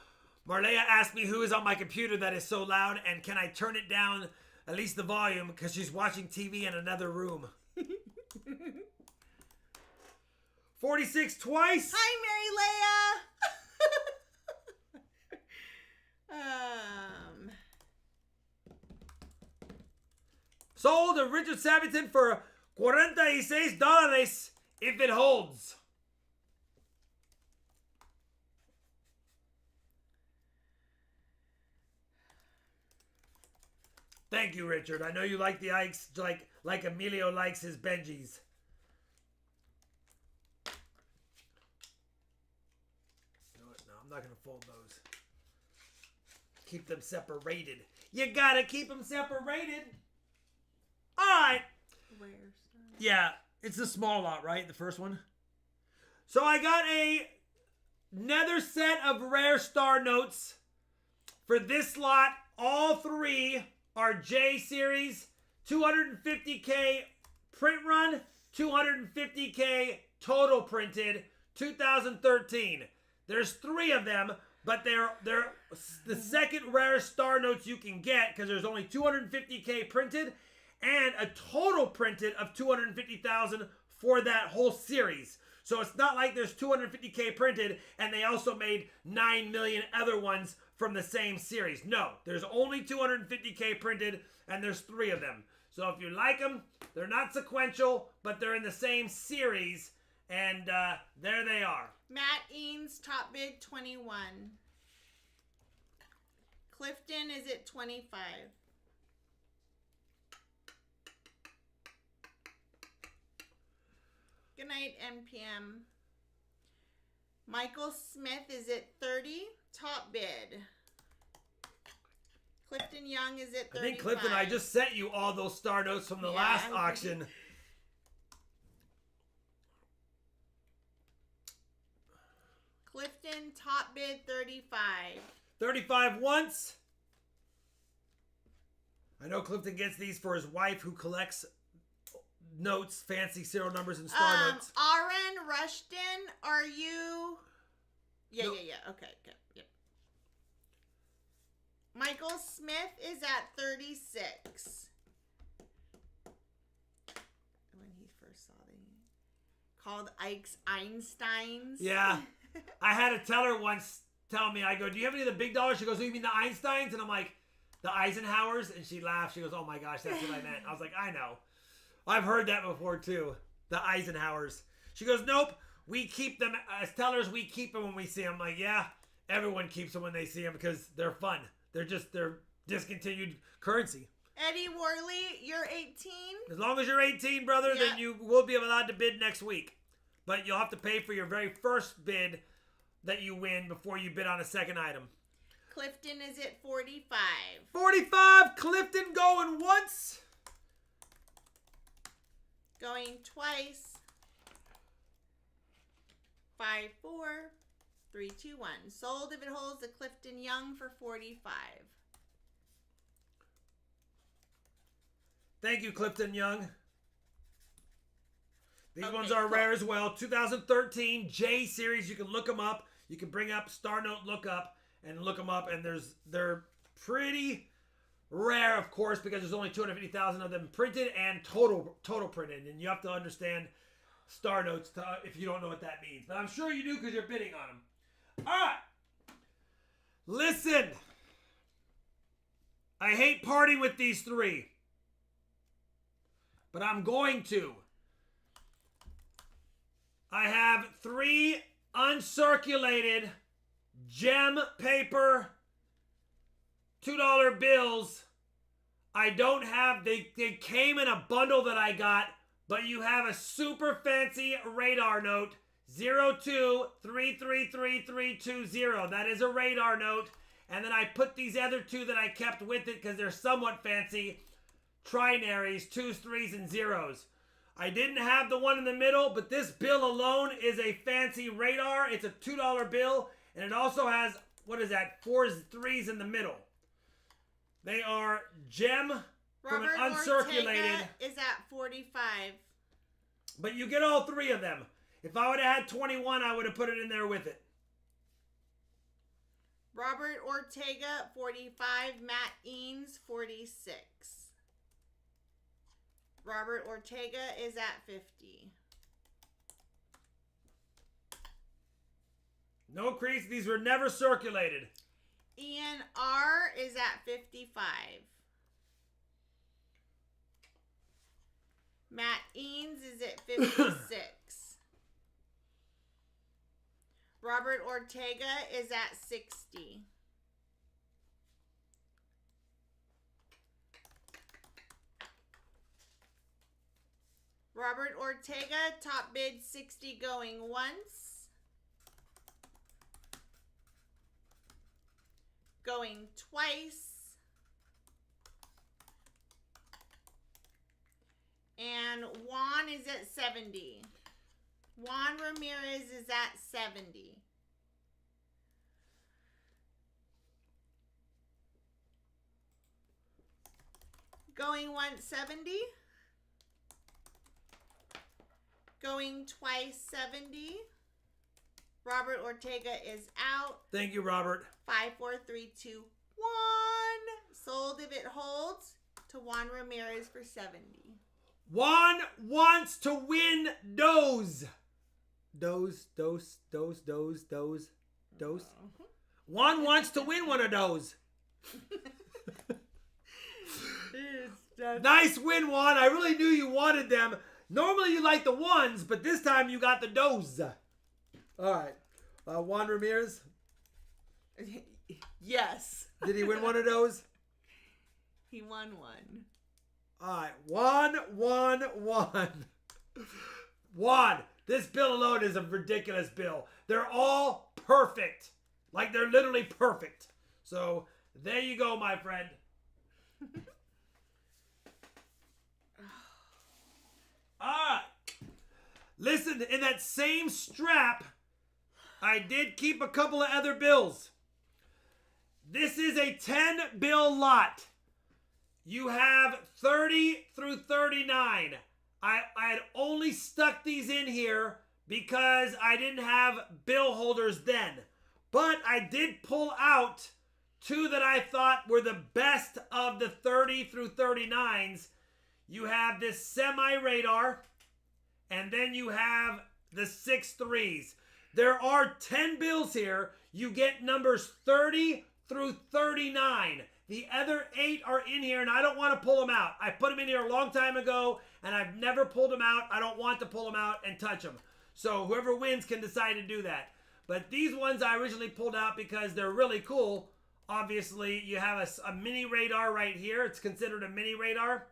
Marlea asked me who is on my computer that is so loud and can I turn it down, at least the volume, because she's watching TV in another room. 46 twice. Hi, Mary Leah. Sold to Richard Sappington for $46 if it holds. Thank you, Richard. I know you like the Ikes like Emilio likes his Benjis. No, I'm not going to fold those. Keep them separated. You got to keep them separated. All right. Yeah, it's the small lot, right? The first one. So I got another set of rare star notes for this lot All three are J series, 250K print run, 250K total printed, 2013. There's 3 of them, but they're the second rarest star notes you can get because there's only 250K printed and a total printed of 250,000 for that whole series. So it's not like there's 250K printed and they also made 9 million other ones from the same series. No, there's only 250K printed and there's 3 of them. So if you like them, they're not sequential, but they're in the same series. And there they are. Matt Eanes, top bid 21. Clifton is at 25. Good night, NPM. Michael Smith is at 30. Top bid. Clifton Young is at 35. I think Clifton, I just sent you all those star notes from the last auction. Clifton, top bid 35. 35 once. I know Clifton gets these for his wife who collects notes, fancy serial numbers and star notes. Aaron Rushton, are you... Yeah. Okay, good. Yep. Michael Smith is at 36. When he first saw the... Called Ike's Einsteins. Yeah. I had a teller once tell me, I go, do you have any of the big dollars? She goes, oh, you mean the Einsteins? And I'm like, the Eisenhowers? And she laughed. She goes, oh my gosh, that's what I meant. I was like, I know. I've heard that before too. The Eisenhowers. She goes, nope. We keep them as tellers. We keep them when we see them. I'm like, yeah, everyone keeps them when they see them because they're fun. They're discontinued currency. Eddie Worley, you're 18. As long as you're 18, brother, then you will be allowed to bid next week. But you'll have to pay for your very first bid that you win before you bid on a second item. Clifton is at 45. 45, Clifton going once. Going twice. 5, 4, 3, 2, 1. Sold if it holds the Clifton Young for 45. Thank you, Clifton Young. These ones are cool. rare as well. 2013 J series. You can look them up. You can bring up Star Note Lookup and look them up. And they're pretty rare, of course, because there's only 250,000 of them printed and total printed. And you have to understand Star Notes if you don't know what that means. But I'm sure you do because you're bidding on them. All right. Listen. I hate parting with these 3. But I'm going to. I have 3 uncirculated gem paper $2 bills. I don't have, they came in a bundle that I got, but you have a super fancy radar note, 02333320. That is a radar note. And then I put these other 2 that I kept with it because they're somewhat fancy. Trinaries, 2s, 3s, and 0s. I didn't have the one in the middle, but this bill alone is a fancy radar. It's a $2 bill, and it also has, 4s, 3s in the middle. They are gem from an uncirculated. Ortega is at 45. But you get all 3 of them. If I would have had 21, I would have put it in there with it. Robert Ortega, 45. Matt Eanes, 46. Robert Ortega is at 50. No crease. These were never circulated. Ian R. is at 55. Matt Eanes is at 56. Robert Ortega is at 60. Robert Ortega, top bid 60 going once. Going twice. And Juan is at 70. Juan Ramirez is at 70. Going once, 70. Going twice, 70. Robert Ortega is out. Thank you, Robert. 5, 4, 3, 2, 1. Sold if it holds to Juan Ramirez for 70. Juan wants to win those. Dose. Juan wants to win one of those. Nice win, Juan. I really knew you wanted them. Normally you like the ones, but this time you got the does. All right. Juan Ramirez. Yes. Did he win one of those? He won one. All right. Juan. Juan, this bill alone is a ridiculous bill. They're all perfect. Like, they're literally perfect. So, there you go, my friend. All right. Listen, in that same strap, I did keep a couple of other bills. This is a 10 bill lot. You have 30 through 39. I had only stuck these in here because I didn't have bill holders then. But I did pull out two that I thought were the best of the 30 through 39s. You have this semi-radar, and then you have the 6.3s. There are 10 bills here. You get numbers 30 through 39. The other 8 are in here, and I don't want to pull them out. I put them in here a long time ago, and I've never pulled them out. I don't want to pull them out and touch them. So whoever wins can decide to do that. But these ones I originally pulled out because they're really cool. Obviously, you have a mini radar right here. It's considered a mini radar.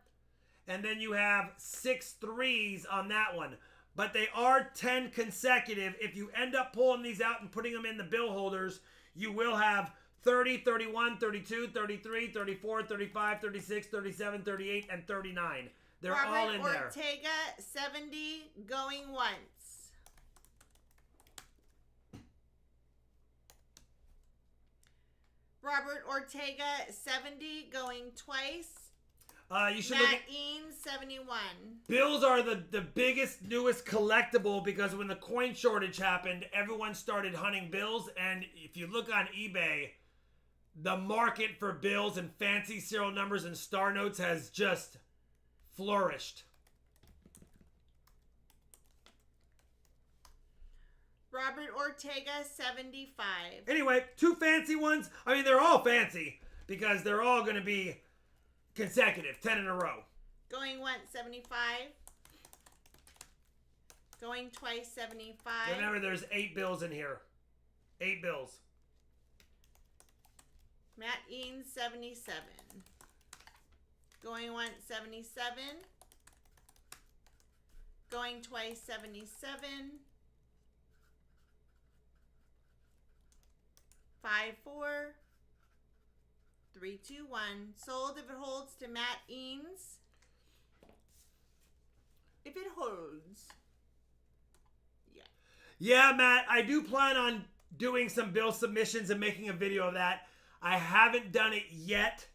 And then you have 6.3s on that one. But they are 10 consecutive. If you end up pulling these out and putting them in the bill holders, you will have 30, 31, 32, 33, 34, 35, 36, 37, 38, and 39. They're Robert all in there. Ortega, 70, going once. Robert Ortega, 70, going twice. You should look Matt at... Eanes, 71. Bills are the biggest, newest collectible because when the coin shortage happened, everyone started hunting bills. And if you look on eBay, the market for bills and fancy serial numbers and star notes has just flourished. Robert Ortega, 75. Anyway, two fancy ones. I mean, they're all fancy because they're all going to be consecutive, 10 in a row. Going once, 75. Going twice, 75. Remember, there's 8 bills in here. 8 bills. Matt Eanes, 77. Going once, 77. Going twice, 77. 5, 4. 3, 2, 1. Sold if it holds to Matt Eanes. If it holds. Yeah. Yeah, Matt, I do plan on doing some bill submissions and making a video of that. I haven't done it yet,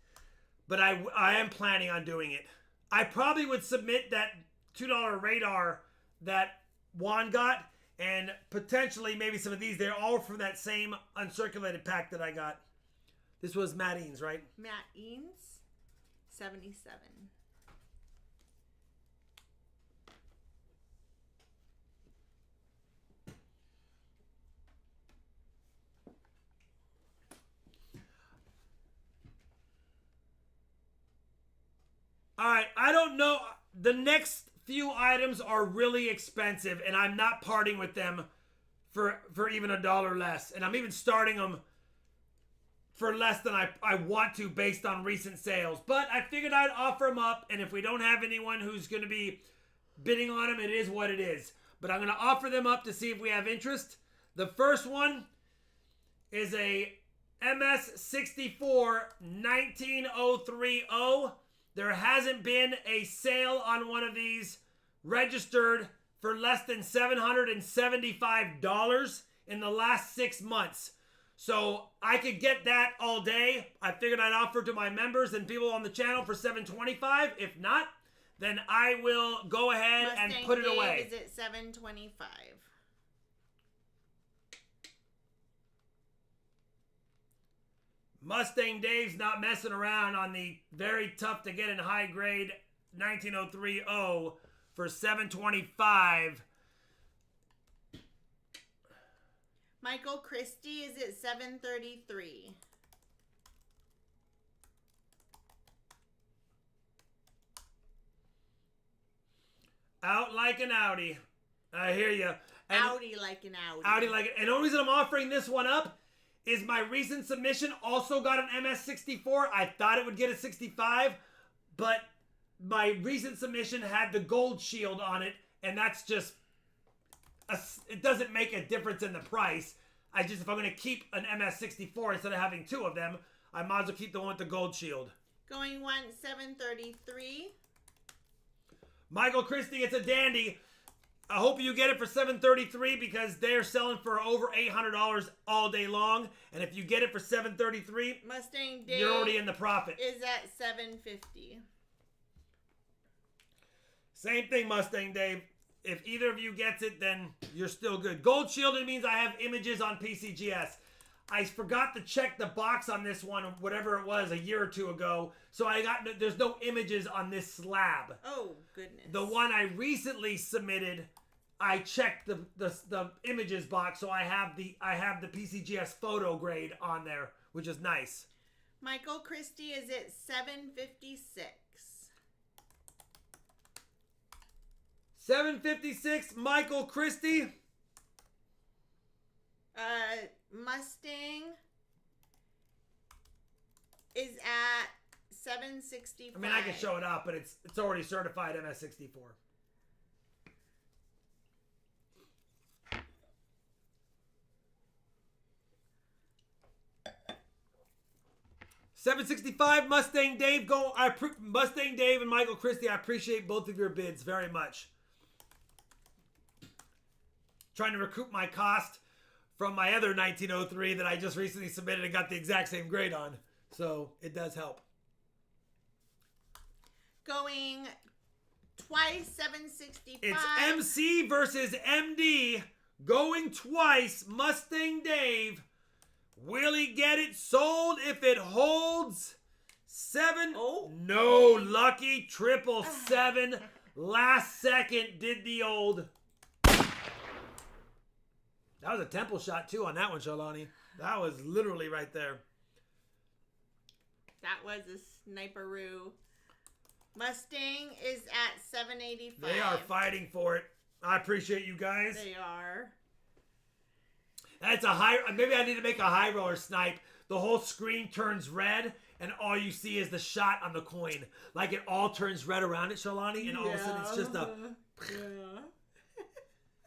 but I am planning on doing it. I probably would submit that $2 radar that Juan got, and potentially maybe some of these. They're all from that same uncirculated pack that I got. This was Matt Eanes, right? Matt Eanes, 77. All right, I don't know. The next few items are really expensive, and I'm not parting with them for even $1 less. And I'm even starting them for less than I want to based on recent sales. But I figured I'd offer them up, and if we don't have anyone who's going to be bidding on them, it is what it is. But I'm going to offer them up to see if we have interest. The first one is a MS64 19030. There hasn't been a sale on one of these registered for less than $775 in the last 6 months. So I could get that all day. I figured I'd offer it to my members and people on the channel for $725. If not, then I will go ahead and put it away. Is it $725? Mustang Dave's not messing around on the very tough to get in high grade 19030 for $725. Michael Christie is at $733. Out like an Audi. I hear you. Audi like an Audi. Audi like it. And the only reason I'm offering this one up is my recent submission also got an MS64. I thought it would get a 65, but my recent submission had the gold shield on it, and that's just, it doesn't make a difference in the price. If I'm going to keep an MS64 instead of having two of them, I might as well keep the one with the gold shield. Going once, $733. Michael Christie, it's a dandy. I hope you get it for $733 because they're selling for over $800 all day long. And if you get it for $733, Mustang Dave, you're already in the profit. Is at $750. Same thing, Mustang Dave. If either of you gets it, then you're still good. Gold shielded means I have images on PCGS. I forgot to check the box on this one, whatever it was, a year or two ago. So there's no images on this slab. Oh, goodness. The one I recently submitted, I checked the images box, so I have the PCGS photo grade on there, which is nice. Michael Christie is at $756. $756, Michael Christie. Mustang is at $765. I mean, I can show it up, but it's already certified MS64. $765, Mustang Dave. Mustang Dave and Michael Christie. I appreciate both of your bids very much. Trying to recoup my cost from my other 1903 that I just recently submitted and got the exact same grade on. So it does help. Going twice, $765. It's MC versus MD. Going twice, Mustang Dave. Will he get it sold if it holds? Oh. No, lucky 777. Last second did the old. That was a temple shot too on that one, Shalani. That was literally right there. That was a sniperoo. Mustang is at $785. They are fighting for it. I appreciate you guys. They are. That's a high. Maybe I need to make a high roller snipe. The whole screen turns red, and all you see is the shot on the coin. Like it all turns red around it, Shalani, and all of a sudden it's just a. Yeah.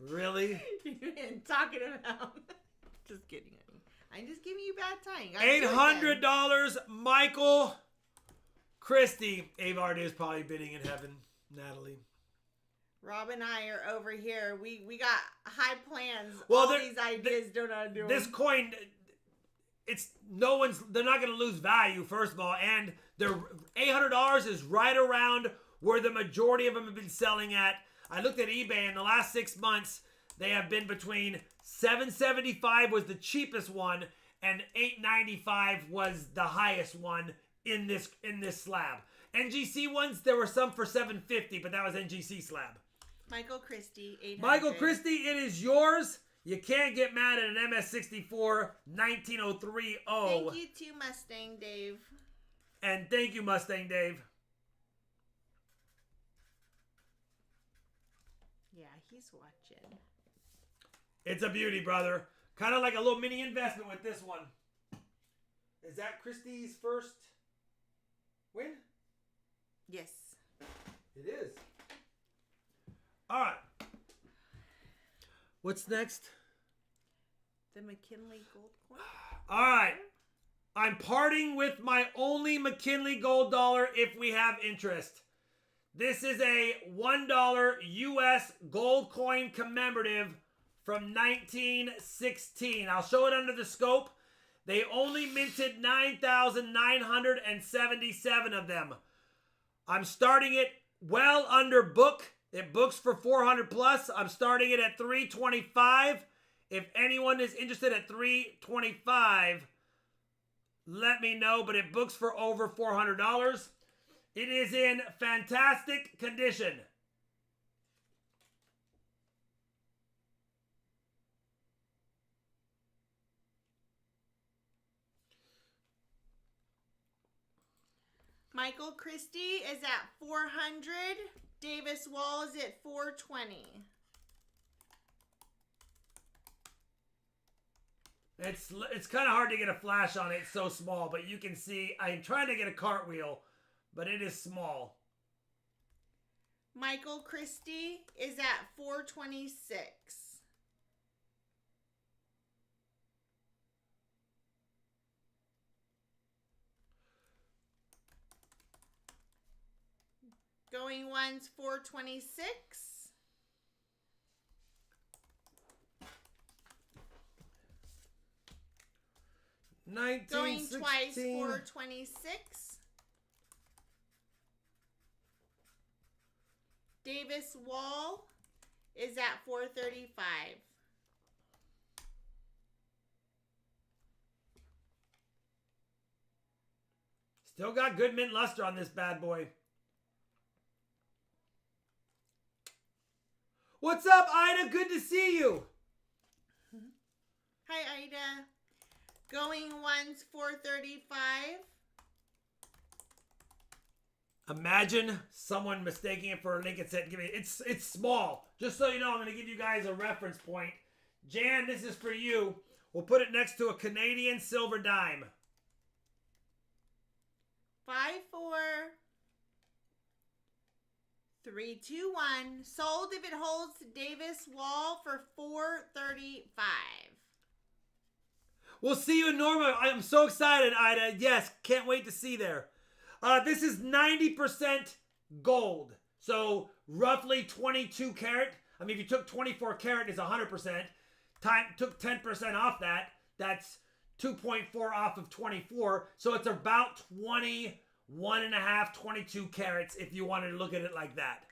Really? You've been talking about. Just kidding, honey. I'm just giving you bad time. $800, Michael Christie. Avard is probably bidding in heaven, Natalie. Rob and I are over here. We got high plans. Well, all these ideas don't know how to do this them. coin. They're not going to lose value, first of all, and their $800 is right around where the majority of them have been selling at. I looked at eBay in the last 6 months. They have been between $775 was the cheapest one, and $895 was the highest one in this slab. NGC ones, there were some for $750, but that was NGC slab. Michael Christie, $800. Michael Christie, it is yours. You can't get mad at an MS64 19030. Thank you to Mustang Dave. And thank you, Mustang Dave. Yeah, he's watching. It's a beauty, brother. Kind of like a little mini investment with this one. Is that Christie's first win? Yes. It is. All right. What's next? The Mckinley gold coin. All right. I'm parting with my only Mckinley gold dollar if we have interest. This is a $1 US gold coin commemorative from 1916. I'll show it under the scope. They only minted 9,977 of them. I'm starting it well under book. It books for 400 plus. I'm starting it at 325. If anyone is interested at 325, let me know, but it books for over $400. It is in fantastic condition. Michael Christie is at 400. Davis Wall is at 420. It's kind of hard to get a flash on it. It's so small, but you can see I'm trying to get a cartwheel, but it is small. Michael Christie is at 426. Going once, 426. Going twice, 426. Davis Wall is at 435. Still got good mint luster on this bad boy. What's up, Ida? Good to see you. Hi, Ida. Going once, 435. Imagine someone mistaking it for a Lincoln set. It's small. Just so you know, I'm going to give you guys a reference point. Jan, this is for you. We'll put it next to a Canadian silver dime. 5, 4, 3, 2, 1. Sold if it holds to Davis Wall for 435. We'll see you in Norma. I'm so excited, Ida. Yes, can't wait to see there. This is 90% gold. So roughly 22 karat. I mean, if you took 24 karat, it's 100%. Took 10% off that. That's 2.4 off of 24. So it's about 21 and a half, 22 carats if you wanted to look at it like that.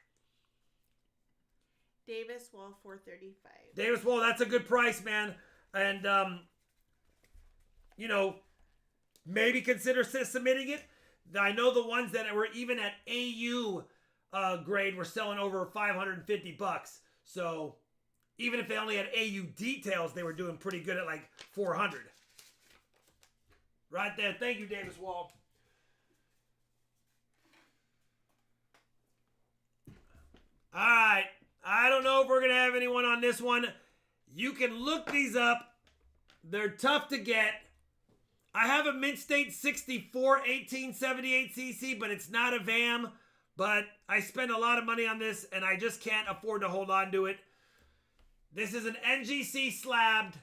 Davis Wall, 435. Davis Wall, that's a good price, man. And, you know, maybe consider submitting it. I know the ones that were even at AU grade were selling over $550. So even if they only had AU details, they were doing pretty good at like 400. Right there. Thank you, Davis Wall. All right. I don't know if we're going to have anyone on this one. You can look these up. They're tough to get. I have a Mint State 64 1878 cc, but it's not a VAM. But I spend a lot of money on this, and I just can't afford to hold on to it. This is an NGC slabbed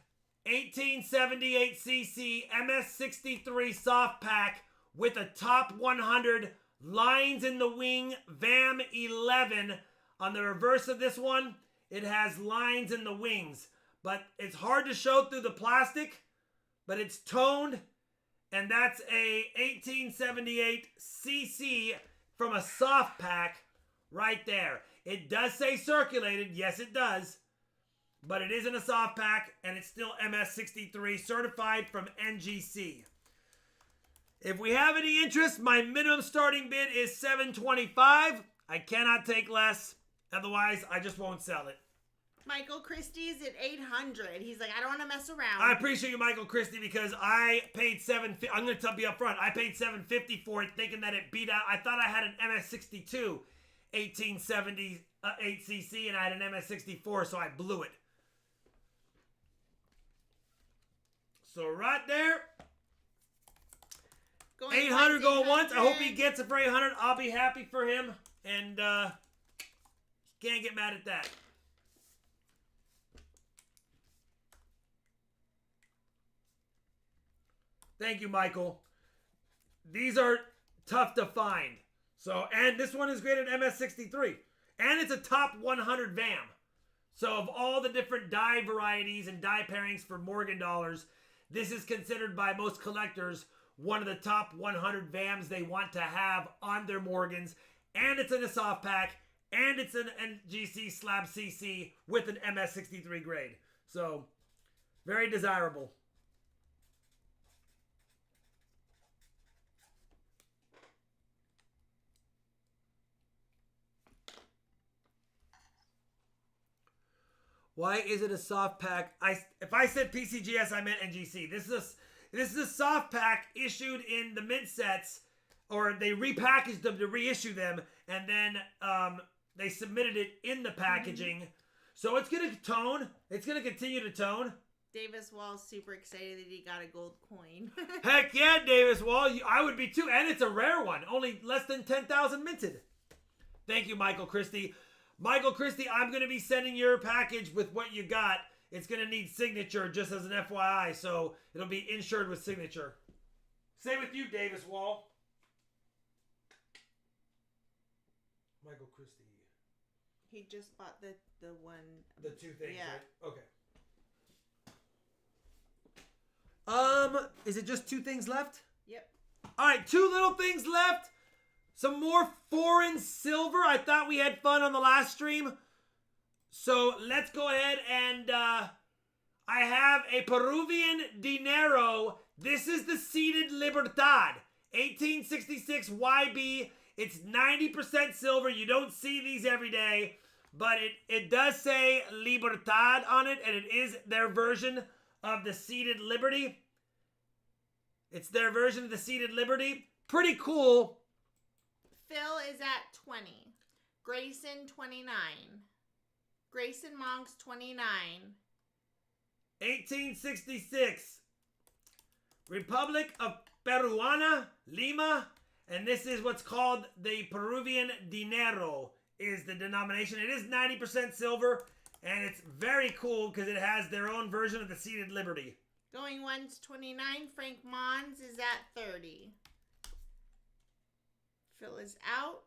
1878 cc MS63 soft pack with a top 100 lines in the wing VAM 11. On the reverse of this one, it has lines in the wings. But it's hard to show through the plastic, but it's toned. And that's a 1878 cc from a soft pack right there. It does say circulated. Yes, it does. But it isn't a soft pack, and it's still MS63 certified from NGC. If we have any interest, my minimum starting bid is $725. I cannot take less. Otherwise, I just won't sell it. Michael Christie's at 800. He's like, I don't want to mess around. I appreciate you, Michael Christie, because I paid $750. I'm going to be upfront. I paid $750 for it, thinking that it beat out. I thought I had an MS62 1878 cc, and I had an MS64, so I blew it. So right there, Going 800 going once. I hope he 800. gets it for 800. I'll be happy for him, and can't get mad at that. Thank you, Michael. These are tough to find. So, and this one is graded MS63. And it's a top 100 VAM. So of all the different die varieties and die pairings for Morgan dollars, This is considered by most collectors one of the top 100 VAMs they want to have on their Morgans. And it's in a soft pack. And it's an NGC slab CC with an MS63 grade. So, very desirable. Why is it a soft pack? If I said PCGS, I meant NGC. This is a soft pack issued in the mint sets, or they repackaged them to reissue them, and then they submitted it in the packaging. So it's going to tone. It's going to continue to tone. Davis Wall's super excited that he got a gold coin. Heck yeah, Davis Wall. I would be too. And it's a rare one. Only less than 10,000 minted. Thank you, Michael Christie. Michael Christie, I'm going to be sending your package with what you got. It's going to need signature just as an FYI. So it'll be insured with signature. Same with you, Davis Wall. Michael Christie. He just bought the one. The two things, yeah. Right? Okay. Is it just two things left? Yep. All right, two little things left. Some more foreign silver. I thought we had fun on the last stream. So let's go ahead and I have a Peruvian dinero. This is the seeded Libertad. 1866 YB. It's 90% silver. You don't see these every day. But it does say Libertad on it. And it is their version of the seeded Liberty. It's their version of the seeded Liberty. Pretty cool. Phil is at 20. Grayson, 29. Grayson Monks, 29. 1866. Republic of Peruana, Lima. And this is what's called the Peruvian dinero is the denomination. It is 90% silver. And it's very cool because it has their own version of the seeded Liberty. Going once, 29. Frank Mons is at 30. Phil is out.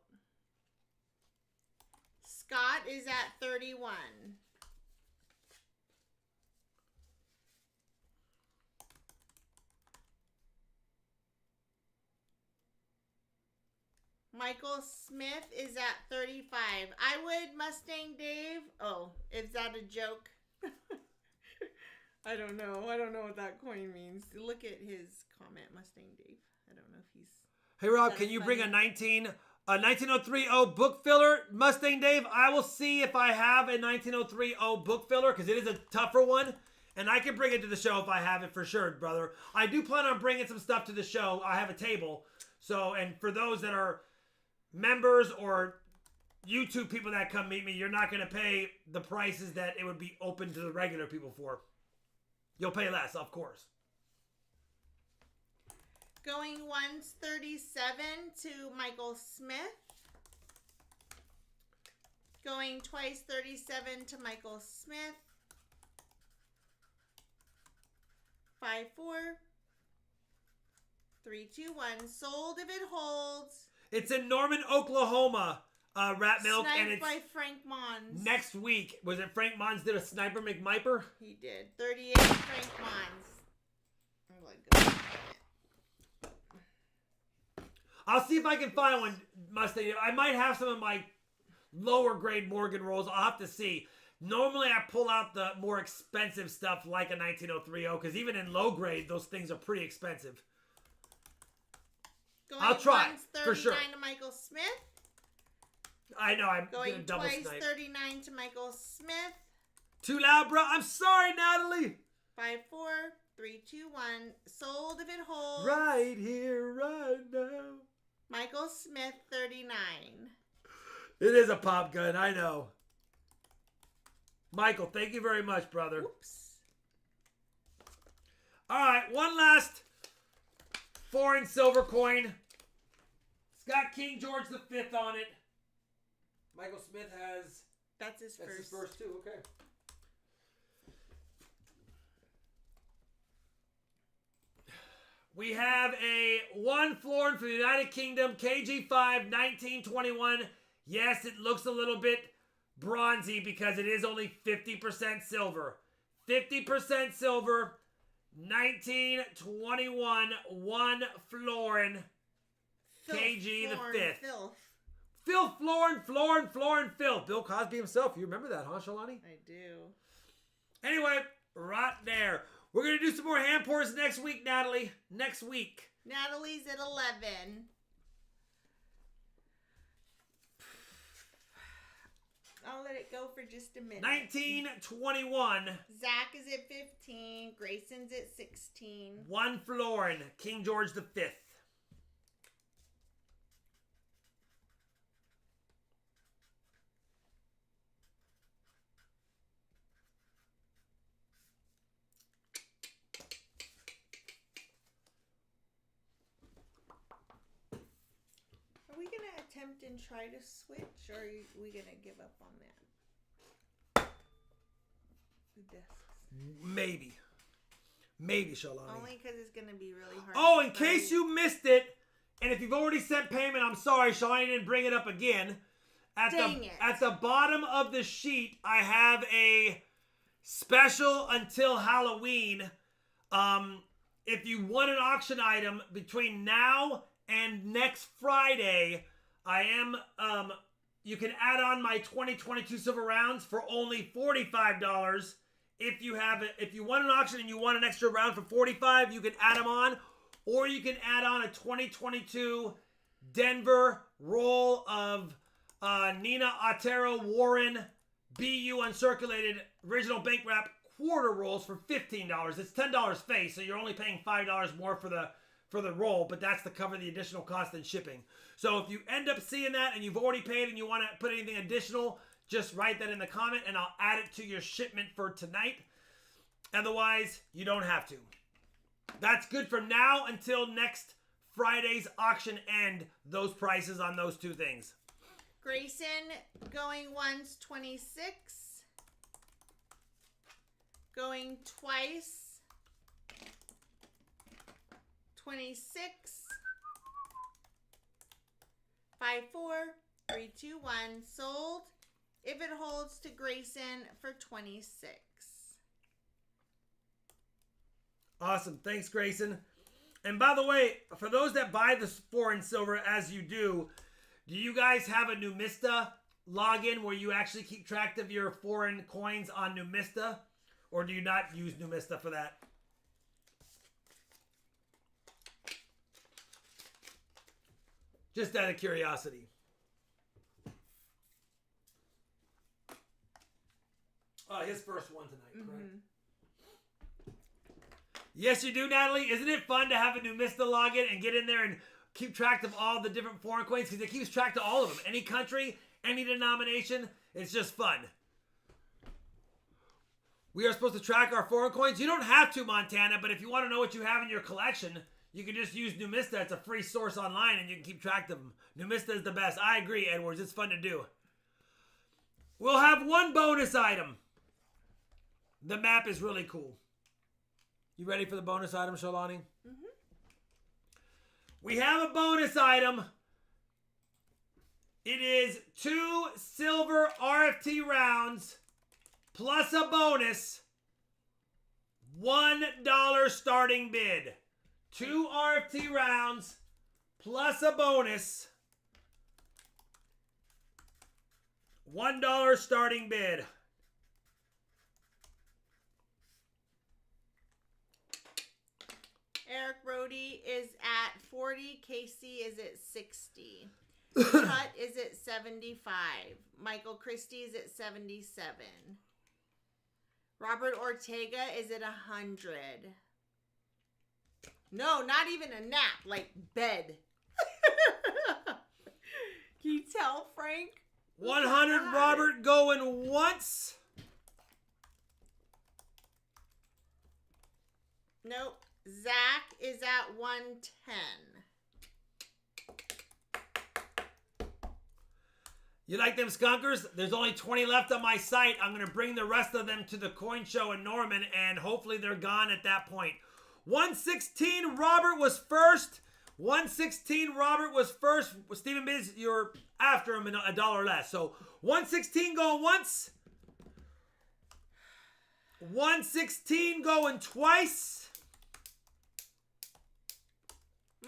Scott is at 31. Michael Smith is at 35. I would Mustang Dave. Oh, is that a joke? I don't know. I don't know what that coin means. Look at his comment, Mustang Dave. I don't know if he's... Hey, Rob, can you bring a 19030 book filler? Mustang Dave, I will see if I have a 19030 book filler because it is a tougher one. And I can bring it to the show if I have it for sure, brother. I do plan on bringing some stuff to the show. I have a table. So, and for those that are members or YouTube people that come meet me, you're not going to pay the prices that it would be open to the regular people for. You'll pay less, of course. Going once, 37 to Michael Smith. Going twice, 37 to Michael Smith. 5-4. 3-2-1. Sold if it holds. It's in Norman, Oklahoma. Rat Milk, Sniped and it's by Frank Mons. next week. Was it Frank Mons did a Sniper McMiper? He did. 38 Frank Mons. I'm gonna go. I'll see if I can find one, Mustang. I might have some of my lower grade Morgan rolls. I'll have to see. Normally, I pull out the more expensive stuff like a 19030 because even in low grade, those things are pretty expensive. Going I'll try, once, for sure. 39 to Michael Smith. I know, I'm Going gonna double twice, snipe. 39 to Michael Smith. Too loud, bro. I'm sorry, Natalie. 5-4, 3-2-1. Sold if it holds. Right here, right now. Michael Smith, 39. It is a pop gun, I know. Michael, thank you very much, brother. Whoops. All right, one last foreign silver coin. It's got King George V on it. Michael Smith has... That's his first. Too, okay. We have a one florin for the United Kingdom, KG5, 1921. Yes, it looks a little bit bronzy because it is only 50% silver. 50% silver, 1921, 1 Florin, KG the 5th. Filth, Florin, Filth. Bill Cosby himself. You remember that, huh, Shalani? I do. Anyway, right there. We're going to do some more hand pours next week, Natalie. Next week. Natalie's at 11. I'll let it go for just a minute. 1921. Zach is at 15. Grayson's at 16. 1 Florin, King George the 5th. Are we going to attempt and try to switch, or are we going to give up on that? The discs. Maybe, Shalani. Only because it's going to be really hard. Oh, to in case you missed it, and if you've already sent payment, I'm sorry, Shalani didn't bring it up again. At the bottom of the sheet, I have a special until Halloween. If you want an auction item between now and next Friday, you can add on my 2022 silver rounds for only $45. If you want an auction and you want an extra round for $45, you can add them on, or you can add on a 2022 Denver roll of Nina Otero Warren BU uncirculated original bank wrap quarter rolls for $15. It's $10 face, so you're only paying $5 more for the roll, but that's to cover the additional cost and shipping. So if you end up seeing that and you've already paid and you want to put anything additional, just write that in the comment and I'll add it to your shipment for tonight. Otherwise, you don't have to. That's good from now until next Friday's auction end, those prices on those two things. Grayson going once, 26. Going twice, 26. 5, 4, 3, 2, 1. Sold. If it holds to Grayson for 26. Awesome. Thanks, Grayson. And by the way, for those that buy the foreign silver as you do you guys have a Numista login where you actually keep track of your foreign coins on Numista? Or do you not use Numista for that? Just out of curiosity. His first one tonight, correct? Yes, you do, Natalie. Isn't it fun to have a Numista login and get in there and keep track of all the different foreign coins? Because it keeps track of all of them. Any country, any denomination. It's just fun. We are supposed to track our foreign coins. You don't have to, Montana, but if you want to know what you have in your collection, you can just use Numista. It's a free source online, and you can keep track of them. Numista is the best. I agree, Edwards. It's fun to do. We'll have one bonus item. The map is really cool. You ready for the bonus item, Shalani? Mm-hmm. We have a bonus item. It is 2 silver RFT rounds plus a bonus. $1 starting bid. 2 RFT rounds plus a bonus. $1 starting bid. Eric Rohde is at 40. Casey is at 60. Cut is at 75. Michael Christie is at 77. Robert Ortega is at 100. No, not even a nap, like bed. Can you tell, Frank? 100 Robert going once. Nope. Zach is at 110. You like them skunkers? There's only 20 left on my site. I'm going to bring the rest of them to the coin show in Norman, and hopefully they're gone at that point. 116, Robert was first. 116, Robert was first. Stephen Biz, you're after him a dollar less. So 116 going once. 116 going twice.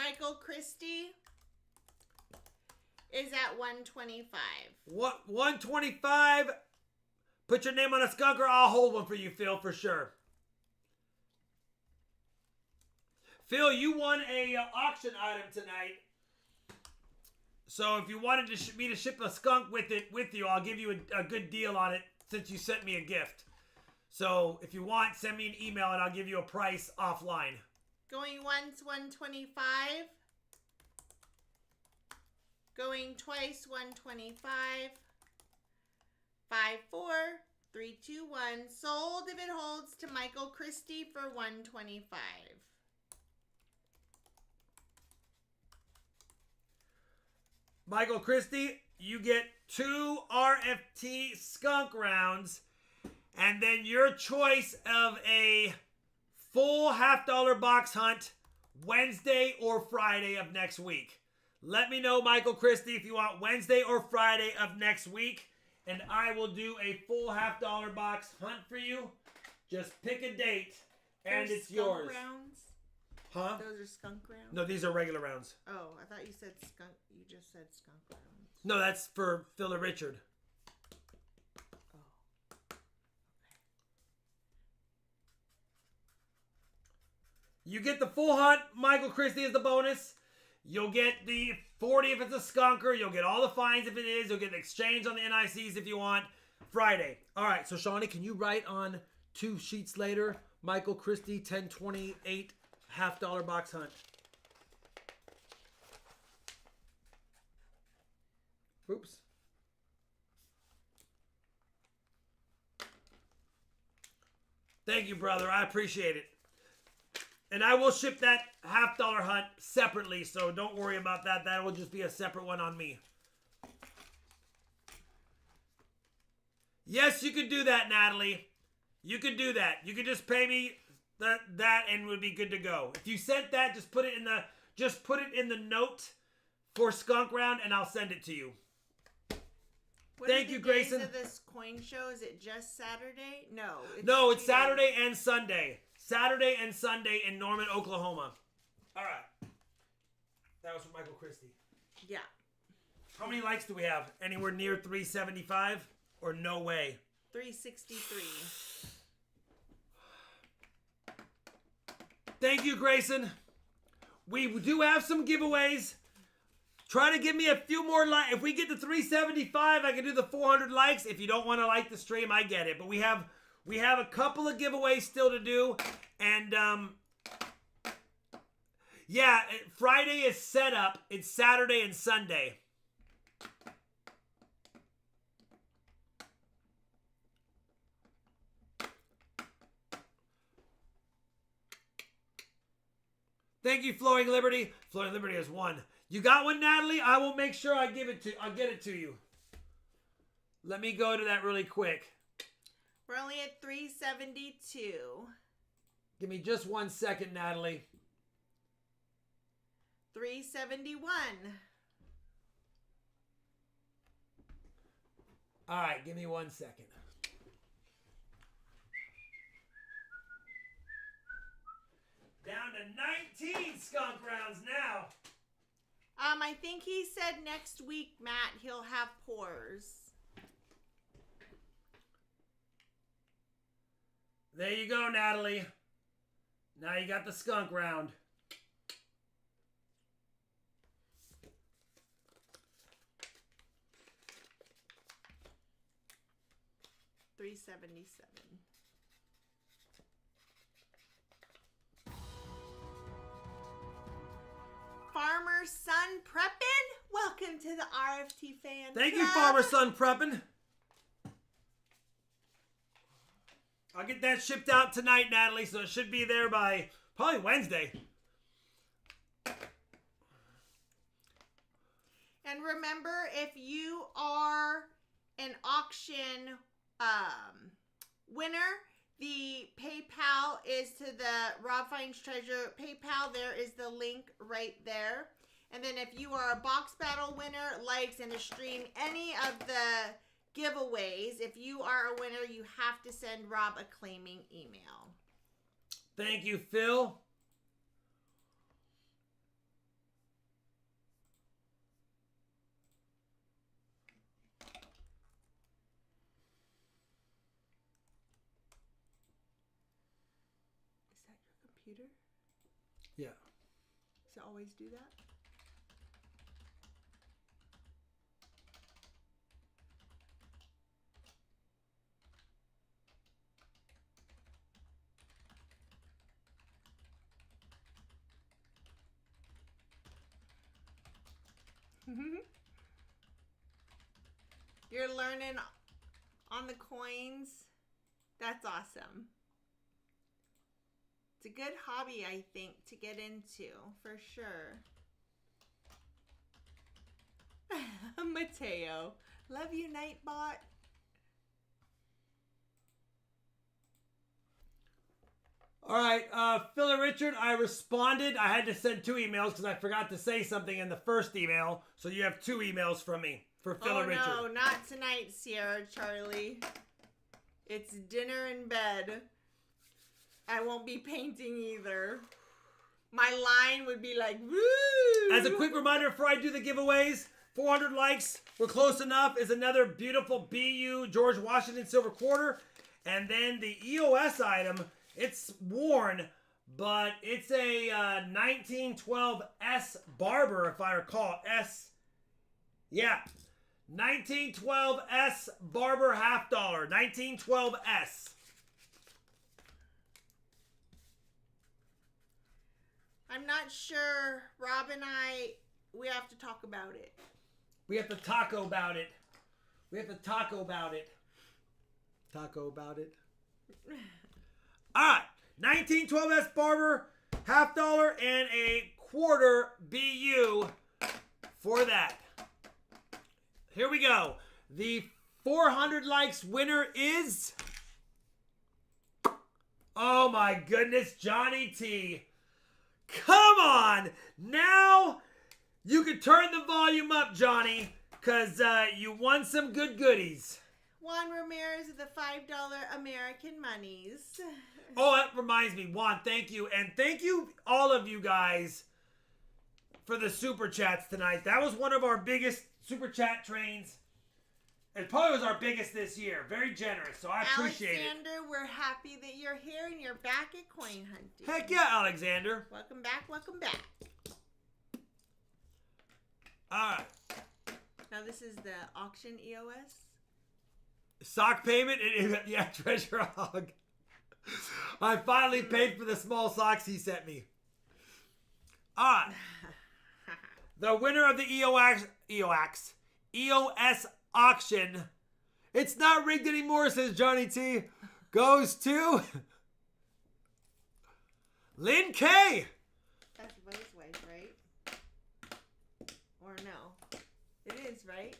Michael Christie is at 125. What 125? Put your name on a skunker. I'll hold one for you, Phil, for sure. Phil, you won a auction item tonight. So if you wanted me to ship a skunk with you, I'll give you a good deal on it since you sent me a gift. So if you want, send me an email and I'll give you a price offline. Going once, 125. Going twice, 125. 5, 4, 3, 2, 1. Sold if it holds to Michael Christie for 125. Michael Christie, you get 2 RFT skunk rounds, and then your choice of a full $50 box hunt Wednesday or Friday of next week. Let me know, Michael Christie, if you want Wednesday or Friday of next week, and I will do a full $50 box hunt for you. Just pick a date, and Those it's yours. rounds? Huh? Those are skunk rounds? No, these are regular rounds. Oh, I thought you said skunk. You just said skunk rounds. No, that's for Phil and Richard. Oh. You get the full hunt. Michael Christie is the bonus. You'll get the 40 if it's a skunker. You'll get all the fines if it is. You'll get the exchange on the NICs if you want. Friday. All right, so Shawnee, can you write on 2 sheets later, Michael Christie, 1028 $50 box hunt. Oops. Thank you, brother. I appreciate it. And I will ship that $50 hunt separately, so don't worry about that. That will just be a separate one on me. Yes, you could do that, Natalie. You could do that. You could just pay me that and we'd be good to go. If you sent that, just put it in the note for Skunk Round and I'll send it to you. Thank you, Grayson. Days of this coin show, is it just Saturday? No. It's Saturday and Sunday. Saturday and Sunday in Norman, Oklahoma. All right. That was from Michael Christie. Yeah. How many likes do we have? Anywhere near 375 or no way? 363. Thank you, Grayson. We do have some giveaways. Try to give me a few more likes. If we get to 375, I can do the 400 likes. If you don't want to like the stream, I get it. But we have a couple of giveaways still to do. And, yeah, Friday is set up. It's Saturday and Sunday. Thank you, Flowing Liberty. Flowing Liberty has won. You got one, Natalie? I will make sure I'll get it to you. Let me go to that really quick. We're only at 372. Give me just 1 second, Natalie. 371. All right, give me 1 second. Down to 19 skunk rounds now. I think he said next week, Matt, he'll have pores. There you go, Natalie. Now you got the skunk round. $377. Farmer Son Preppin', welcome to the RFT fan Thank you, club. Farmer Son Preppin'. I'll get that shipped out tonight, Natalie, so it should be there by probably Wednesday. And remember, if you are an auction winner, the PayPal is to the RobFindsTreasure PayPal. There is the link right there. And then if you are a box battle winner, likes and to stream any of the giveaways, if you are a winner, you have to send Rob a claiming email. Thank you, Phil. computer? Yeah. Does it always do that? You're learning on the coins. That's awesome. It's a good hobby, I think, to get into, for sure. Mateo. Love you, Nightbot. All right, Phil and Richard, I responded. I had to send 2 emails because I forgot to say something in the first email. So you have 2 emails from me for Phil and Richard. Oh, no, not tonight, Sierra Charlie. It's dinner in bed. I won't be painting either. My line would be like, woo! As a quick reminder before I do the giveaways, 400 likes, we're close enough, is another beautiful BU George Washington silver quarter. And then the EOS item, it's worn, but it's a 1912 S Barber, if I recall. S, yeah. 1912 S Barber $50. 1912 S. I'm not sure. Rob and I, we have to talk about it. We have to taco about it. We have to taco about it. Taco about it. All right. 1912 S Barber, $50 and a quarter BU for that. Here we go. The 400 likes winner is... Oh my goodness, Johnny T. Come on! Now you can turn the volume up, Johnny, because you won some good goodies. Juan Ramirez of the $5 American Monies. Oh, that reminds me. Juan, thank you. And thank you, all of you guys, for the Super Chats tonight. That was one of our biggest Super Chat trains. It probably was our biggest this year. Very generous, so I appreciate Alexander, we're happy that you're here and you're back at coin hunting. Heck yeah, Alexander. Welcome back, welcome back. All right. Now this is the auction EOS. Sock payment? Yeah, Treasure Hog. I finally paid for the small socks he sent me. All right. The winner of the EOS auction, it's not rigged anymore, says Johnny T, goes to Lynn K. That's Bo's wife, right? Or no? It is, right?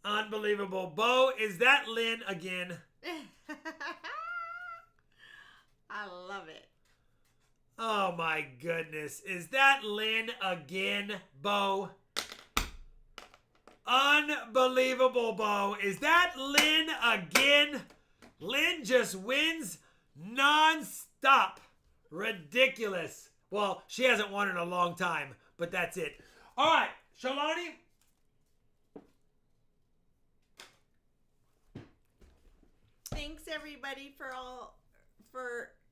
Unbelievable. Bo, is that Lynn again? I love it. Oh my goodness. Is that Lynn again, Bo? Unbelievable, Bo. Is that Lynn again? Lynn just wins non-stop. Ridiculous. Well, she hasn't won in a long time, but that's it. All right, Shalani. Thanks everybody for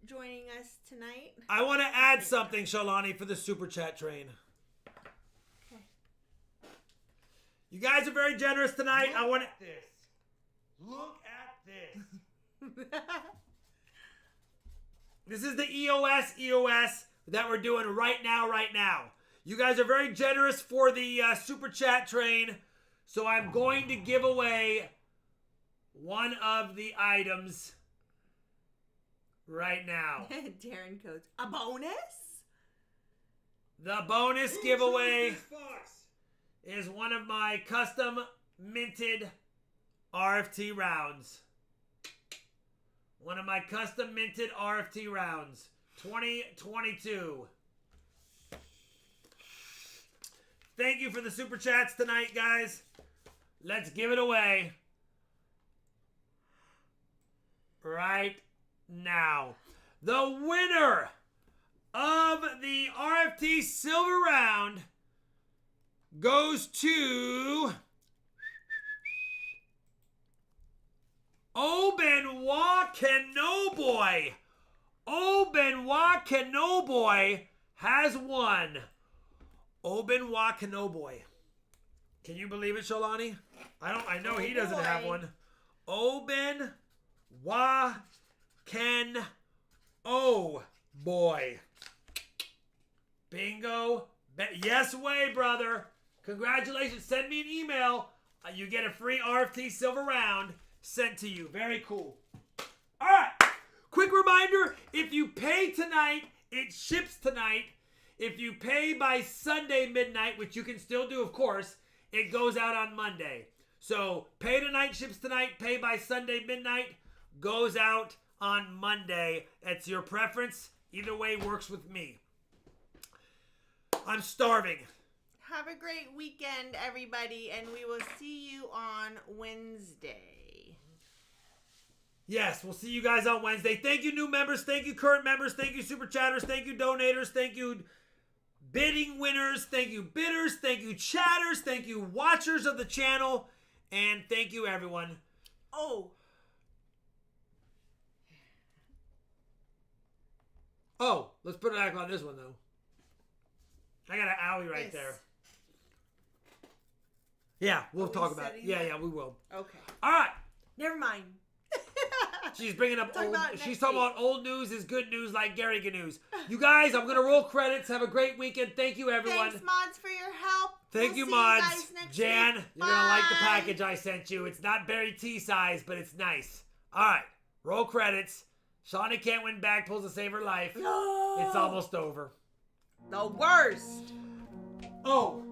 joining us tonight. I want to add something, Shalani, for the Super Chat train. Okay. You guys are very generous tonight. I want to... Look at this. This is the EOS that we're doing right now. You guys are very generous for the Super Chat train. So I'm going to give away one of the items right now. Darren codes. A bonus? The bonus giveaway is one of my custom minted RFT rounds. One of my custom minted RFT rounds. 2022. Thank you for the Super Chats tonight, guys. Let's give it away right now. The winner of the RFT Silver Round goes to Benoit Canoboy. Benoit Canoboy has won. Benoit Canoboy. Can you believe it, Shalani? I know he doesn't have one. Benoit Canoboy. Bingo. Yes way, brother. Congratulations. Send me an email. You get a free RFT silver round sent to you. Very cool. All right. Quick reminder, if you pay tonight, it ships tonight. If you pay by Sunday midnight, which you can still do, of course, it goes out on Monday. So pay tonight, ships tonight. Pay by Sunday midnight, goes out on Monday. That's your preference. Either way works with me. I'm starving. Have a great weekend, everybody, and we will see you on Wednesday. Yes, we'll see you guys on Wednesday. Thank you, new members. Thank you, current members. Thank you, super chatters. Thank you, donators. Thank you, bidding winners. Thank you, bidders. Thank you, chatters. Thank you, watchers of the channel. And thank you, everyone. Oh, let's put it back on this one, though. I got an owie right there. Yeah, we'll talk about it. Yeah, we will. Okay. All right. Never mind. She's bringing up old. She's talking about old news is good news, like Gary News. You guys, I'm gonna roll credits. Have a great weekend. Thank you, everyone. Thanks, mods, for your help. Thank you, mods. Jan, you're gonna like the package I sent you. It's not berry tea size, but it's nice. All right, roll credits. Shauna can't win back pulls to save her life. No. It's almost over. The worst. Oh.